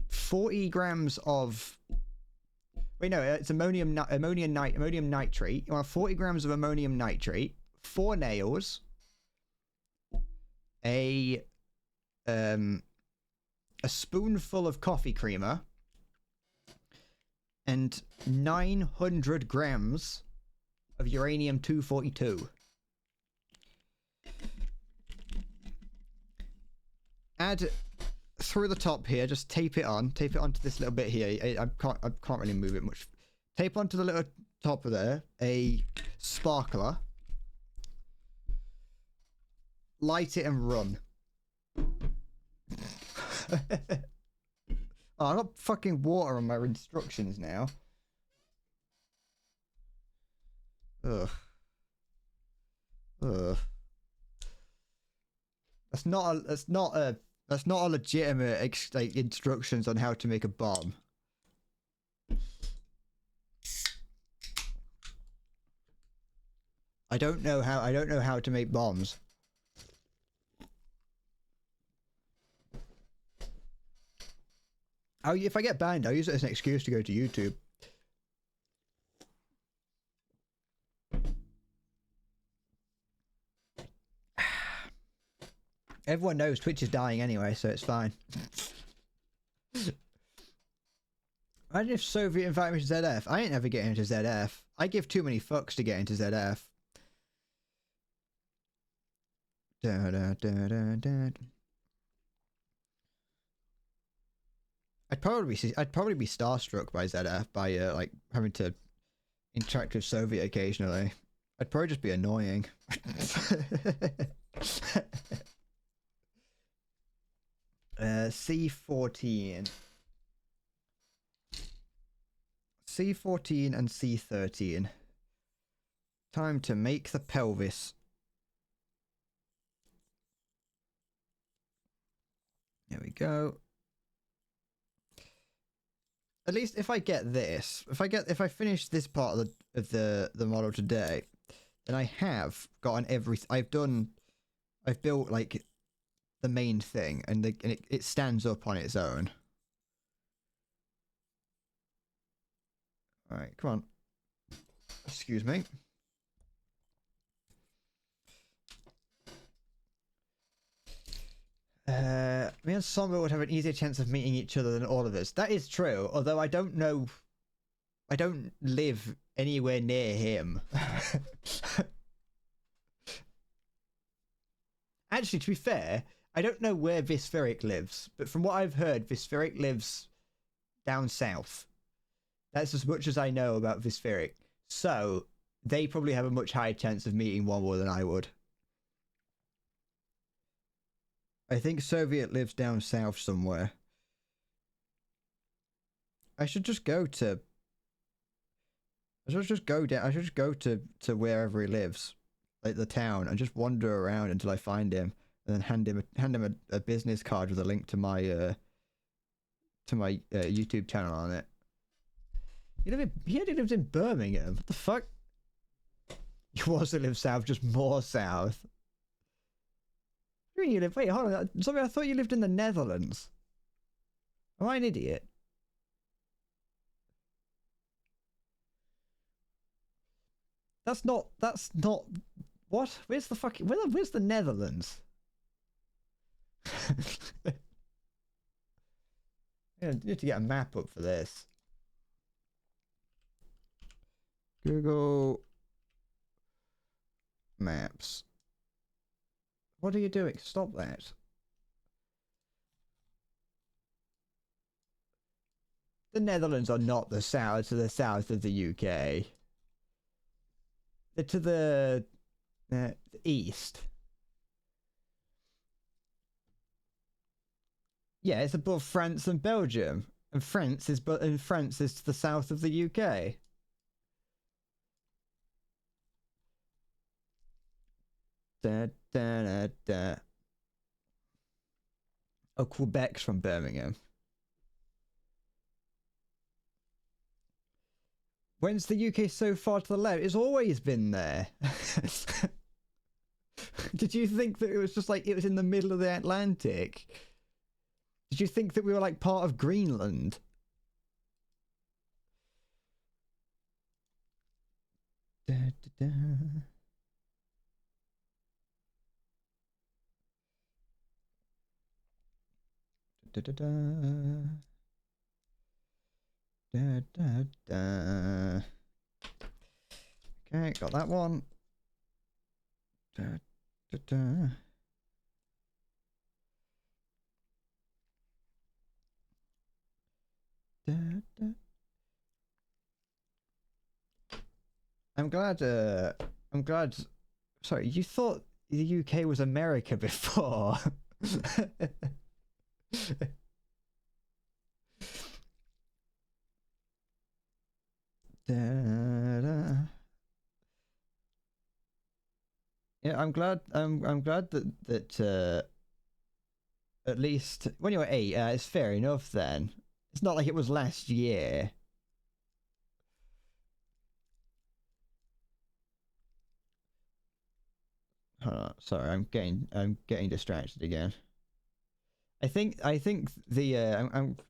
40 grams of... Wait, no, it's ammonium nitrate. You want 40 grams of ammonium nitrate, 4 nails, a spoonful of coffee creamer, and 900 grams of uranium-242. Add through the top here, just tape it onto this little bit here. I can't really move it much. Tape onto the little top of there a sparkler. Light it and run. Oh, I got fucking water on my instructions now. Ugh. That's not a legitimate like instructions on how to make a bomb. I don't know how to make bombs. If I get banned, I'll use it as an excuse to go to YouTube. Everyone knows Twitch is dying anyway, so it's fine. Imagine if Soviet invited me to ZF. I ain't ever getting into ZF. I give too many fucks to get into ZF. I'd probably be starstruck by ZF by like having to interact with Soviet occasionally. I'd probably just be annoying. C14 and C13. Time to make the pelvis. There we go. At least if I get this, if I finish this part of the model today, then I have gotten I've built like the main thing, and it stands up on its own. All right, come on. Excuse me. Me and Somber would have an easier chance of meeting each other than all of us. That is true, although I don't live anywhere near him. Actually, to be fair, I don't know where Vispheric lives, but from what I've heard, Vispheric lives down south. That's as much as I know about Vispheric. So, they probably have a much higher chance of meeting one more than I would. I think Soviet lives down south somewhere. I should just go to. I should just go down. I should just go to wherever he lives, like the town, and just wander around until I find him, and then hand him a business card with a link to my YouTube channel on it. He only lives in Birmingham. What the fuck? He also lives south, just more south. Where do you live? Wait, hold on. Sorry, I thought you lived in the Netherlands. Am I an idiot? That's not. What? Where's the fucking? Where's the Netherlands? Yeah, you need to get a map up for this. Google Maps. What are you doing? Stop that. The Netherlands are not the south to the south of the UK. They're to the east. Yeah, it's above France and Belgium, and France is to the south of the UK. Da, da, da, da. Oh, Quebec's from Birmingham. When's the UK so far to the left? It's always been there. Did you think that it was just like it was in the middle of the Atlantic? Did you think that we were like part of Greenland? Da, da, da. Da, da, da. Da, da, da. Okay, got that one. Da, da, da. Da, da. I'm glad. Sorry, you thought the UK was America before? Da, da. Yeah, I'm glad. I'm glad that at least when you were 8, it's fair enough. Then it's not like it was last year. Hold on, sorry, I'm getting distracted again. I think the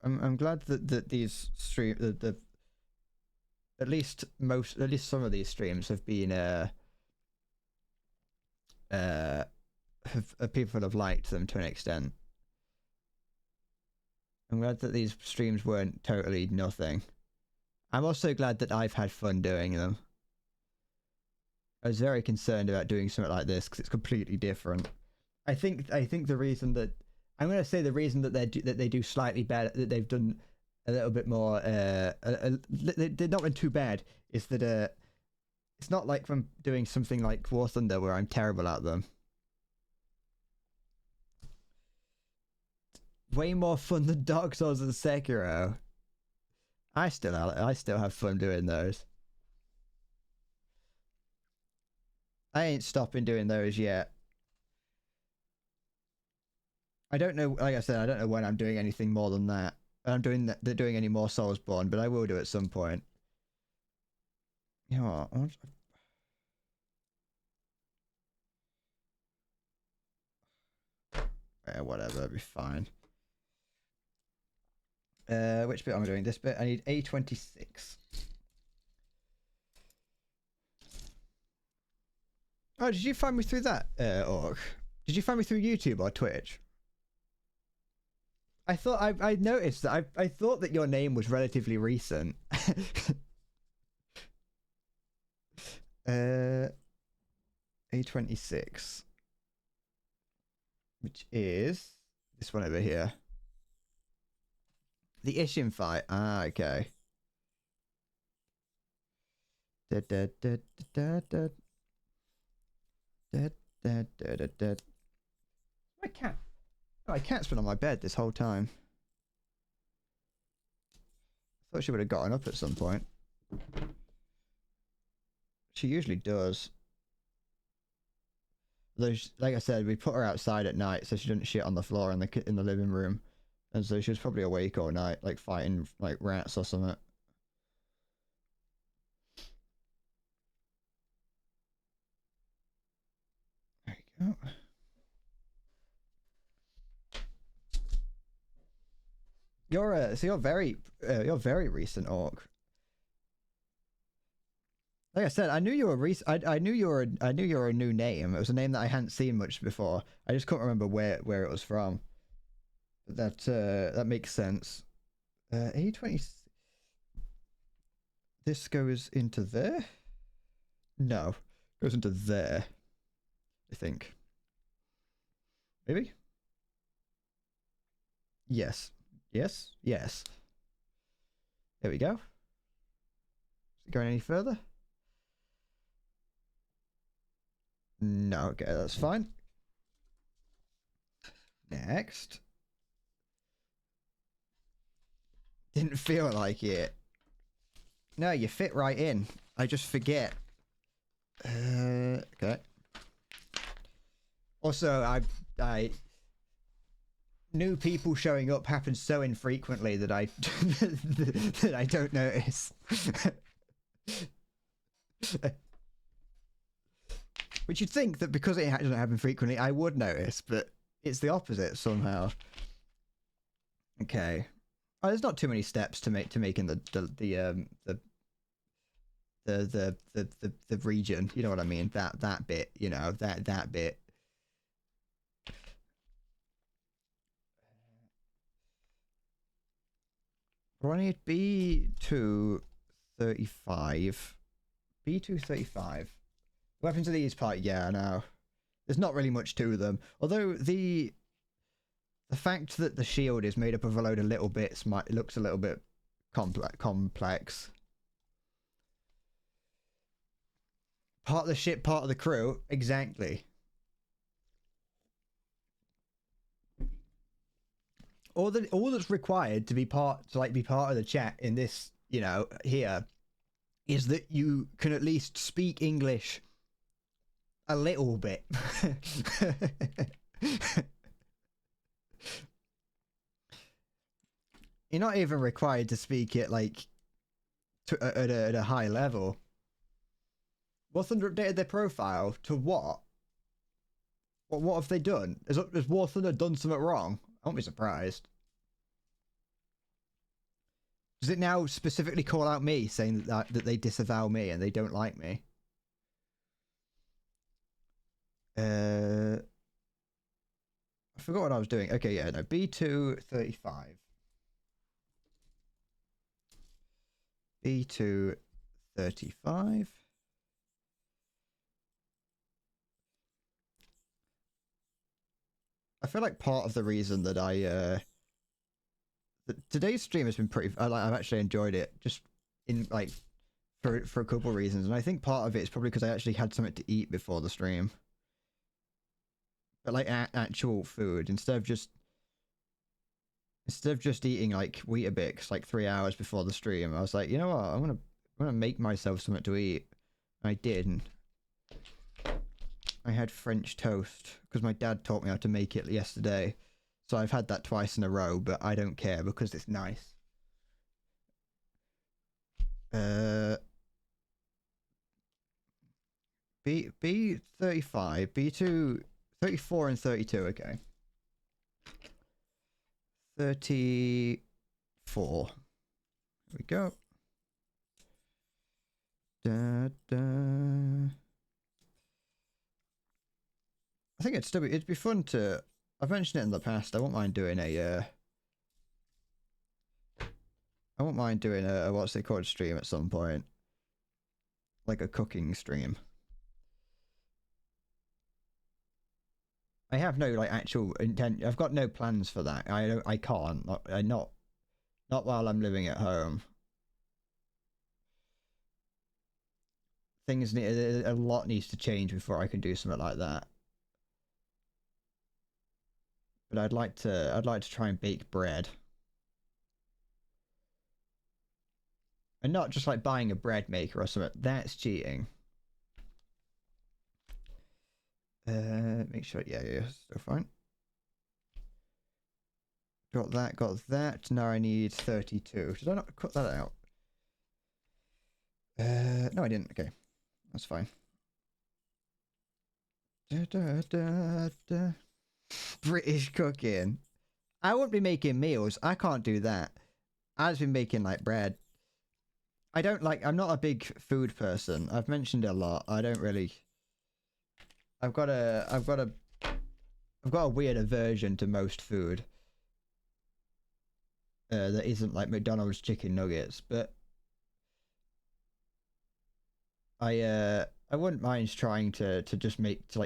I'm glad that these the at least some of these streams have been people have liked them to an extent. I'm glad that these streams weren't totally nothing. I'm also glad that I've had fun doing them. I was very concerned about doing something like this because it's completely different. I think the reason that I'm going to say the reason that they do slightly better, that they've done a little bit more they're not been too bad, is that it's not like from doing something like War Thunder where I'm terrible at them. Way more fun than Dark Souls and Sekiro. I still have fun doing those. I ain't stopping doing those yet. I don't know. Like I said, I don't know when I'm doing anything more than that. I'm doing any more Soulsborne, but I will do at some point. You know what? Yeah, whatever, it'll be fine. Which bit am I doing? This bit? I need A26. Oh, did you find me through that, orc? Did you find me through YouTube or Twitch? I thought I noticed that I thought that your name was relatively recent. A26, which is this one over here. The Ishin fight. Ah, okay. Da, da, da, da, da, da, da, da, da, da. My cat. Oh, my cat's been on my bed this whole time. I thought she would have gotten up at some point. She usually does. Though, like I said, we put her outside at night so she didn't shit on the floor in the living room, and so she was probably awake all night, like fighting like rats or something. There you go. You're very recent orc. Like I said, I knew you were I knew you were a new name. It was a name that I hadn't seen much before. I just couldn't remember where it was from. But that makes sense. A20. This goes into there? No, goes into there. I think. Maybe. Yes. Yes. Yes. There we go. Is it going any further? No, okay, that's fine. Next. Didn't feel like it. No, you fit right in. I just forget. Okay. Also, I new people showing up happens so infrequently that I that I don't notice. Which you'd think that because it doesn't happen frequently, I would notice, but it's the opposite somehow. Okay. Oh, there's not too many steps to making the region. You know what I mean? That bit. You know that bit. What do I need? B235. B235. Weapons of these part, yeah, I know. There's not really much to them. Although the fact that the shield is made up of a load of little bits looks a little bit complex. Part of the ship, part of the crew, exactly. All that's required to be part of the chat in this, you know, here, is that you can at least speak English a little bit. You're not even required to speak it like at a high level. War Thunder updated their profile to what? What have they done? Has War Thunder done something wrong? I won't be surprised. Does it now specifically call out me, saying that they disavow me and they don't like me? I forgot what I was doing. Okay, yeah, no, B235. B235. I feel like part of the reason that today's stream has been pretty. I've actually enjoyed it, just in like for a couple of reasons, and I think part of it is probably because I actually had something to eat before the stream. But like actual food, instead of just eating like Weetabix like 3 hours before the stream, I was like, you know what, I'm gonna make myself something to eat. And I did. And I had French toast because my dad taught me how to make it yesterday. So I've had that twice in a row, but I don't care because it's nice. B35, B2, 34 and 32, okay. 34. There we go. Da, da. I think it'd be fun to. I've mentioned it in the past. I won't mind doing a. I won't mind doing a what's it called stream at some point, like a cooking stream. I have no like actual intent. I've got no plans for that. I can't. Not while I'm living at home. Things need a lot needs to change before I can do something like that. but I'd like to try and bake bread. And not just like buying a bread maker or something. That's cheating. Make sure, yeah, still fine. Got that. Now I need 32. Did I not cut that out? No, I didn't. Okay, that's fine. British cooking. I wouldn't be making meals. I can't do that. I've just been making like bread. I'm not a big food person. I've mentioned it a lot. I don't really. I've got a weird aversion to most food. That isn't like McDonald's chicken nuggets, but I wouldn't mind trying to just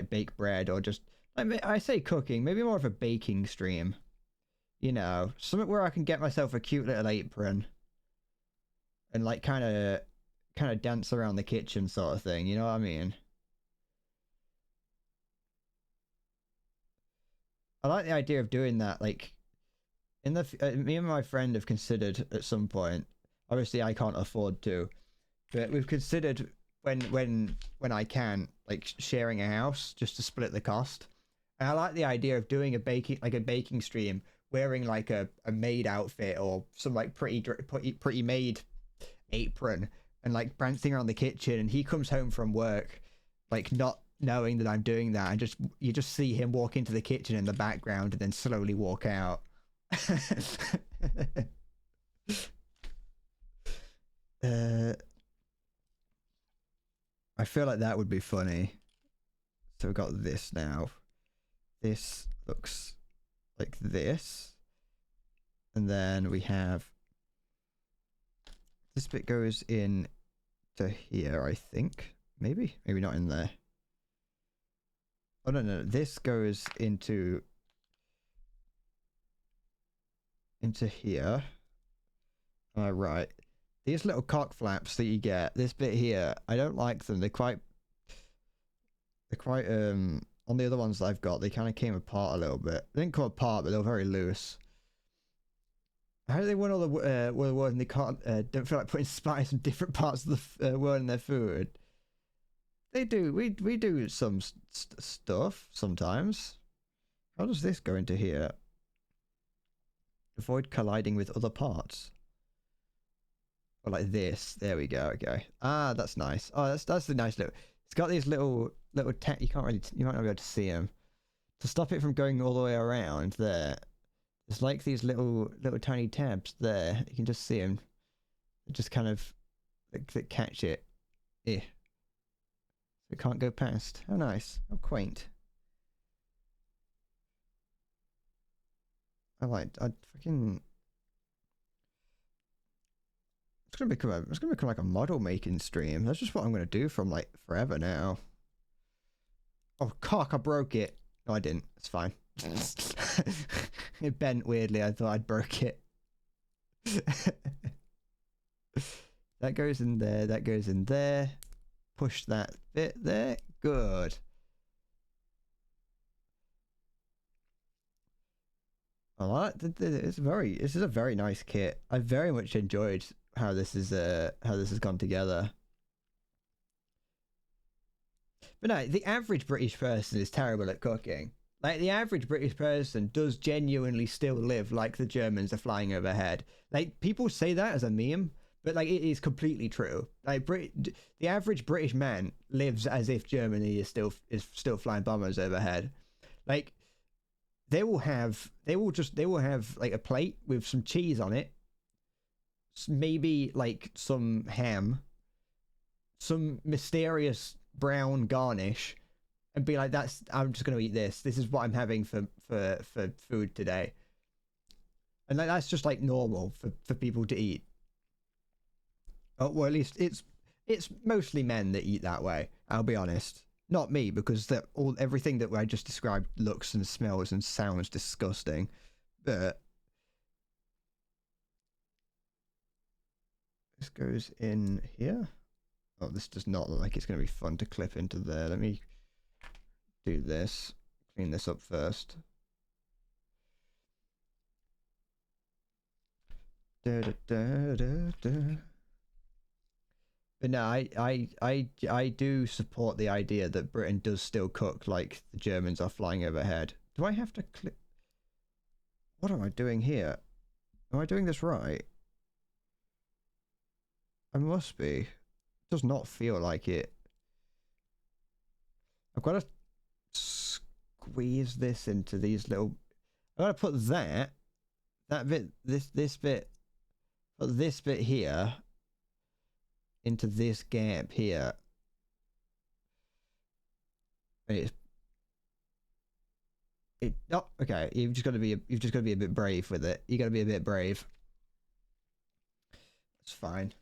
bake bread or just I say cooking, maybe more of a baking stream. You know, something where I can get myself a cute little apron and like kind of dance around the kitchen sort of thing. You know what I mean? I like the idea of doing that. Like, me and my friend have considered at some point. Obviously, I can't afford to, but we've considered when I can, like sharing a house just to split the cost. And I like the idea of doing a baking stream, wearing like a maid outfit or some like pretty maid apron, and like prancing around the kitchen. And he comes home from work, like not knowing that I'm doing that, and you just see him walk into the kitchen in the background and then slowly walk out. I feel like that would be funny. So we've got this now. This looks like this. And then we have this bit goes in to here, I think. Maybe not in there. Oh no, this goes into here. Right. These little cock flaps that you get, this bit here, I don't like them. They're quite on the other ones that I've got, they kind of came apart a little bit. They didn't come apart, but they were very loose. How do they want all the world and they don't feel like putting spice in different parts of the world in their food? They do. We do some stuff sometimes. How does this go into here? Avoid colliding with other parts. Or like this. There we go. Okay. Ah, that's nice. Oh, that's a nice little. It's got these little you might not be able to see them. To stop it from going all the way around there. There's like these little tiny tabs there. You can just see them. They just kind of that catch it. So it can't go past. How nice. How quaint. I'd fucking. It's gonna become like a model making stream. That's just what I'm gonna do from like forever now. Oh cock! I broke it. No, I didn't. It's fine. It bent weirdly. I thought I'd broke it. That goes in there. That goes in there. Push that bit there. Good. I like this is a very nice kit. I very much enjoyed how this has gone together. But no, the average British person is terrible at cooking. Like, the average British person does genuinely still live like the Germans are flying overhead. Like, people say that as a meme, but like, it is completely true. Like, the average British man lives as if Germany is still flying bombers overhead. Like, they will have like a plate with some cheese on it, maybe like some ham, some mysterious brown garnish, and be like, I'm just going to eat this. This is what I'm having for food today. And like, that's just like normal for people to eat. Oh, well, at least it's mostly men that eat that way. I'll be honest. Not me, because everything that I just described looks and smells and sounds disgusting. But this goes in here. Oh, this does not look like it's going to be fun to clip into there. Let me do this. Clean this up first. Da, da, da, da, da. But no, I do support the idea that Britain does still cook like the Germans are flying overhead. Do I have to click? What am I doing here? Am I doing this right? I must be. It does not feel like it. I've got to squeeze this into these little. I've got to put that bit, this bit, put this bit here into this gap here. And oh, okay. You've just got to be a bit brave with it. You got to be a bit brave. It's fine.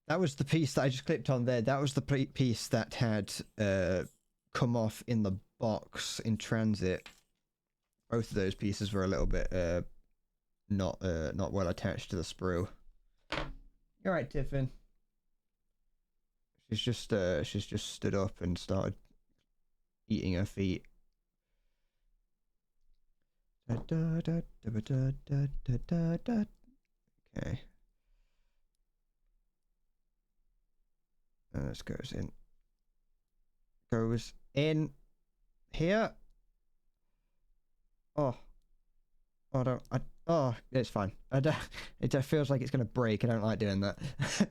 That was the piece that I just clipped on there. That was the piece that had come off in the box in transit. Both of those pieces were a little bit not well attached to the sprue. You're right, Tiffin. She's just stood up and started eating her feet. Okay. And this goes in. Goes in here. Oh, oh, it's fine. It feels like it's gonna break. I don't like doing that. It's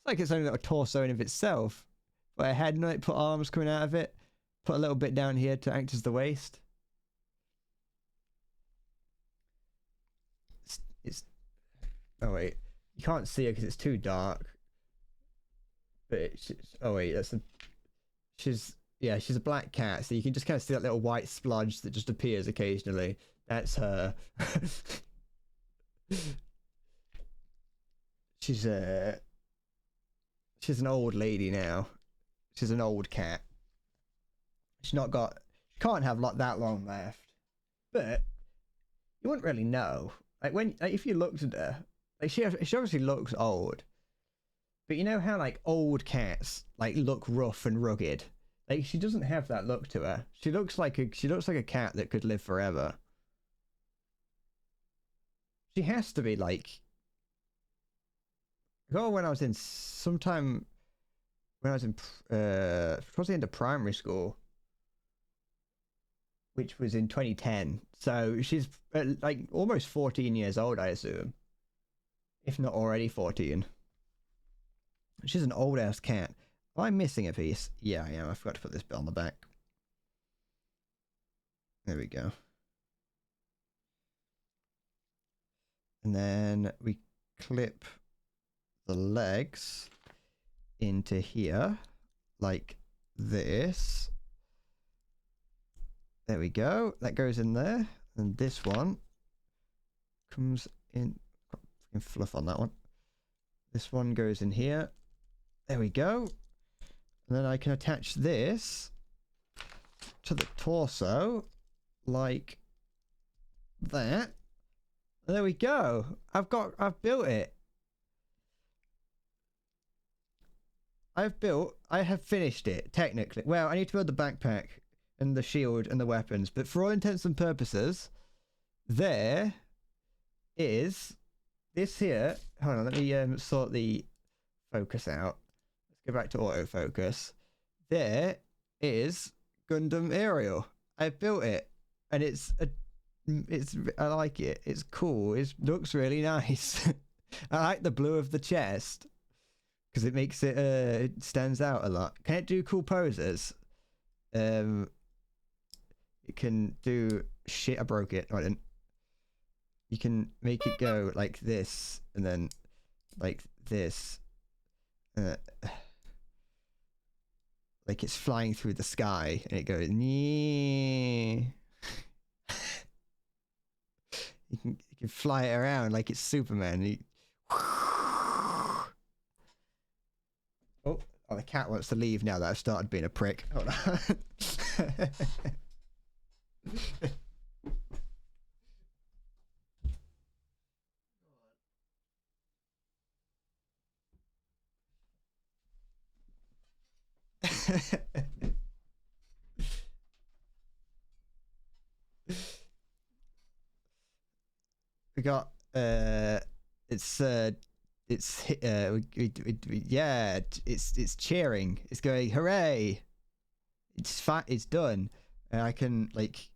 like it's only got a torso in of itself. Put a head in it, put arms coming out of it, put a little bit down here to act as the waist. It's oh wait, you can't see it because it's too dark. But oh wait, she's a black cat, so you can just kind of see that little white splodge that just appears occasionally. That's her. She's an old lady now. She's an old cat. She can't have that long left. But you wouldn't really know. If you looked at her, like she obviously looks old. But you know how like old cats like look rough and rugged? Like she doesn't have that look to her. She looks like a cat that could live forever. She has to be like. When I was in towards the end of primary school, which was in 2010. So she's like almost 14 years old, I assume, if not already 14. She's an old ass cat. Am I missing a piece? Yeah, I am. I forgot to put this bit on the back. There we go. And then we clip the legs into here like this. There we go. That goes in there. And this one comes in. Fucking fluff on that one. This one goes in here. There we go. And then I can attach this to the torso like that. And there we go. I've built it. I have finished it, technically. Well, I need to build the backpack and the shield and the weapons, but for all intents and purposes, there is this here. Hold on, let me sort the focus out. Let's go back to autofocus. There is Gundam Aerial. I built it, and I like it. It's cool. It looks really nice. I like the blue of the chest because it makes it stands out a lot. Can it do cool poses? It can do shit. I broke it. No, I didn't. You can make it go like this and then like this. Like it's flying through the sky and it goes. You can fly it around like it's Superman. Oh, the cat wants to leave now that I've started being a prick. Hold on. we got yeah, it's cheering. It's going hooray. It's fat. It's done. And I can like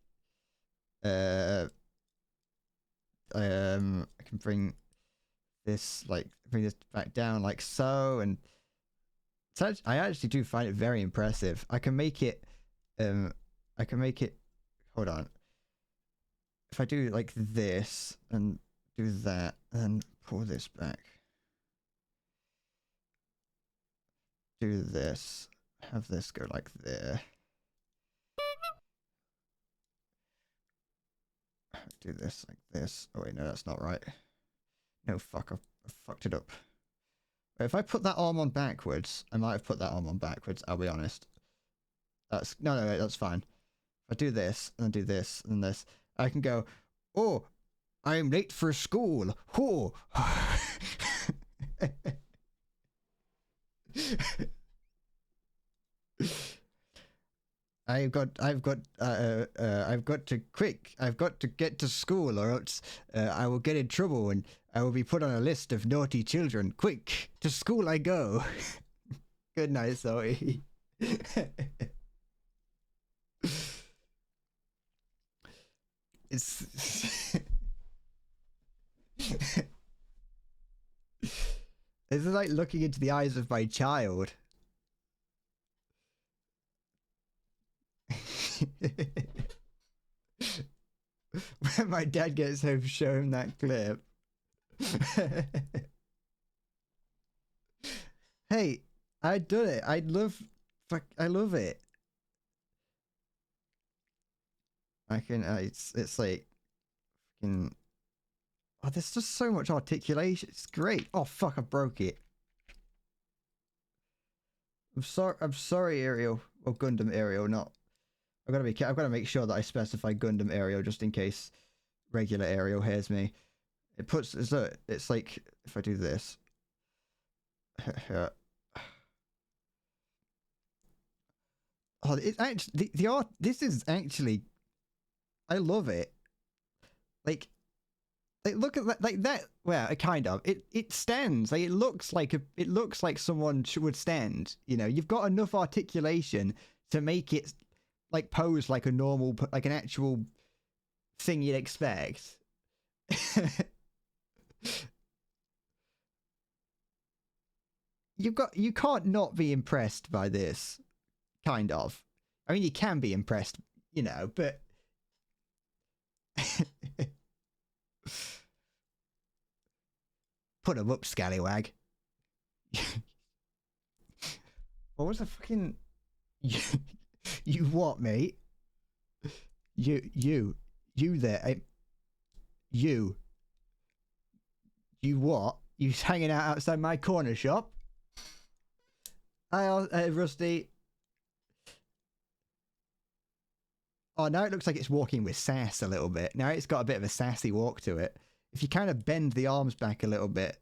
I can bring this back down like so, and I actually do find it very impressive. I can make it hold on. If I do like this and do that and pull this back, do this, have this go like there, do this like this. Oh wait, no, that's not right. No, fuck, I fucked it up. If I put that arm on backwards, I might have put that arm on backwards, I'll be honest. That's no, wait, that's fine. If I do this and do this and this, I can go, oh, I'm late for school. Oh. I've got to quick. I've got to get to school, or else I will get in trouble, and I will be put on a list of naughty children. Quick, to school I go. Good night, Zoe. It's it's like looking into the eyes of my child. When my dad gets home, show him that clip. Hey, I done it. I love it. I can. It's like, fucking. Oh, there's just so much articulation. It's great. Oh fuck! I broke it. I'm sorry, Ariel. Or Gundam Ariel, not. I've got to make sure that I specify Gundam Ariel just in case regular Ariel hears me. It puts it's like if I do this. Oh, it's actually the art. This is actually. I love it. Like look at that, like that. Well, kind of. It stands. Like it looks like someone would stand. You know, you've got enough articulation to make it like pose like a normal, like an actual thing you'd expect. You can't not be impressed by this, kind of. I mean, you can be impressed, you know, but put 'em up, scallywag. What was the fucking you what, mate? You there? You what? You hanging out outside my corner shop? Hi, Rusty. Oh, now it looks like it's walking with sass a little bit. Now it's got a bit of a sassy walk to it. If you kind of bend the arms back a little bit.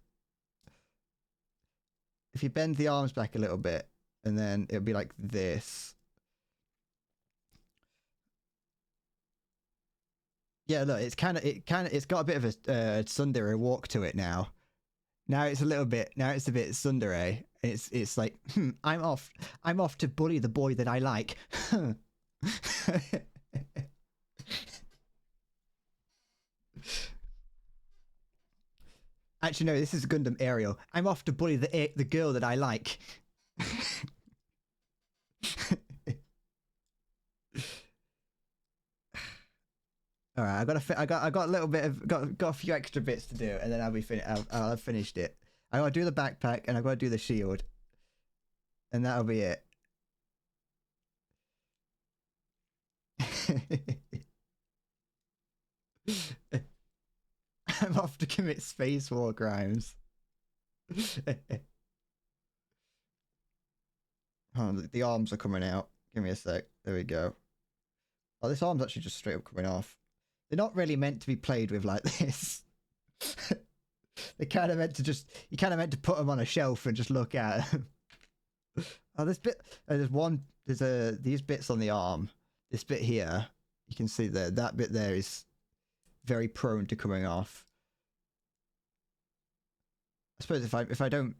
If you bend the arms back a little bit, and then it'll be like this. Yeah, look, it's got a bit of a tsundere walk to it now. Now it's a bit tsundere. It's like, I'm off to bully the boy that I like. Actually, no, this is Gundam Ariel. I'm off to bully the girl that I like. All right, I got a little bit of got a few extra bits to do, and then I'll be finished. I'll have finished it. I gotta do the backpack, and I gotta do the shield, and that'll be it. I'm off to commit space war crimes. Oh, the arms are coming out. Give me a sec. There we go. Oh, this arm's actually just straight up coming off. They're not really meant to be played with like this. They kind of meant to you kind of meant to put them on a shelf and just look at them. Oh, this bit, these bits on the arm. This bit here, you can see that bit there is very prone to coming off. suppose if I don't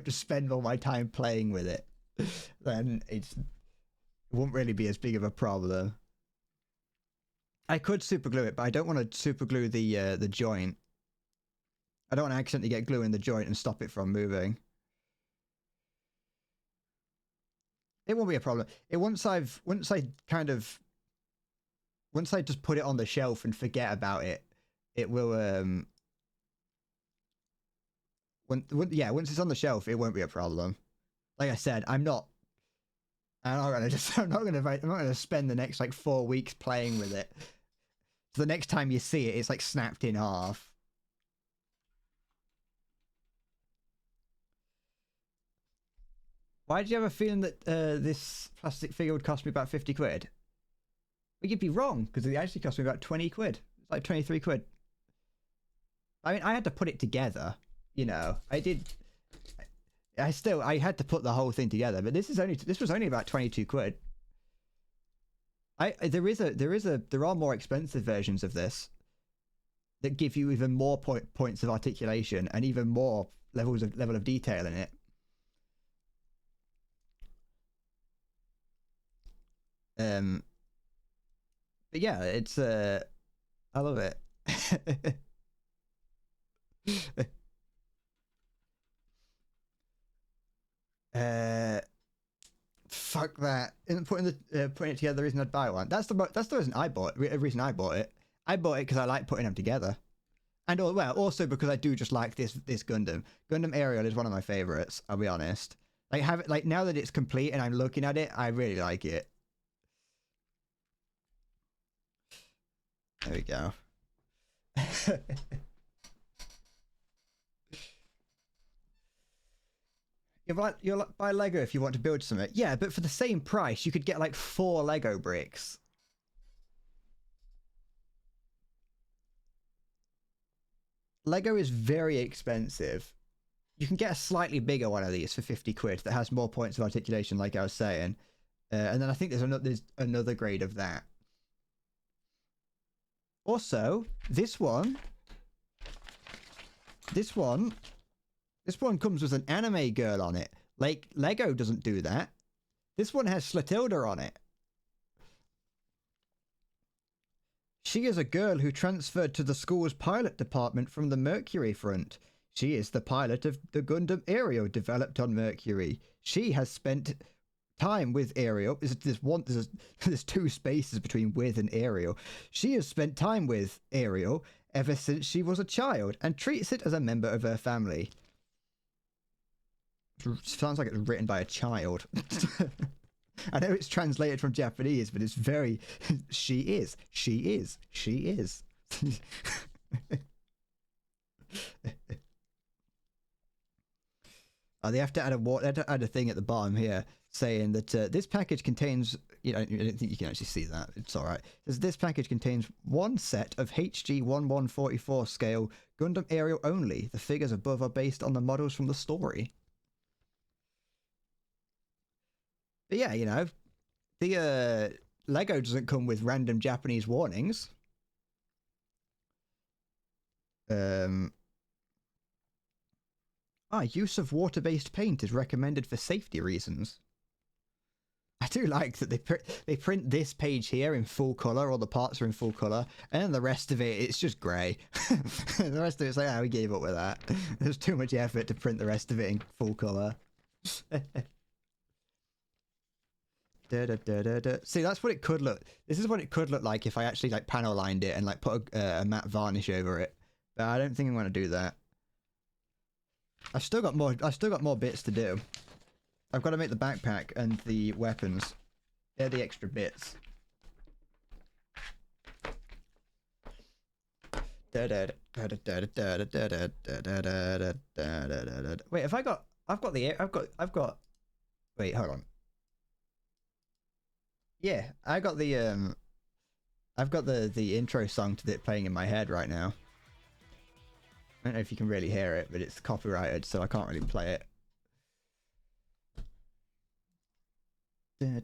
just spend all my time playing with it, then it won't really be as big of a problem. I could super glue it, but I don't want to super glue the joint. I don't want to accidentally get glue in the joint and stop it from moving. It won't be a problem. Once I just put it on the shelf and forget about it, it will once it's on the shelf, it won't be a problem. Like I said, I'm not gonna spend the next like 4 weeks playing with it. So the next time you see it, it's like snapped in half. Why did you have a feeling that this plastic figure would cost me about 50 quid? Well, you'd be wrong, because it actually cost me about 20 quid. It's like 23 quid. I mean, I had to put it together, you know. I had to put the whole thing together, but this was only about 22 quid. There are more expensive versions of this that give you even more points of articulation and even more level of detail in it. But yeah, it's I love it. Fuck that. Putting it together the reason I'd buy one. That's the reason I bought it. The reason I bought it. I bought it because I like putting them together. And also because I do just like this Gundam. Gundam Aerial is one of my favorites, I'll be honest. Like now that it's complete and I'm looking at it, I really like it. There we go. You'll buy Lego if you want to build something. Yeah, but for the same price, you could get like 4 Lego bricks. Lego is very expensive. You can get a slightly bigger one of these for 50 quid that has more points of articulation, like I was saying. And then I think there's another grade of that. Also, this one comes with an anime girl on it. Like, Lego doesn't do that. This one has Slatilda on it. She is a girl who transferred to the school's pilot department from the Mercury front. She is the pilot of the Gundam Aerial developed on Mercury. She has spent time with Aerial. There's 2 spaces between with and Aerial. She has spent time with Aerial ever since she was a child and treats it as a member of her family. Sounds like it's written by a child. I know it's translated from Japanese, but it's very... She is. Oh, they have to add a thing at the bottom here saying that this package contains... I don't think you can actually see that. It's all right. It says, this package contains 1 set of HG 1144 scale Gundam Aerial only. The figures above are based on the models from the story. But yeah, the Lego doesn't come with random Japanese warnings. Use of water-based paint is recommended for safety reasons. I do like that they print this page here in full color, all the parts are in full color, and then the rest of it, it's just grey. The rest of it's like, we gave up with that. There's too much effort to print the rest of it in full color. See, that's what it could look. This is what it could look like if I actually like panel lined it and like put a matte varnish over it. But I don't think I'm going to do that. I've still got more bits to do. I've got to make the backpack and the weapons. They're the extra bits. Wait, wait, hold on. Yeah, I've got the intro song to it playing in my head right now. I don't know if you can really hear it, but it's copyrighted, so I can't really play it. I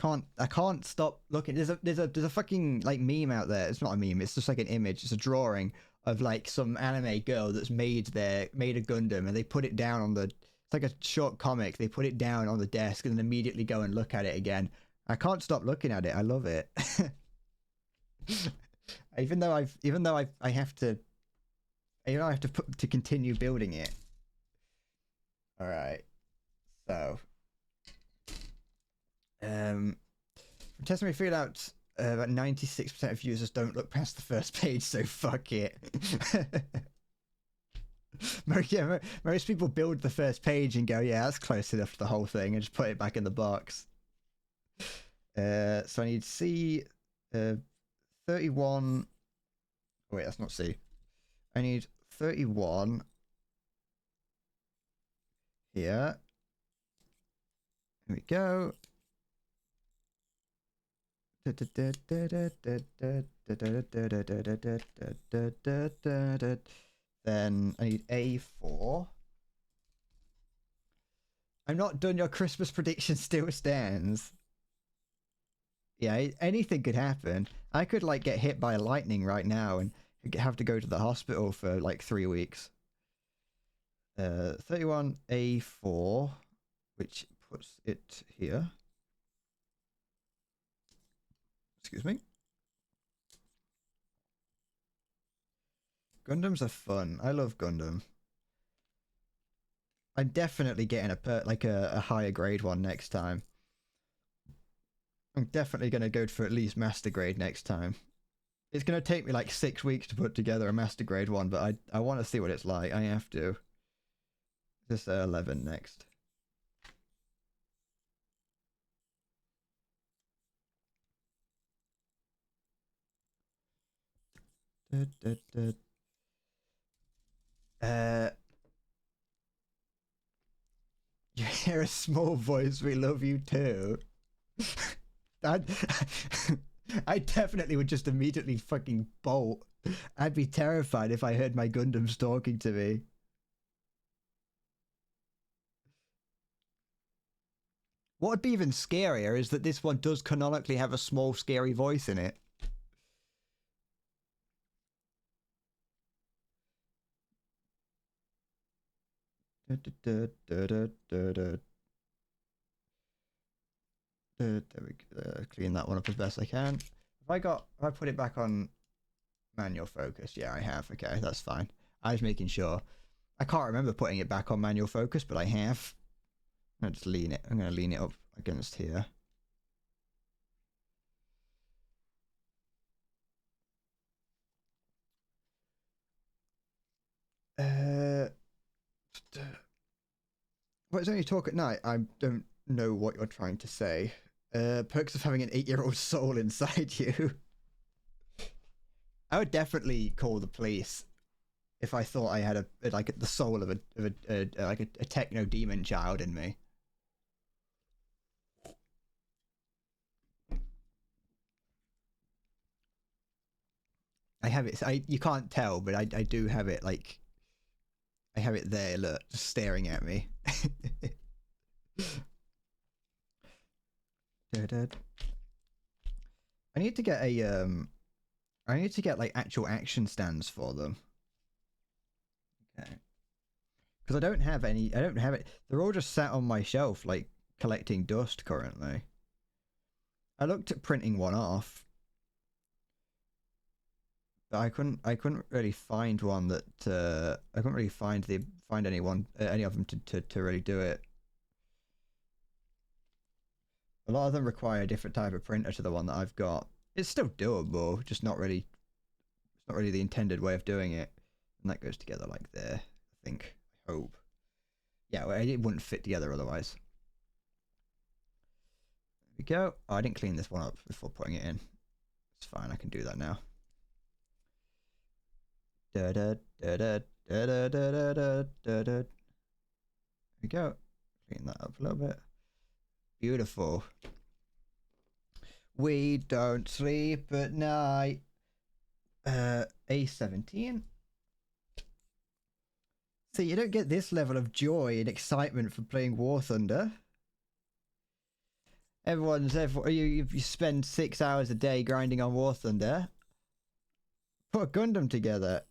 I can't stop looking. There's a fucking like meme out there. It's not a meme. It's just like an image. It's a drawing of like some anime girl that's made a Gundam, and they put it down on the. It's like a short comic. They put it down on the desk and then immediately go and look at it again. I can't stop looking at it. I love it. even though I have to. I have to continue building it. All right. So. From testing, we figured out about 96% of users don't look past the first page, so fuck it. Most people build the first page and go, yeah, that's close enough to the whole thing, and just put it back in the box. So I need C 31. Oh, wait, that's not C. I need 31 here. Here we go. Then I need A4. I'm not done. Your Christmas prediction still stands. Yeah, anything could happen. I could like get hit by lightning right now and have to go to the hospital for like 3 weeks. 31 A4, which puts it here. Excuse me. Gundams are fun. I love Gundam. I'm definitely getting a higher grade one next time. I'm definitely going to go for at least master grade next time. It's going to take me like 6 weeks to put together a master grade one, but I want to see what it's like. I have to. This 11 next. You hear a small voice, we love you too. I definitely would just immediately fucking bolt. I'd be terrified if I heard my Gundams talking to me. What would be even scarier is that this one does canonically have a small scary voice in it. There we go. Clean that one up as best I can. If I put it back on manual focus, yeah, I have. Okay, that's fine. I was making sure. I can't remember putting it back on manual focus, but I have. I'm gonna just lean it. I'm gonna lean it up against here. But it's only talk at night. I don't know what you're trying to say. Perks of having an 8-year-old soul inside you. I would definitely call the police if I thought I had the soul of a techno demon child in me. I have it. You can't tell, but I do have it. Like I have it there. Look, just staring at me. I need to get I need to get like actual action stands for them. Okay. Because I don't have any. I don't have it. They're all just sat on my shelf, like collecting dust currently. I looked at printing one off, but I couldn't really find one that I couldn't really find any of them to really do it. A lot of them require a different type of printer to the one that I've got. It's still doable, just not really. It's not really the intended way of doing it, and that goes together like there. I think. I hope. Yeah, well, it wouldn't fit together otherwise. There we go. Oh, I didn't clean this one up before putting it in. It's fine. I can do that now. There we go. Clean that up a little bit. Beautiful. We don't sleep at night. A17. So you don't get this level of joy and excitement from playing War Thunder. you spend 6 hours a day grinding on War Thunder. Put a Gundam together.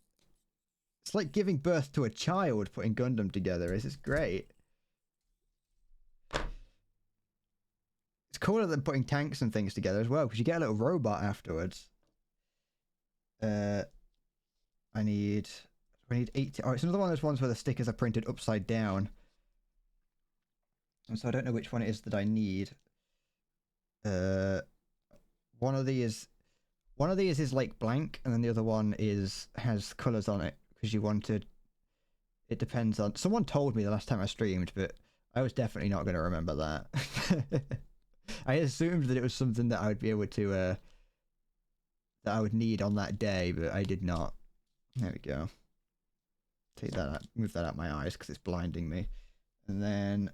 It's like giving birth to a child. Putting Gundam together is great. It's cooler than putting tanks and things together as well, because you get a little robot afterwards. I need 80. Oh, it's another one of those ones where the stickers are printed upside down. And so I don't know which one it is that I need. One of these is like blank, and then the other one has colours on it because you wanted. It depends on. Someone told me the last time I streamed, but I was definitely not going to remember that. I assumed that it was something that I would be able to that I would need on that day, but I did not. There we go. Take that out, move that out my eyes because it's blinding me, and then.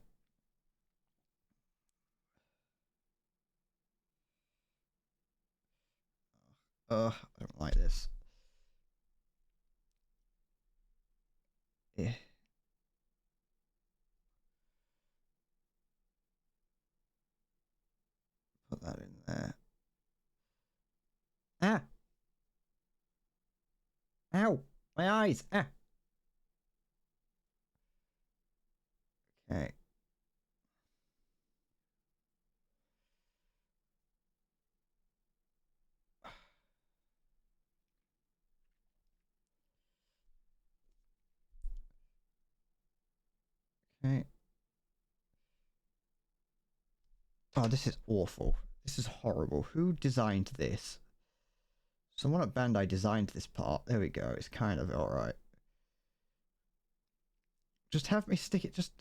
I don't like this. Yeah. Put that in there. Ah! Ow! My eyes! Ah! Okay. Okay. Oh, this is awful. This is horrible. Who designed this? Someone at Bandai designed this part. There we go. It's kind of alright. Just have me stick it. Just.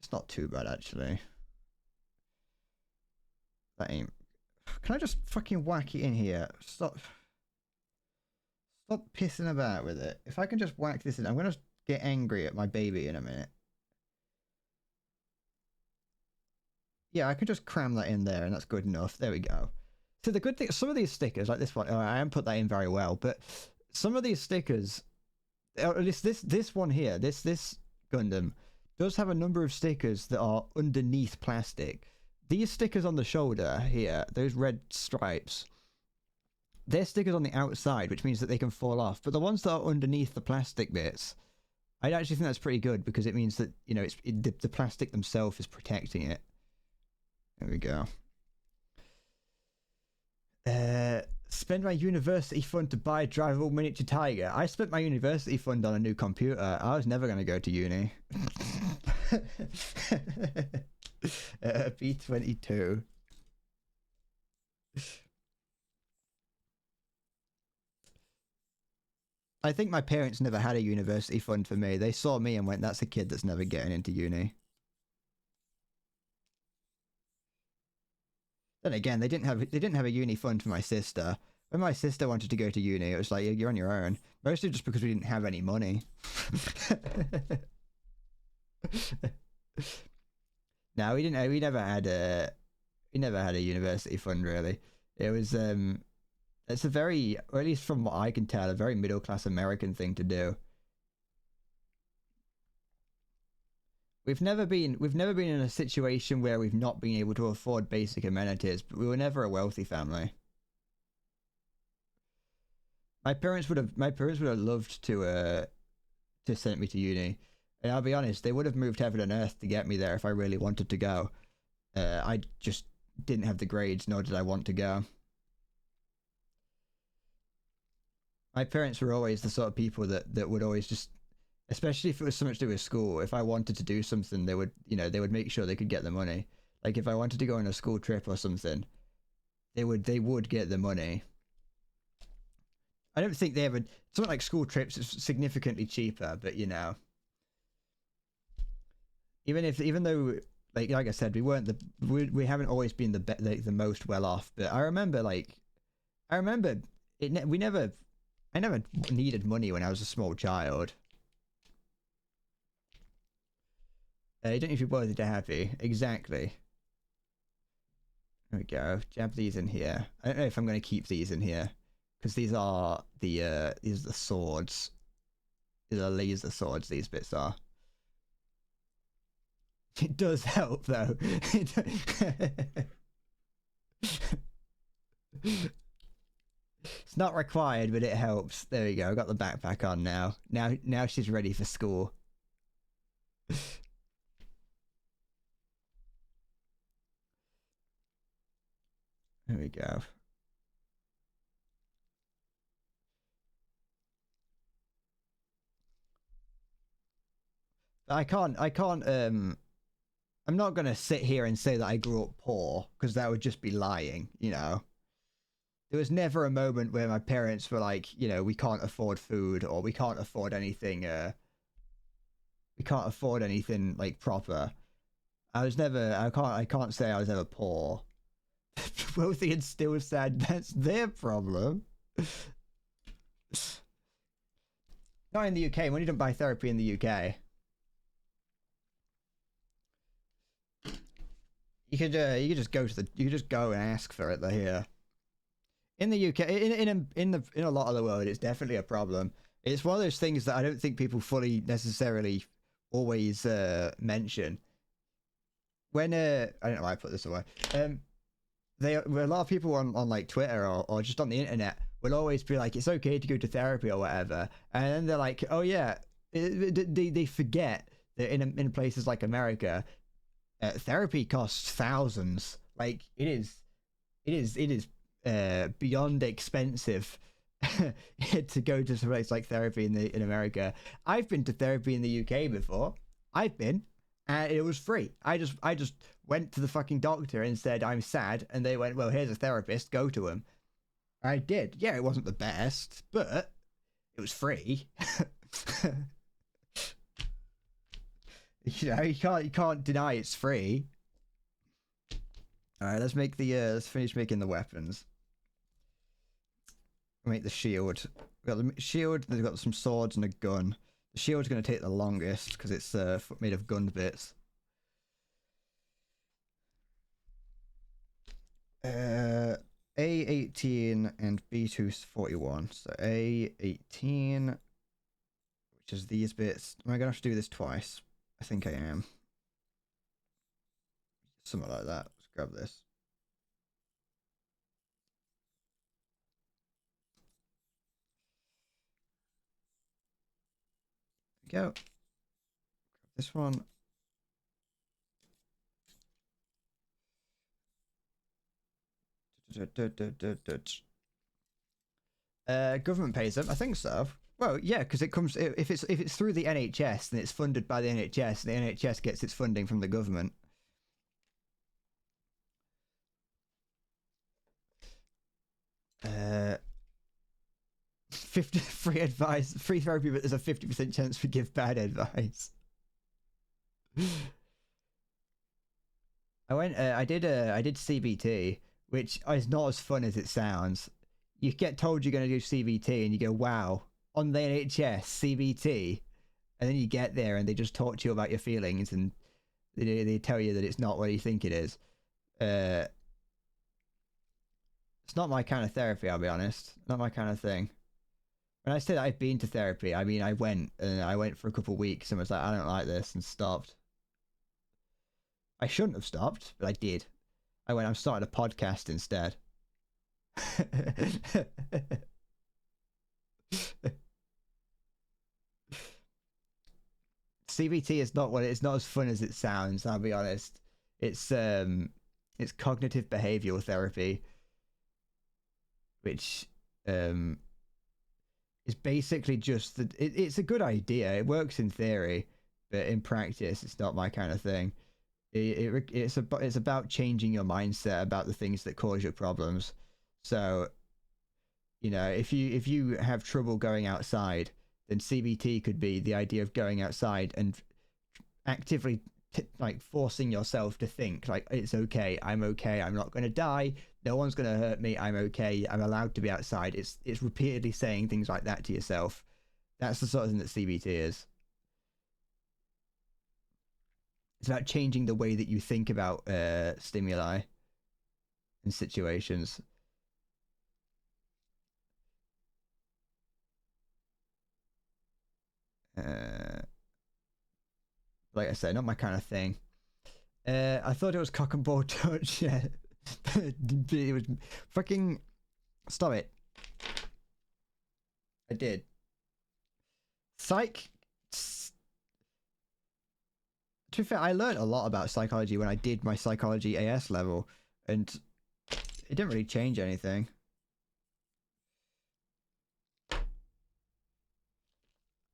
It's not too bad, actually. That ain't. Can I just fucking whack it in here? Stop pissing about with it. If I can just whack this in, I'm gonna get angry at my baby in a minute. Yeah, I can just cram that in there and that's good enough. There we go. So the good thing, some of these stickers, like this one, I haven't put that in very well, but some of these stickers, or at least this one here, this Gundam, does have a number of stickers that are underneath plastic. These stickers on the shoulder here, those red stripes, they're stickers on the outside, which means that they can fall off. But the ones that are underneath the plastic bits, I actually think that's pretty good because it means that, you know, the plastic themselves is protecting it. There we go. Spend my university fund to buy a drivable miniature tiger. I spent my university fund on a new computer. I was never going to go to uni. B22. I think my parents never had a university fund for me. They saw me and went, that's a kid that's never getting into uni. Then again, they didn't have a uni fund for my sister. When my sister wanted to go to uni, it was like, you're on your own. Mostly just because we didn't have any money. No, we didn't. We never had a university fund really. It was it's a very, or at least from what I can tell, a very middle class American thing to do. We've never been in a situation where we've not been able to afford basic amenities, but we were never a wealthy family. My parents would have loved to send me to uni, and I'll be honest, they would have moved heaven and earth to get me there if I really wanted to go. I just didn't have the grades, nor did I want to go. My parents were always the sort of people that would always just, especially if it was something to do with school, if I wanted to do something, they would, you know, they would make sure they could get the money. Like if I wanted to go on a school trip or something, they would get the money. I don't think they ever, something like school trips is significantly cheaper, but you know, even though like I said, we haven't always been the most well off, but I remember I never needed money when I was a small child. You don't need to be worthy to happy. Exactly. There we go. Jab these in here. I don't know if I'm going to keep these in here, because these are the swords. These are laser swords. These bits are. It does help though. It's not required, but it helps. There we go. I got the backpack on now. Now she's ready for school. There we go. I can't I'm not gonna sit here and say that I grew up poor, because that would just be lying, you know. There was never a moment where my parents were like, you know, we can't afford food, or we can't afford anything like proper. I can't say I was ever poor. Wealthy and still sad, that's their problem. Not in the UK. When you don't buy therapy in the UK, you could just go and ask for it. They're here. In the UK, in a lot of the world, it's definitely a problem. It's one of those things that I don't think people fully necessarily always mention. When I don't know why I put this away. A lot of people on like Twitter or just on the internet will always be like, it's okay to go to therapy or whatever, and then they're like, oh yeah, they forget that in places like America, therapy costs thousands. Like it is beyond expensive to go to a place like therapy in America. I've been to therapy in the UK before. And it was free. I just went to the fucking doctor and said I'm sad, and they went, well, here's a therapist, go to him. I did. Yeah, it wasn't the best, but it was free. You know, you can't deny it's free. All right, let's finish making the weapons. Make the shield. We got the shield. They've got some swords and a gun. The shield's going to take the longest because it's made of gun bits. A18 and B241. So A18, which is these bits. Am I going to have to do this twice? I think I am. Something like that. Let's grab this. There we go. Grab this one. Government pays them. I think so. Well, yeah, because it comes if it's through the NHS, then it's funded by the NHS. The NHS gets its funding from the government. 50 free advice, free therapy, but there's a 50% chance we give bad advice. I did CBT, which is not as fun as it sounds. You get told you're going to do CBT and you go, wow, on the NHS, CBT. And then you get there and they just talk to you about your feelings and they tell you that it's not what you think it is. It's not my kind of therapy, I'll be honest. Not my kind of thing. When I said I've been to therapy, I mean I went for a couple of weeks and was like, I don't like this, and stopped. I shouldn't have stopped, but I did. I'm starting a podcast instead. CBT is not it's not as fun as it sounds, I'll be honest. It's cognitive behavioral therapy, which is basically just that it's a good idea. It works in theory, but in practice it's not my kind of thing. It's about changing your mindset about the things that cause your problems. So, you know, if you have trouble going outside, then CBT could be the idea of going outside and actively like forcing yourself to think like, it's okay, I'm not going to die, no one's going to hurt me, I'm okay, I'm allowed to be outside. It's repeatedly saying things like that to yourself. That's the sort of thing that CBT is. It's about changing the way that you think about stimuli and situations. Like I said, not my kind of thing. I thought it was cock and ball touch. Yeah, it was fucking. Stop it. I did. Psych. To be fair, I learned a lot about psychology when I did my psychology AS level, and it didn't really change anything.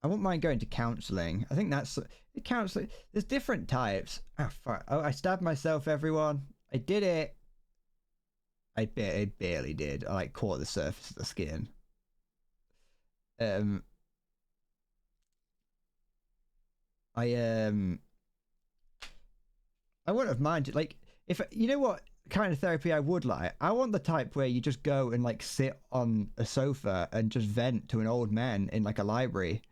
I wouldn't mind going to counselling. I think that's counselling. There's different types. Oh fuck! Oh, I stabbed myself. Everyone, I did it. I barely did. I like caught the surface of the skin. I wouldn't have minded. Like, if you know what kind of therapy I would like, I want the type where you just go and like sit on a sofa and just vent to an old man in like a library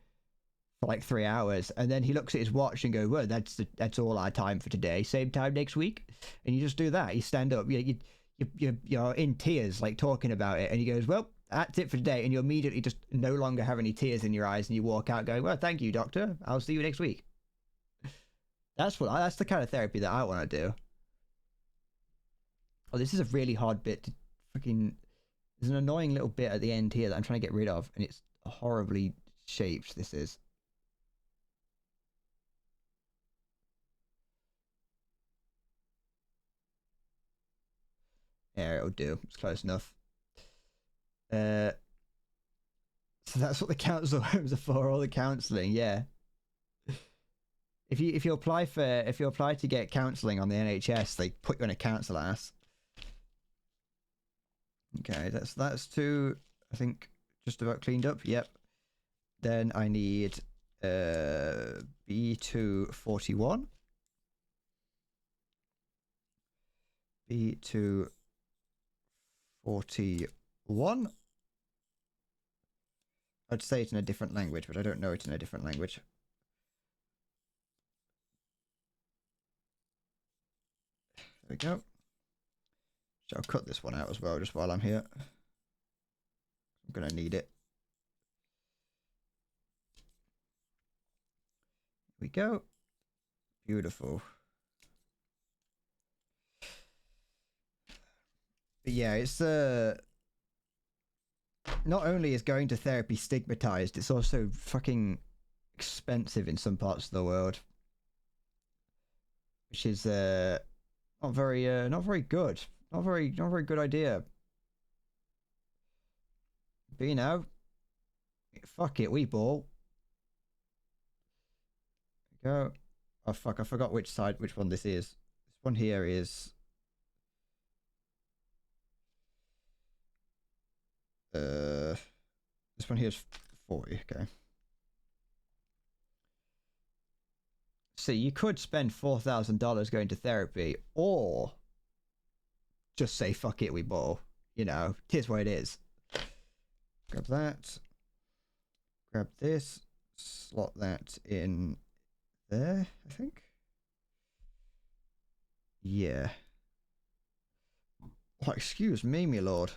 for like 3 hours, and then he looks at his watch and goes, "Well, that's all our time for today. Same time next week." And you just do that. You stand up. You're in tears, like talking about it, and he goes, "Well, that's it for today," and you immediately just no longer have any tears in your eyes, and you walk out going, "Well, thank you, doctor. I'll see you next week." That's the kind of therapy that I want to do. Oh, this is a really hard bit to fucking. There's an annoying little bit at the end here that I'm trying to get rid of, and it's horribly shaped. This is. Yeah, it'll do. It's close enough. So that's what the council homes are for. All the counselling, yeah. If you apply to get counselling on the NHS, they put you in a council ass. Okay, that's two. I think just about cleaned up. Yep. Then I need B241. B241. I'd say it in a different language, but I don't know it in a different language. There we go. So I'll cut this one out as well, just while I'm here. I'm gonna need it. Here we go. Beautiful. But yeah, it's not only is going to therapy stigmatized, it's also fucking expensive in some parts of the world, which is not very good. Not very good idea. But you know, fuck it, we ball. Go. Oh fuck, I forgot which one this is. This one here is. This one here is 40. Okay. So you could spend $4,000 going to therapy, or just say fuck it, we ball. You know, here's what it is. Grab that. Grab this. Slot that in there, I think. Yeah. Oh, excuse me, my lord.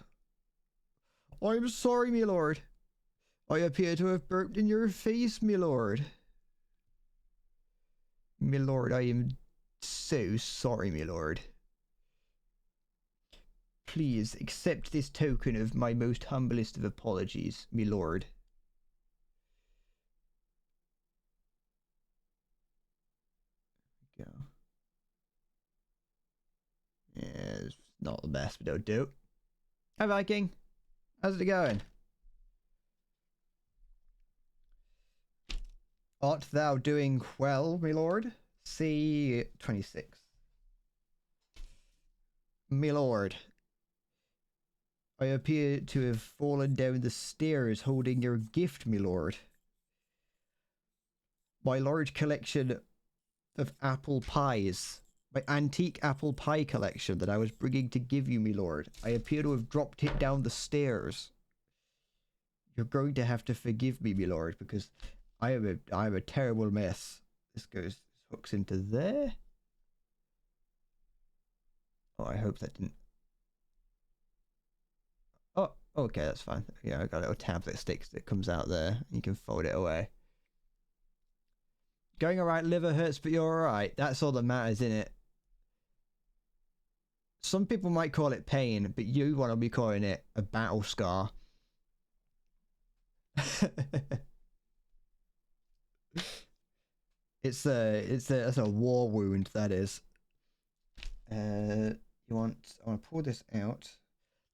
I'm sorry, my lord. I appear to have burped in your face, my lord. My lord, I am so sorry, my lord. Please accept this token of my most humblest of apologies, my lord. Go. Yeah, it's not the best, but it'll do. Hi, Viking. How's it going? Art thou doing well, my lord? C26. My lord, I appear to have fallen down the stairs holding your gift, my lord. My large collection of apple pies. My antique apple pie collection that I was bringing to give you, my lord. I appear to have dropped it down the stairs. You're going to have to forgive me, my lord, because I am a terrible mess. This hooks into there. Oh, I hope that didn't. Oh, okay, that's fine. Yeah, I got a little tab that sticks that comes out there. You can fold it away. Going alright, liver hurts, but you're alright. That's all that matters, innit? some people might call it pain, but you want to be calling it a battle scar. That's a war wound, that is. I want to pull this out.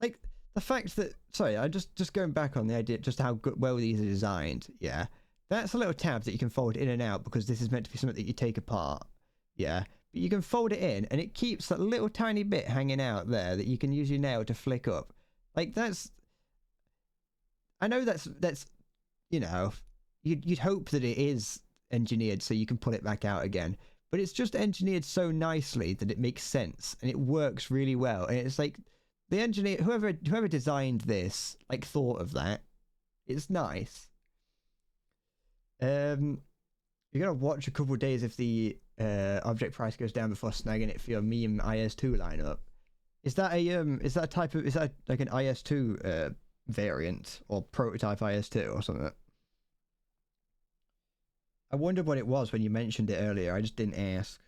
Like, the fact that, sorry, I just going back on the idea, just how well these are designed, yeah. That's a little tab that you can fold in and out because this is meant to be something that you take apart, yeah. But you can fold it in and it keeps that little tiny bit hanging out there that you can use your nail to flick up. Like, that's, I know that's, you know, you'd hope that it is engineered so you can pull it back out again. But it's just engineered so nicely that it makes sense and it works really well. And it's like, the engineer, whoever designed this, like, thought of that. It's nice. You're gonna watch a couple of days if the object price goes down before snagging it for your meme IS2 lineup. Is that like an IS2 variant or prototype IS2 or something? I wondered what it was when you mentioned it earlier. I just didn't ask.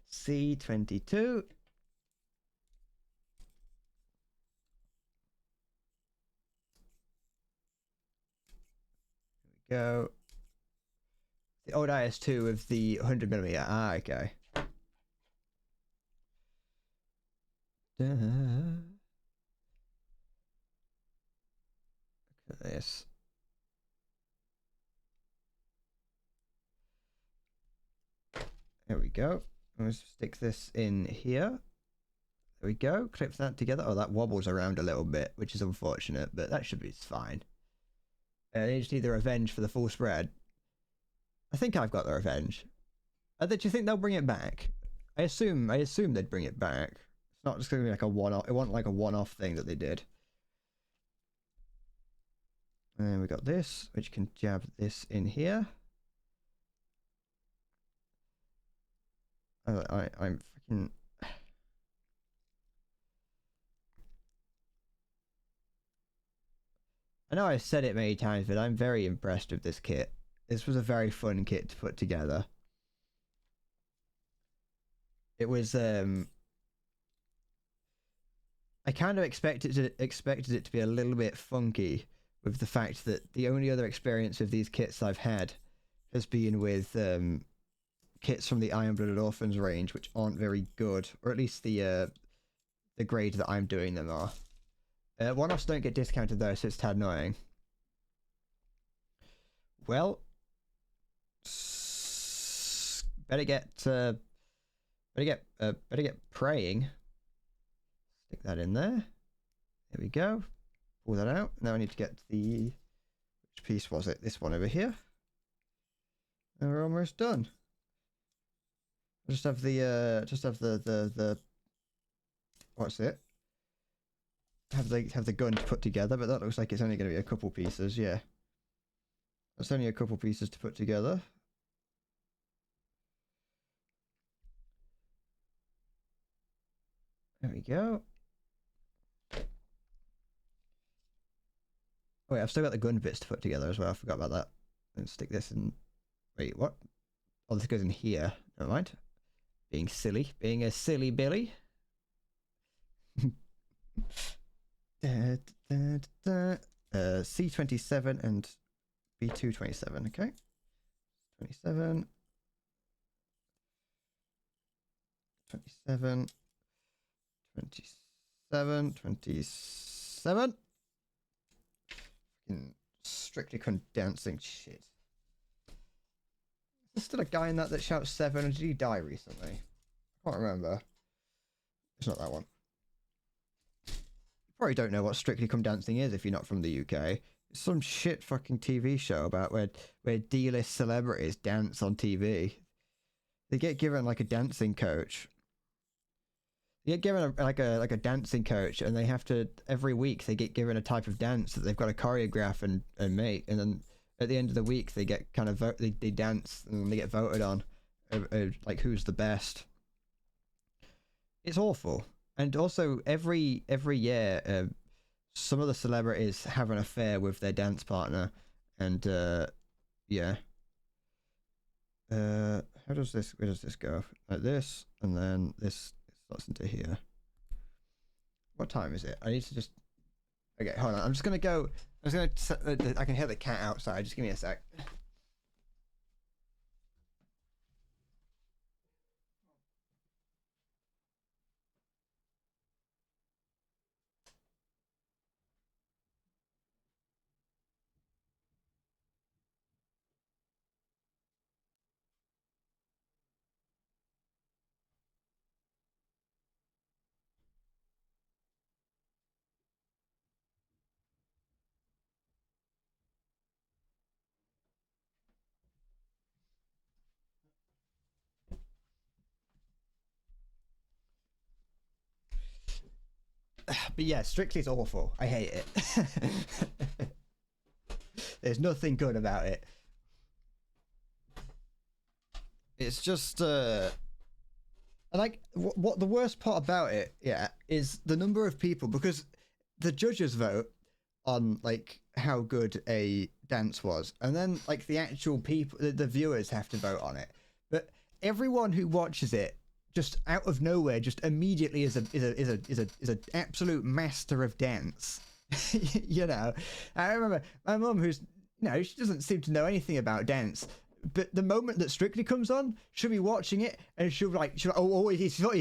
C22. Go. The old IS2 with the 100mm. Ah, okay. Look at this. There we go. I'm going to stick this in here. There we go. Clip that together. Oh, that wobbles around a little bit, which is unfortunate, but that should be fine. They just need the revenge for the full spread. I think I've got the revenge. Do you think they'll bring it back? I assume they'd bring it back. It's not just going to be like a one-off. It wasn't like a one-off thing that they did. And we got this, which can jab this in here. I'm freaking. I know I've said it many times, but I'm very impressed with this kit. This was a very fun kit to put together. It was I kind of expected it to be a little bit funky, with the fact that the only other experience with these kits I've had has been with kits from the Iron-Blooded Orphans range, which aren't very good, or at least the grade that I'm doing them are. One-offs don't get discounted though, so it's tad annoying. Well, better get praying. Stick that in there. There we go. Pull that out. Now I need to get the, which piece was it? This one over here. And we're almost done. I just have the what's it? Have the gun put together, but that looks like it's only going to be a couple pieces. Yeah, that's only a couple pieces to put together. There we go. Oh wait, I've still got the gun bits to put together as well. I forgot about that. Let's stick this in. Wait, what? Oh, this goes in here. Never mind. Being silly. Being a silly Billy. C27 and B227, okay? 27. 27. 27. 27. Strictly Condensing shit. Is there still a guy in that shouts 7, or did he die recently? I can't remember. It's not that one. You probably don't know what Strictly Come Dancing is if you're not from the UK. It's some shit fucking TV show about where D-list celebrities dance on TV. They get given like a dancing coach. They get given like a dancing coach, and they have to, every week they get given a type of dance that they've got to choreograph and make, and then at the end of the week they get kind of they dance and they get voted on like who's the best. It's awful. And also every year some of the celebrities have an affair with their dance partner, and yeah, how How does this? Where does this go? Like this, and then this starts into here. What time is it? I need to just. Okay, hold on. I'm just gonna go. I'm just gonna. I can hear the cat outside. Just give me a sec. But yeah, Strictly's awful. I hate it. There's nothing good about it. It's just like what the worst part about it, yeah, is the number of people, because the judges vote on like how good a dance was, and then like the actual people, the viewers have to vote on it. But everyone who watches it just out of nowhere just immediately is an absolute master of dance. You know, I remember my mum, who's, you know, she doesn't seem to know anything about dance, but the moment that Strictly comes on, she'll be watching it and she'll be like, oh, his foot,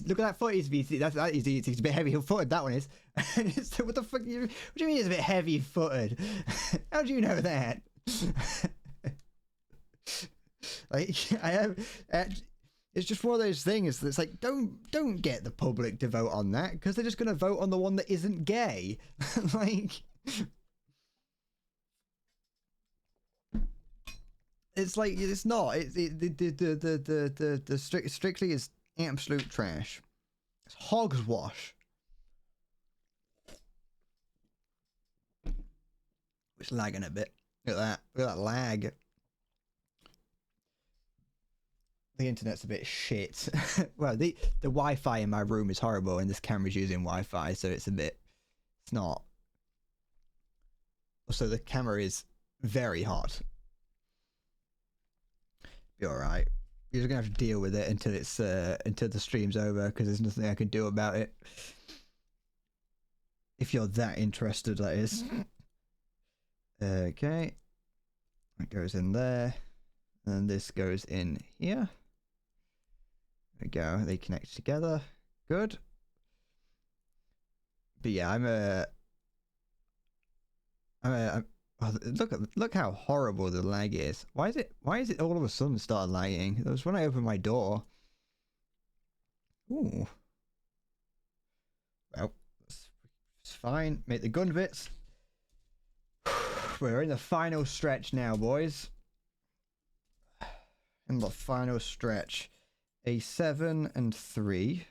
look at that foot, he's a bit heavy footed, that one is. And it's like, what the fuck, what do you mean it's a bit heavy footed? How do you know that? Like, I have, it's just one of those things that's like, don't get the public to vote on that, because they're just going to vote on the one that isn't gay. Like, it's like, it's not. The Strictly is absolute trash. It's hogwash. It's lagging a bit. Look at that. Look at that lag. The internet's a bit shit. Well, the Wi-Fi in my room is horrible, and this camera's using Wi-Fi, so it's a bit. It's not. Also, the camera is very hot. Be all right. You're just gonna have to deal with it until it's until the stream's over, because there's nothing I can do about it. If you're that interested, that is. Okay. That goes in there, and this goes in here. There we go. They connect together. Good. But yeah, oh, look how horrible the lag is. Why is it all of a sudden started lagging? It was when I opened my door. Ooh. Well, it's fine. Make the gun bits. We're in the final stretch now, boys. In the final stretch. A 7 and 3. Is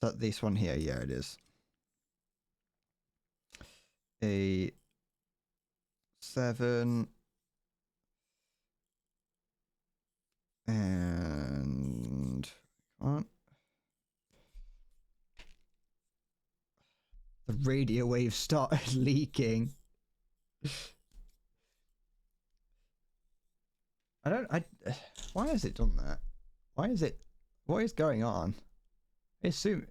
that this one here? Yeah, it is. A 7 and can't. The radio wave started leaking. Why has it done that? What is going on? I assume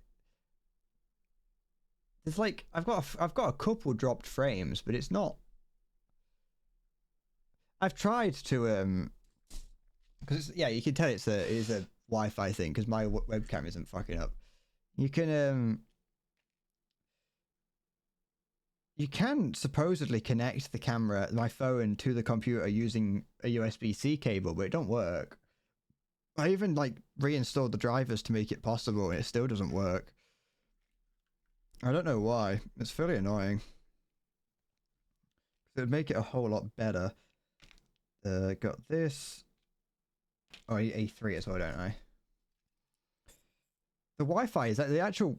it's like I've got a couple dropped frames, but it's not. I've tried to because yeah, you can tell it is a Wi-Fi thing, because my webcam isn't fucking up. You can supposedly connect the camera, my phone, to the computer using a USB-C cable, but it don't work. I even like reinstalled the drivers to make it possible, and it still doesn't work. I don't know why. It's fairly annoying. It would make it a whole lot better. Got this. Oh, A3 as well, don't I? The Wi-Fi is like the actual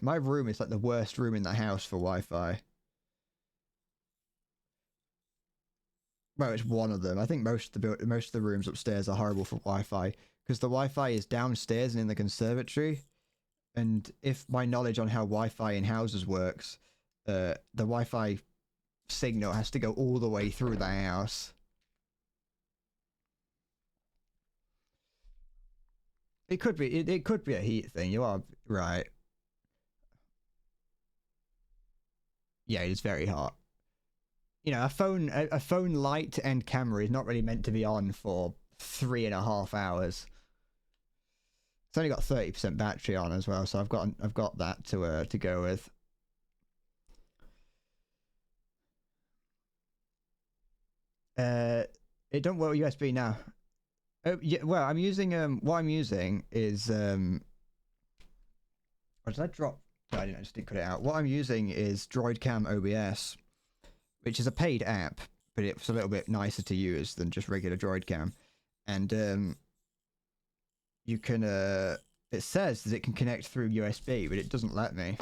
my room is like the worst room in the house for Wi-Fi. Well, it's one of them. I think most of the rooms upstairs are horrible for Wi-Fi, because the Wi-Fi is downstairs and in the conservatory. And if my knowledge on how Wi-Fi in houses works, the Wi-Fi signal has to go all the way through the house. It could be. It could be a heat thing. You are right. Yeah, it's very hot. You know, a phone light and camera is not really meant to be on for 3.5 hours. It's only got 30% battery on as well, so I've got that to go with. It don't work with USB now. Oh yeah, well I'm using what I'm using is or did I drop? No, I didn't. I just didn't cut it out. What I'm using is DroidCam OBS, which is a paid app, but it's a little bit nicer to use than just regular DroidCam. And you can it says that it can connect through USB, but it doesn't let me.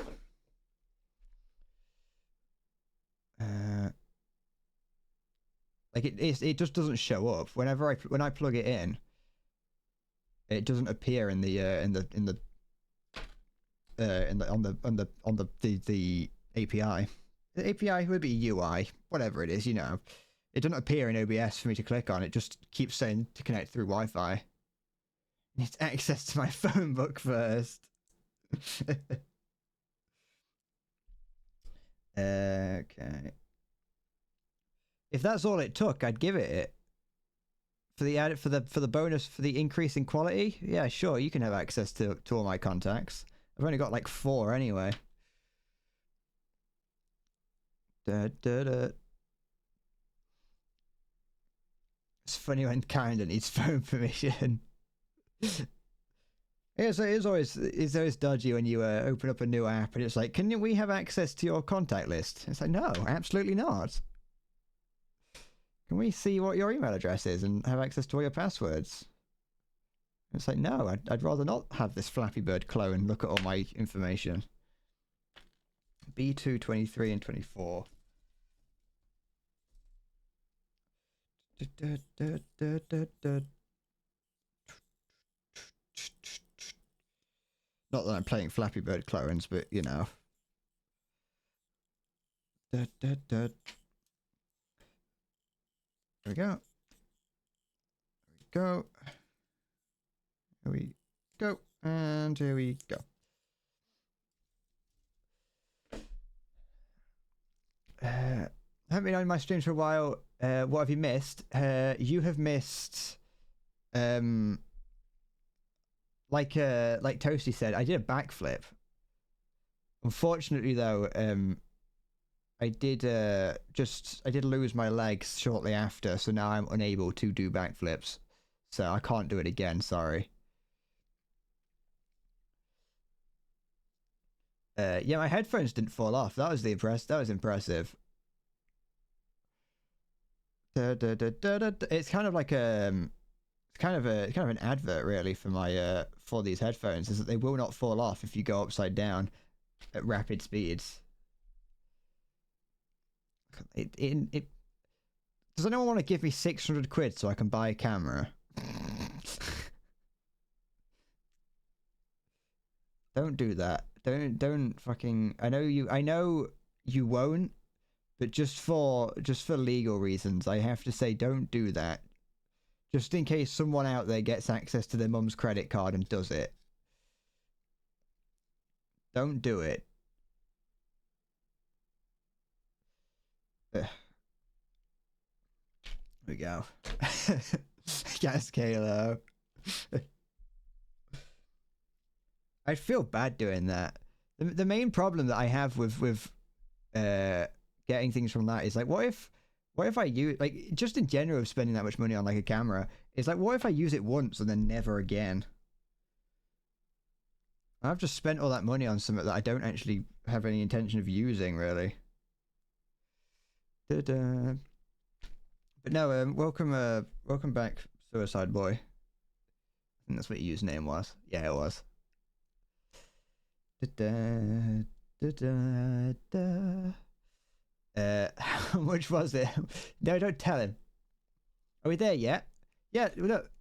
Like it just doesn't show up whenever when I plug it in. It doesn't appear in the API. The API would be UI, whatever it is, you know. It doesn't appear in OBS for me to click on. It just keeps saying to connect through Wi-Fi. I need access to my phone book first. Okay. If that's all it took, I'd give it for the bonus for the increase in quality. Yeah, sure, you can have access to all my contacts. I've only got like 4 anyway. It's funny when Kinda needs phone permission. Yeah, so it's always dodgy when you open up a new app and it's like, can we have access to your contact list? It's like, no, absolutely not. Can we see what your email address is and have access to all your passwords? It's like, no, I'd rather not have this Flappy Bird clone look at all my information. B2, 23, and 24. Not that I'm playing Flappy Bird clones, but you know. There we go. There we go. And here we go. Haven't been on my streams for a while. What have you missed? You have missed like Toasty said, I did a backflip. Unfortunately though, I did lose my legs shortly after, so now I'm unable to do backflips. So I can't do it again, sorry. Yeah, my headphones didn't fall off. That was impressive. It's kind of like it's kind of an advert really for my for these headphones, is that they will not fall off if you go upside down at rapid speeds. It does anyone want to give me 600 quid so I can buy a camera? Don't do that. Don't fucking. I know you won't, but just for legal reasons, I have to say don't do that. Just in case someone out there gets access to their mum's credit card and does it. Don't do it. There we go. Yes, Kalo. I feel bad doing that. The main problem that I have with getting things from that is like, what if I use, like, just in general of spending that much money on like a camera, it's like, what if I use it once and then never again? I've just spent all that money on something that I don't actually have any intention of using, really. But no, welcome back, Suicide Boy. I think that's what your username was. Yeah, it was. How much was it? No, don't tell him. Are we there yet? Yeah, look,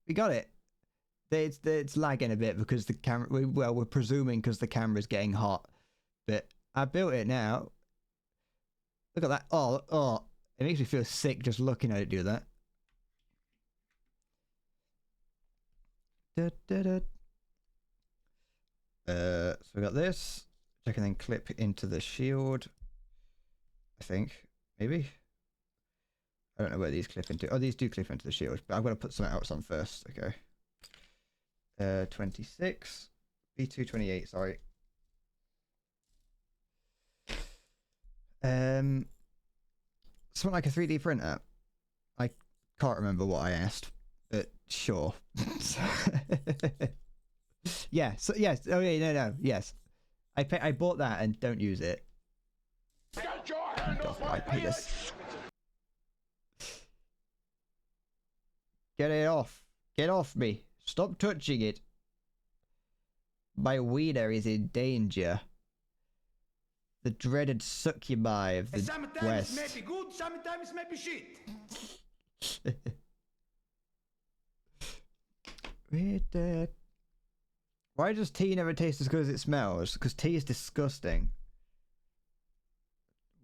we got it. It's lagging a bit because the camera. We're presuming because the camera's getting hot, but I built it now. Look at that! Oh, it makes me feel sick just looking at it do that. So we got this. I can then clip into the shield. I think maybe. I don't know where these clip into. Oh, these do clip into the shield, but I'm gonna put something else on first. Okay. 26. B228. Sorry. Something like a 3D printer. I can't remember what I asked, but sure. Yeah. So yes. Oh yeah. No. Yes. I bought that and don't use it. Get your hand off my penis! Get it off. Get off me. Stop touching it. My wiener is in danger. The dreaded succubi of the Sometimes West. may be good, sometimes may be shit. Why does tea never taste as good as it smells? Because tea is disgusting.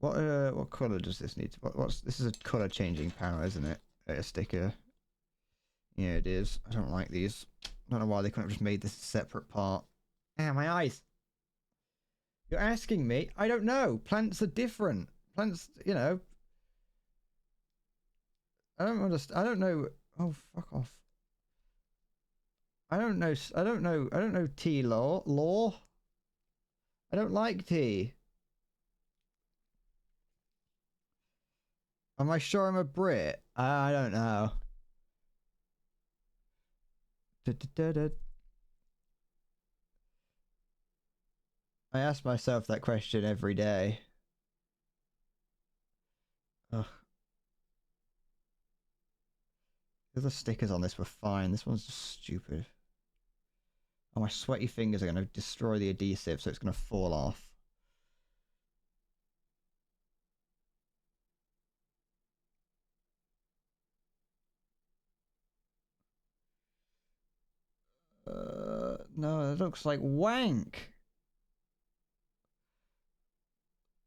What color does this need? What's this is a color changing panel, isn't it? A sticker. Yeah, it is. I don't like these. I don't know why they couldn't have just made this a separate part. Ah, my eyes. You're asking me? I don't know. Plants are different. Plants, you know. I don't understand. I don't know. Oh, fuck off. I don't know. I don't know. I don't know tea law. I don't like tea. Am I sure I'm a Brit? I don't know. I ask myself that question every day. Ugh. The other stickers on this were fine. This one's just stupid. Oh, my sweaty fingers are going to destroy the adhesive, so it's going to fall off. No, it looks like wank.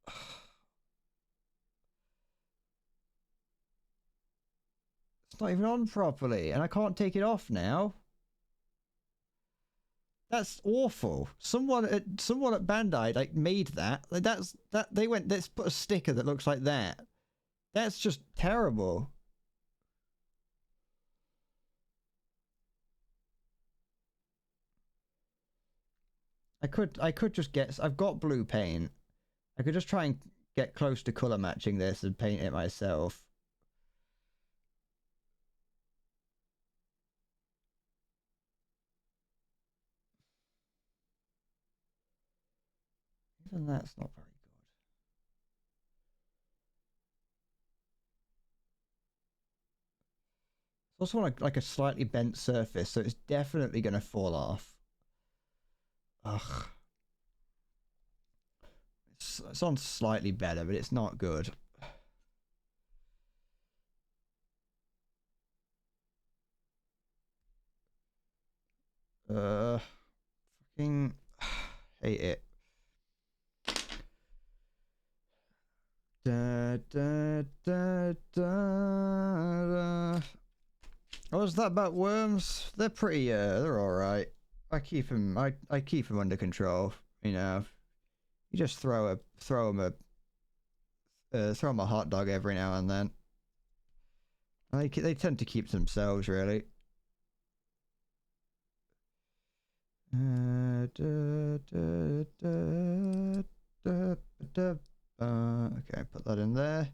It's not even on properly, and I can't take it off now. That's awful. Someone at Bandai like made that. Like that they went, let's put a sticker that looks like that. That's just terrible. I could just get, I've got blue paint. I could just try and get close to color matching this and paint it myself. Even that's not very good. It's also like a slightly bent surface, so it's definitely going to fall off. Ugh. It's on slightly better, but it's not good. Fucking hate it. Da, da, da, da. What was that about worms? They're pretty. They're all right. I keep them. I keep them under control. You know, you just throw them a hot dog every now and then. They tend to keep to themselves, really. Okay, put that in there.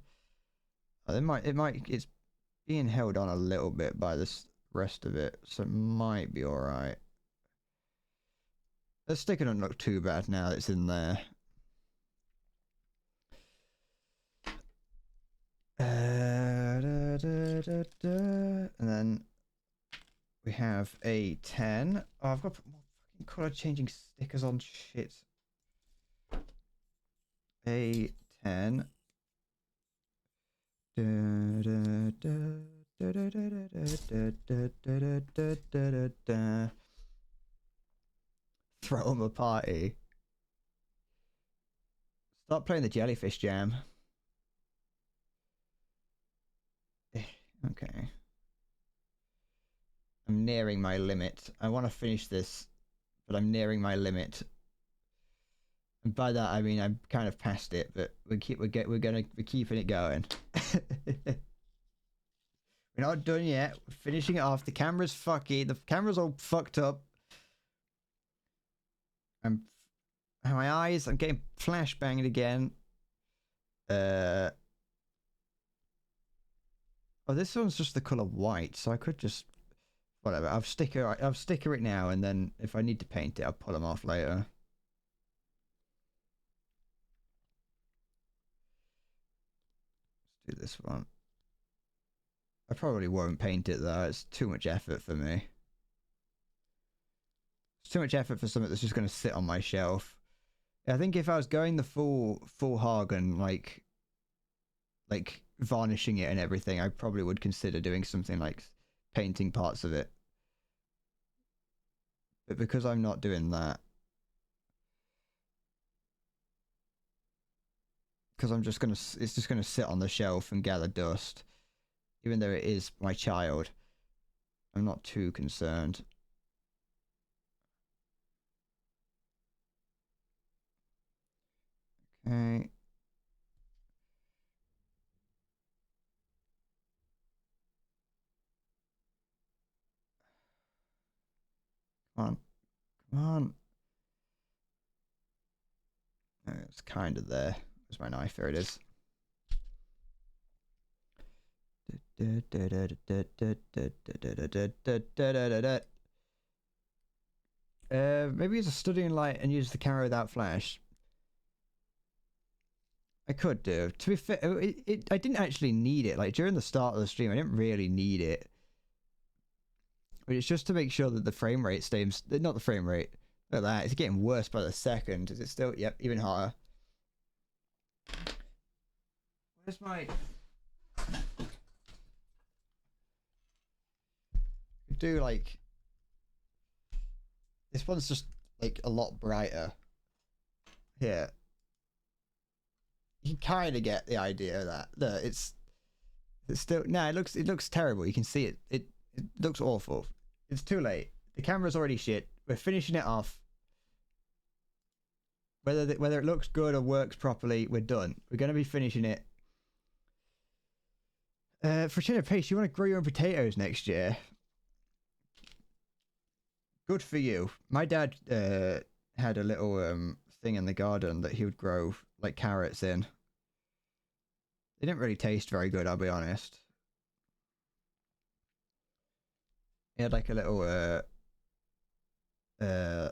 It's being held on a little bit by this rest of it, so it might be all right. The sticker doesn't look too bad now that it's in there. And then we have a 10. Oh, I've got to put more fucking color changing stickers on shit. A 10. Throw them a party. Start playing the jellyfish jam. Okay. I'm nearing my limit. I want to finish this but I'm nearing my limit. And by that I mean I'm kind of past it, but we're keeping it going. We're not done yet. We're finishing it off. The camera's fucky. The camera's all fucked up. My eyes. I'm getting flashbanged again. Oh, this one's just the color white, so I could just whatever. I'll sticker it now, and then if I need to paint it, I'll pull them off later. Let's do this one. I probably won't paint it though. It's too much effort for me. It's too much effort for something that's just going to sit on my shelf. I think if I was going the full hog and like varnishing it and everything, I probably would consider doing something like painting parts of it. But because I'm not doing that, because it's just gonna sit on the shelf and gather dust, even though it is my child, I'm not too concerned. Okay. Come on. Come on. Oh, it's kind of there. Where's my knife? There it is. Maybe use a studying light and use the camera without flash. I could do. To be fair, I didn't actually need it. Like during the start of the stream, I didn't really need it. But it's just to make sure that the frame rate stays. Not the frame rate. Look at that. It's getting worse by the second. Is it still? Yep, even hotter. Where's my? Do like. This one's just like a lot brighter. Here. You can kind of get the idea of that. Look, it's still it looks terrible. You can see it. It looks awful. It's too late. The camera's already shit. We're finishing it off. Whether it looks good or works properly, we're done. We're gonna be finishing it. For change of pace, you want to grow your own potatoes next year? Good for you. My dad had a little thing in the garden that he would grow like carrots in. They didn't really taste very good, I'll be honest. He had like a little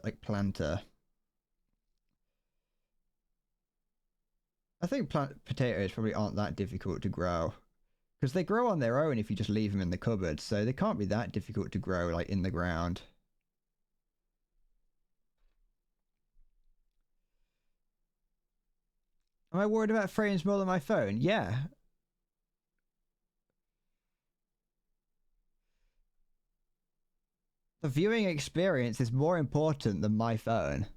like planter. I think potatoes probably aren't that difficult to grow. Because they grow on their own if you just leave them in the cupboard, so they can't be that difficult to grow like in the ground. Am I worried about frames more than my phone? Yeah. The viewing experience is more important than my phone.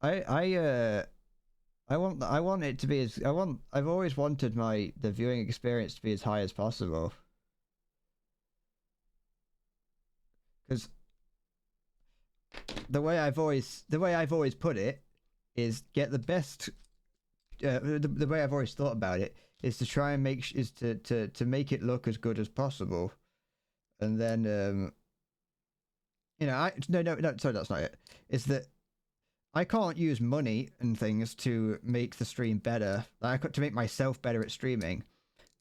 I want it to be as I've always wanted the viewing experience to be as high as possible. Because the way I've always put it is get the best. The way I've always thought about it is to try and make make it look as good as possible, and then you know no sorry, that's not it. It's that I can't use money and things to make the stream better. To make myself better at streaming,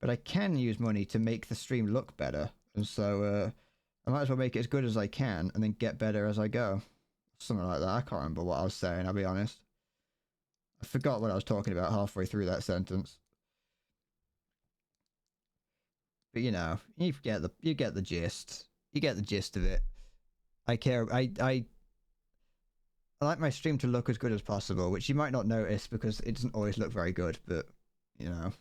but I can use money to make the stream look better, and so I might as well make it as good as I can and then get better as I go. Something like that. I can't remember what I was saying, I'll be honest. I forgot what I was talking about halfway through that sentence. But you know, you get the gist. You get the gist of it. I like my stream to look as good as possible, which you might not notice because it doesn't always look very good, but you know,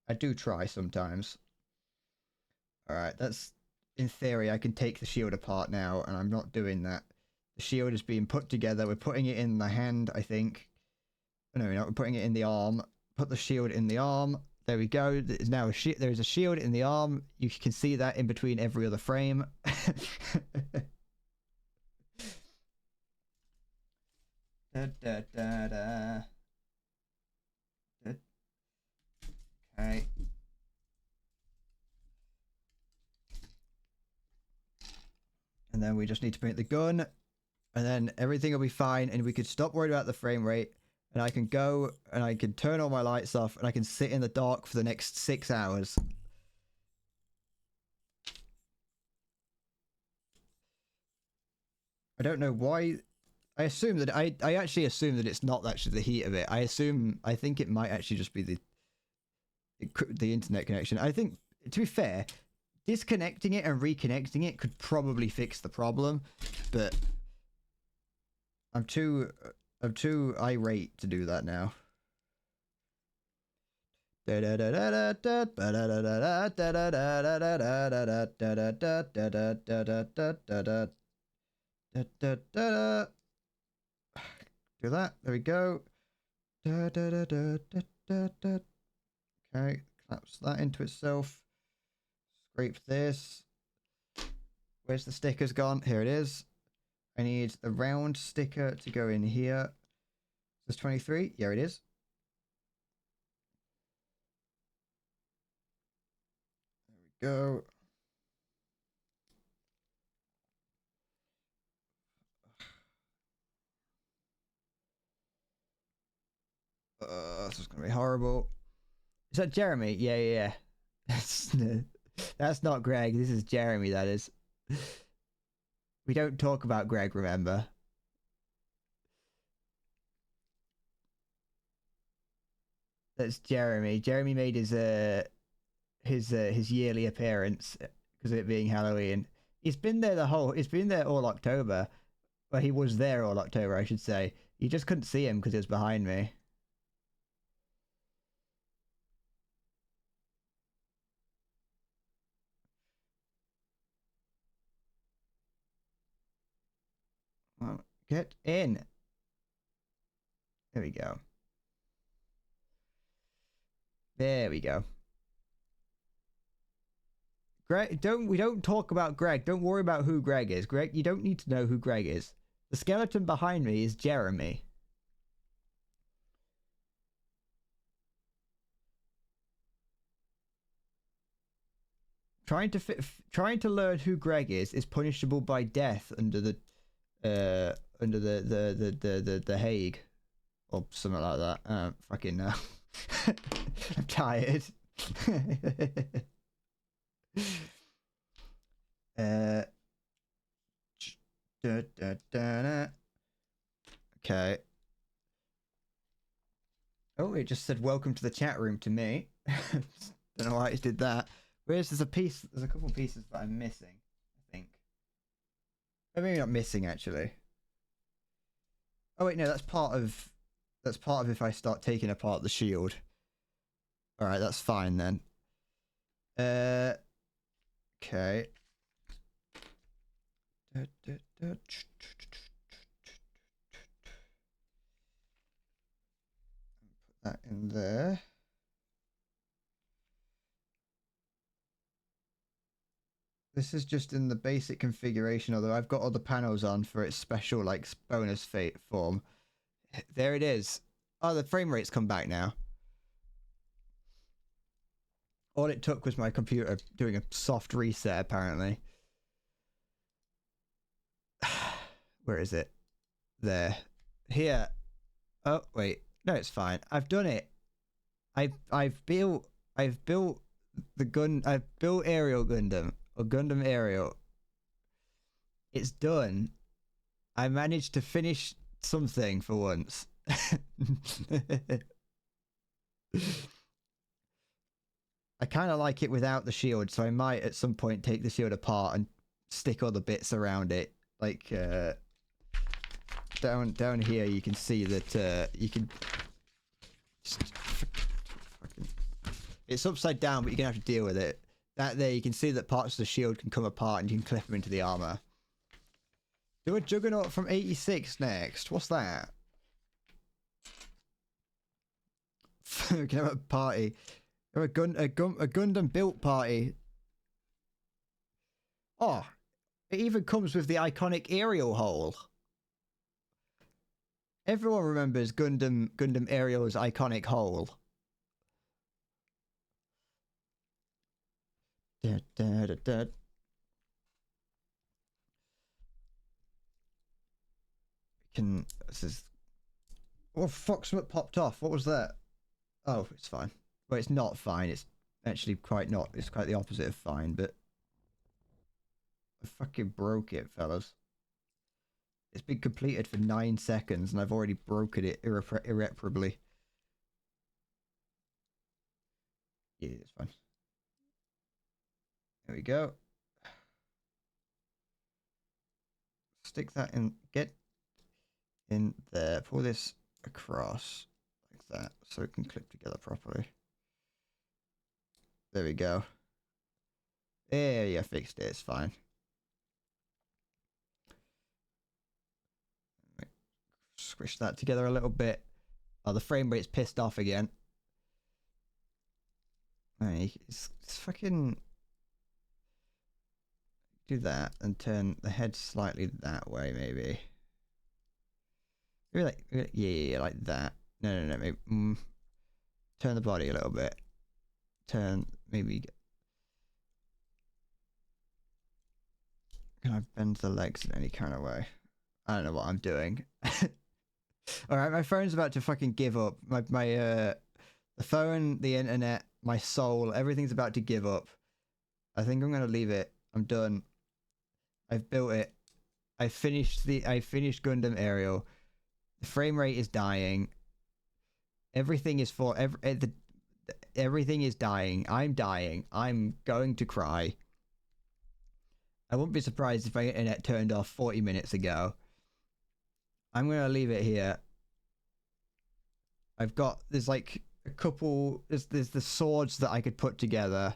I do try sometimes. Alright, that's in theory. I can take the shield apart now, and I'm not doing that. The shield is being put together. We're putting it in the hand, I think. No, we're not. We're putting it in the arm. Put the shield in the arm. There we go. There's now there is a shield in the arm. You can see that in between every other frame. Da, da, da, da. Okay. And then we just need to point the gun, and then everything will be fine, and we could stop worrying about the frame rate, and I can go and I can turn all my lights off, and I can sit in the dark for the next 6 hours. I don't know why. I assume that I actually assume that it's not actually the heat of it. I think it might actually just be the internet connection. I think, to be fair, disconnecting it and reconnecting it could probably fix the problem, but I'm too irate to do that now. Do that. There we go. Okay, collapse that into itself. Scrape this. Where's the stickers gone? Here it is. I need the round sticker to go in here. Is this 23? Yeah, it is. There we go. This is gonna be horrible. Is that Jeremy? Yeah. That's not Greg. This is Jeremy. That is. We don't talk about Greg. Remember. That's Jeremy. Jeremy made his yearly appearance because of it being Halloween. He's been there He's been there all October. Well, he was there all October, I should say. You just couldn't see him because he was behind me. Well, get in. There we go. There we go. Greg, we don't talk about Greg. Don't worry about who Greg is. Greg, you don't need to know who Greg is. The skeleton behind me is Jeremy. Trying to learn who Greg is punishable by death under the Hague or something like that. Fucking no. I'm tired. Okay. Oh, it just said welcome to the chat room to me. Don't know why it did that. There's a couple pieces that I'm missing, I think. Maybe not missing actually. Oh wait, no, that's part of if I start taking apart the shield. Alright, that's fine then. Okay. Put that in there. This is just in the basic configuration, although I've got all the panels on for its special, like, bonus fate form. There it is. Oh, the frame rate's come back now. All it took was my computer doing a soft reset, apparently. Where is it? There. Here. Oh, wait. No, it's fine. I've done it. I've built the gun. I've built Aerial Gundam. Or Gundam Aerial. It's done. I managed to finish something for once. I kind of like it without the shield, so I might at some point take the shield apart and stick all the bits around it. Like down here, you can see that you can. It's upside down, but you're gonna have to deal with it. That there, you can see that parts of the shield can come apart and you can clip them into the armor. Do a Juggernaut from 86 next. What's that? We can have a party. Or a Gundam built party. Oh, it even comes with the iconic aerial hole. Everyone remembers Gundam Aerial's iconic hole. Da, da, da, da. This is. Oh fuck! Something popped off. What was that? Oh, it's fine. Well, it's not fine. It's actually quite not. It's quite the opposite of fine. But I fucking broke it, fellas. It's been completed for 9 seconds, and I've already broken it irreparably. Yeah, it's fine. There we go. Stick that in. Get in there. Pull this across like that, so it can clip together properly. There we go. There, yeah, fixed it. It's fine. Squish that together a little bit. Oh, the frame rate's pissed off again. Hey, it's fucking do that and turn the head slightly that way, maybe. Maybe like yeah, like that. No, maybe turn the body a little bit. Turn maybe. Can I bend the legs in any kind of way? I don't know what I'm doing. All right, my phone's about to fucking give up. The phone, the internet, my soul, everything's about to give up. I think I'm gonna leave it. I'm done. I've built it. I finished Gundam Aerial. The frame rate is dying. Everything is everything is dying. I'm dying. I'm going to cry. I wouldn't be surprised if my internet turned off 40 minutes ago. I'm gonna leave it here. There's like a couple. There's the swords that I could put together,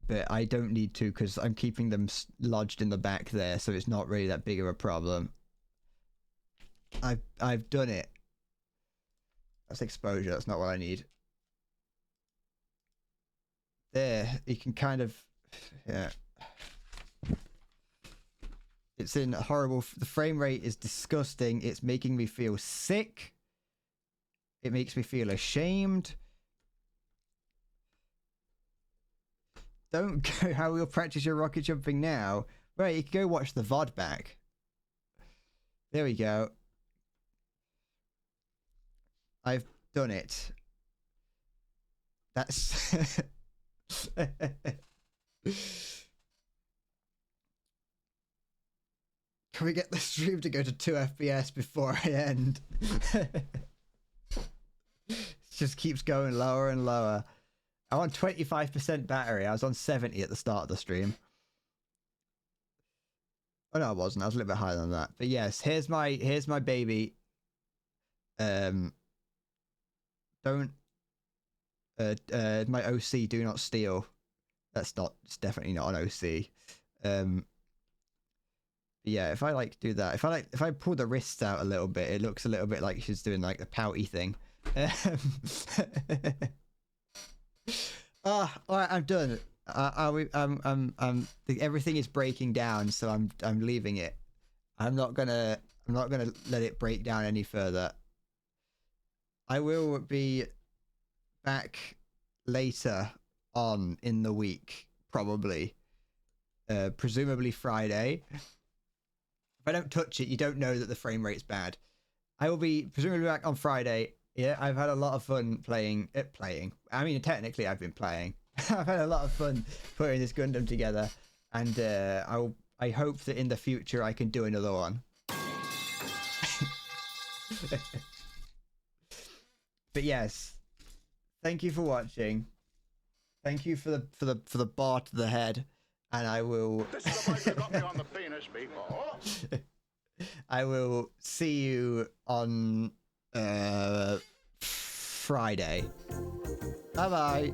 but I don't need to because I'm keeping them lodged in the back there, so it's not really that big of a problem. I've done it. That's exposure. That's not what I need. There, you can kind of, yeah. It's in horrible. The frame rate is disgusting. It's making me feel sick. It makes me feel ashamed. Don't go. How will practice your rocket jumping now? Right, you can go watch the VOD back. There we go. I've done it. That's. Can we get the stream to go to 2 FPS before I end? It just keeps going lower and lower. I'm on 25% battery. I was on 70 at the start of the stream. Oh no, I wasn't. I was a little bit higher than that. But yes, here's my baby. Don't my OC do not steal. It's definitely not an OC. Yeah, if I like do that, if I pull the wrists out a little bit, it looks a little bit like she's doing like the pouty thing. All right, I'm done. Everything is breaking down, so I'm leaving it. I'm not gonna let it break down any further. I will be back later on in the week, probably, presumably Friday. If I don't touch it, you don't know that the frame rate's bad. I will be presumably back on Friday. Yeah, I've had a lot of fun playing. I mean, technically, I've been playing. I've had a lot of fun putting this Gundam together, and I hope that in the future I can do another one. But yes, thank you for watching. Thank you for the bar to the head, and I will. This is the bike that got me on the penis before. I will see you on Friday. Bye bye.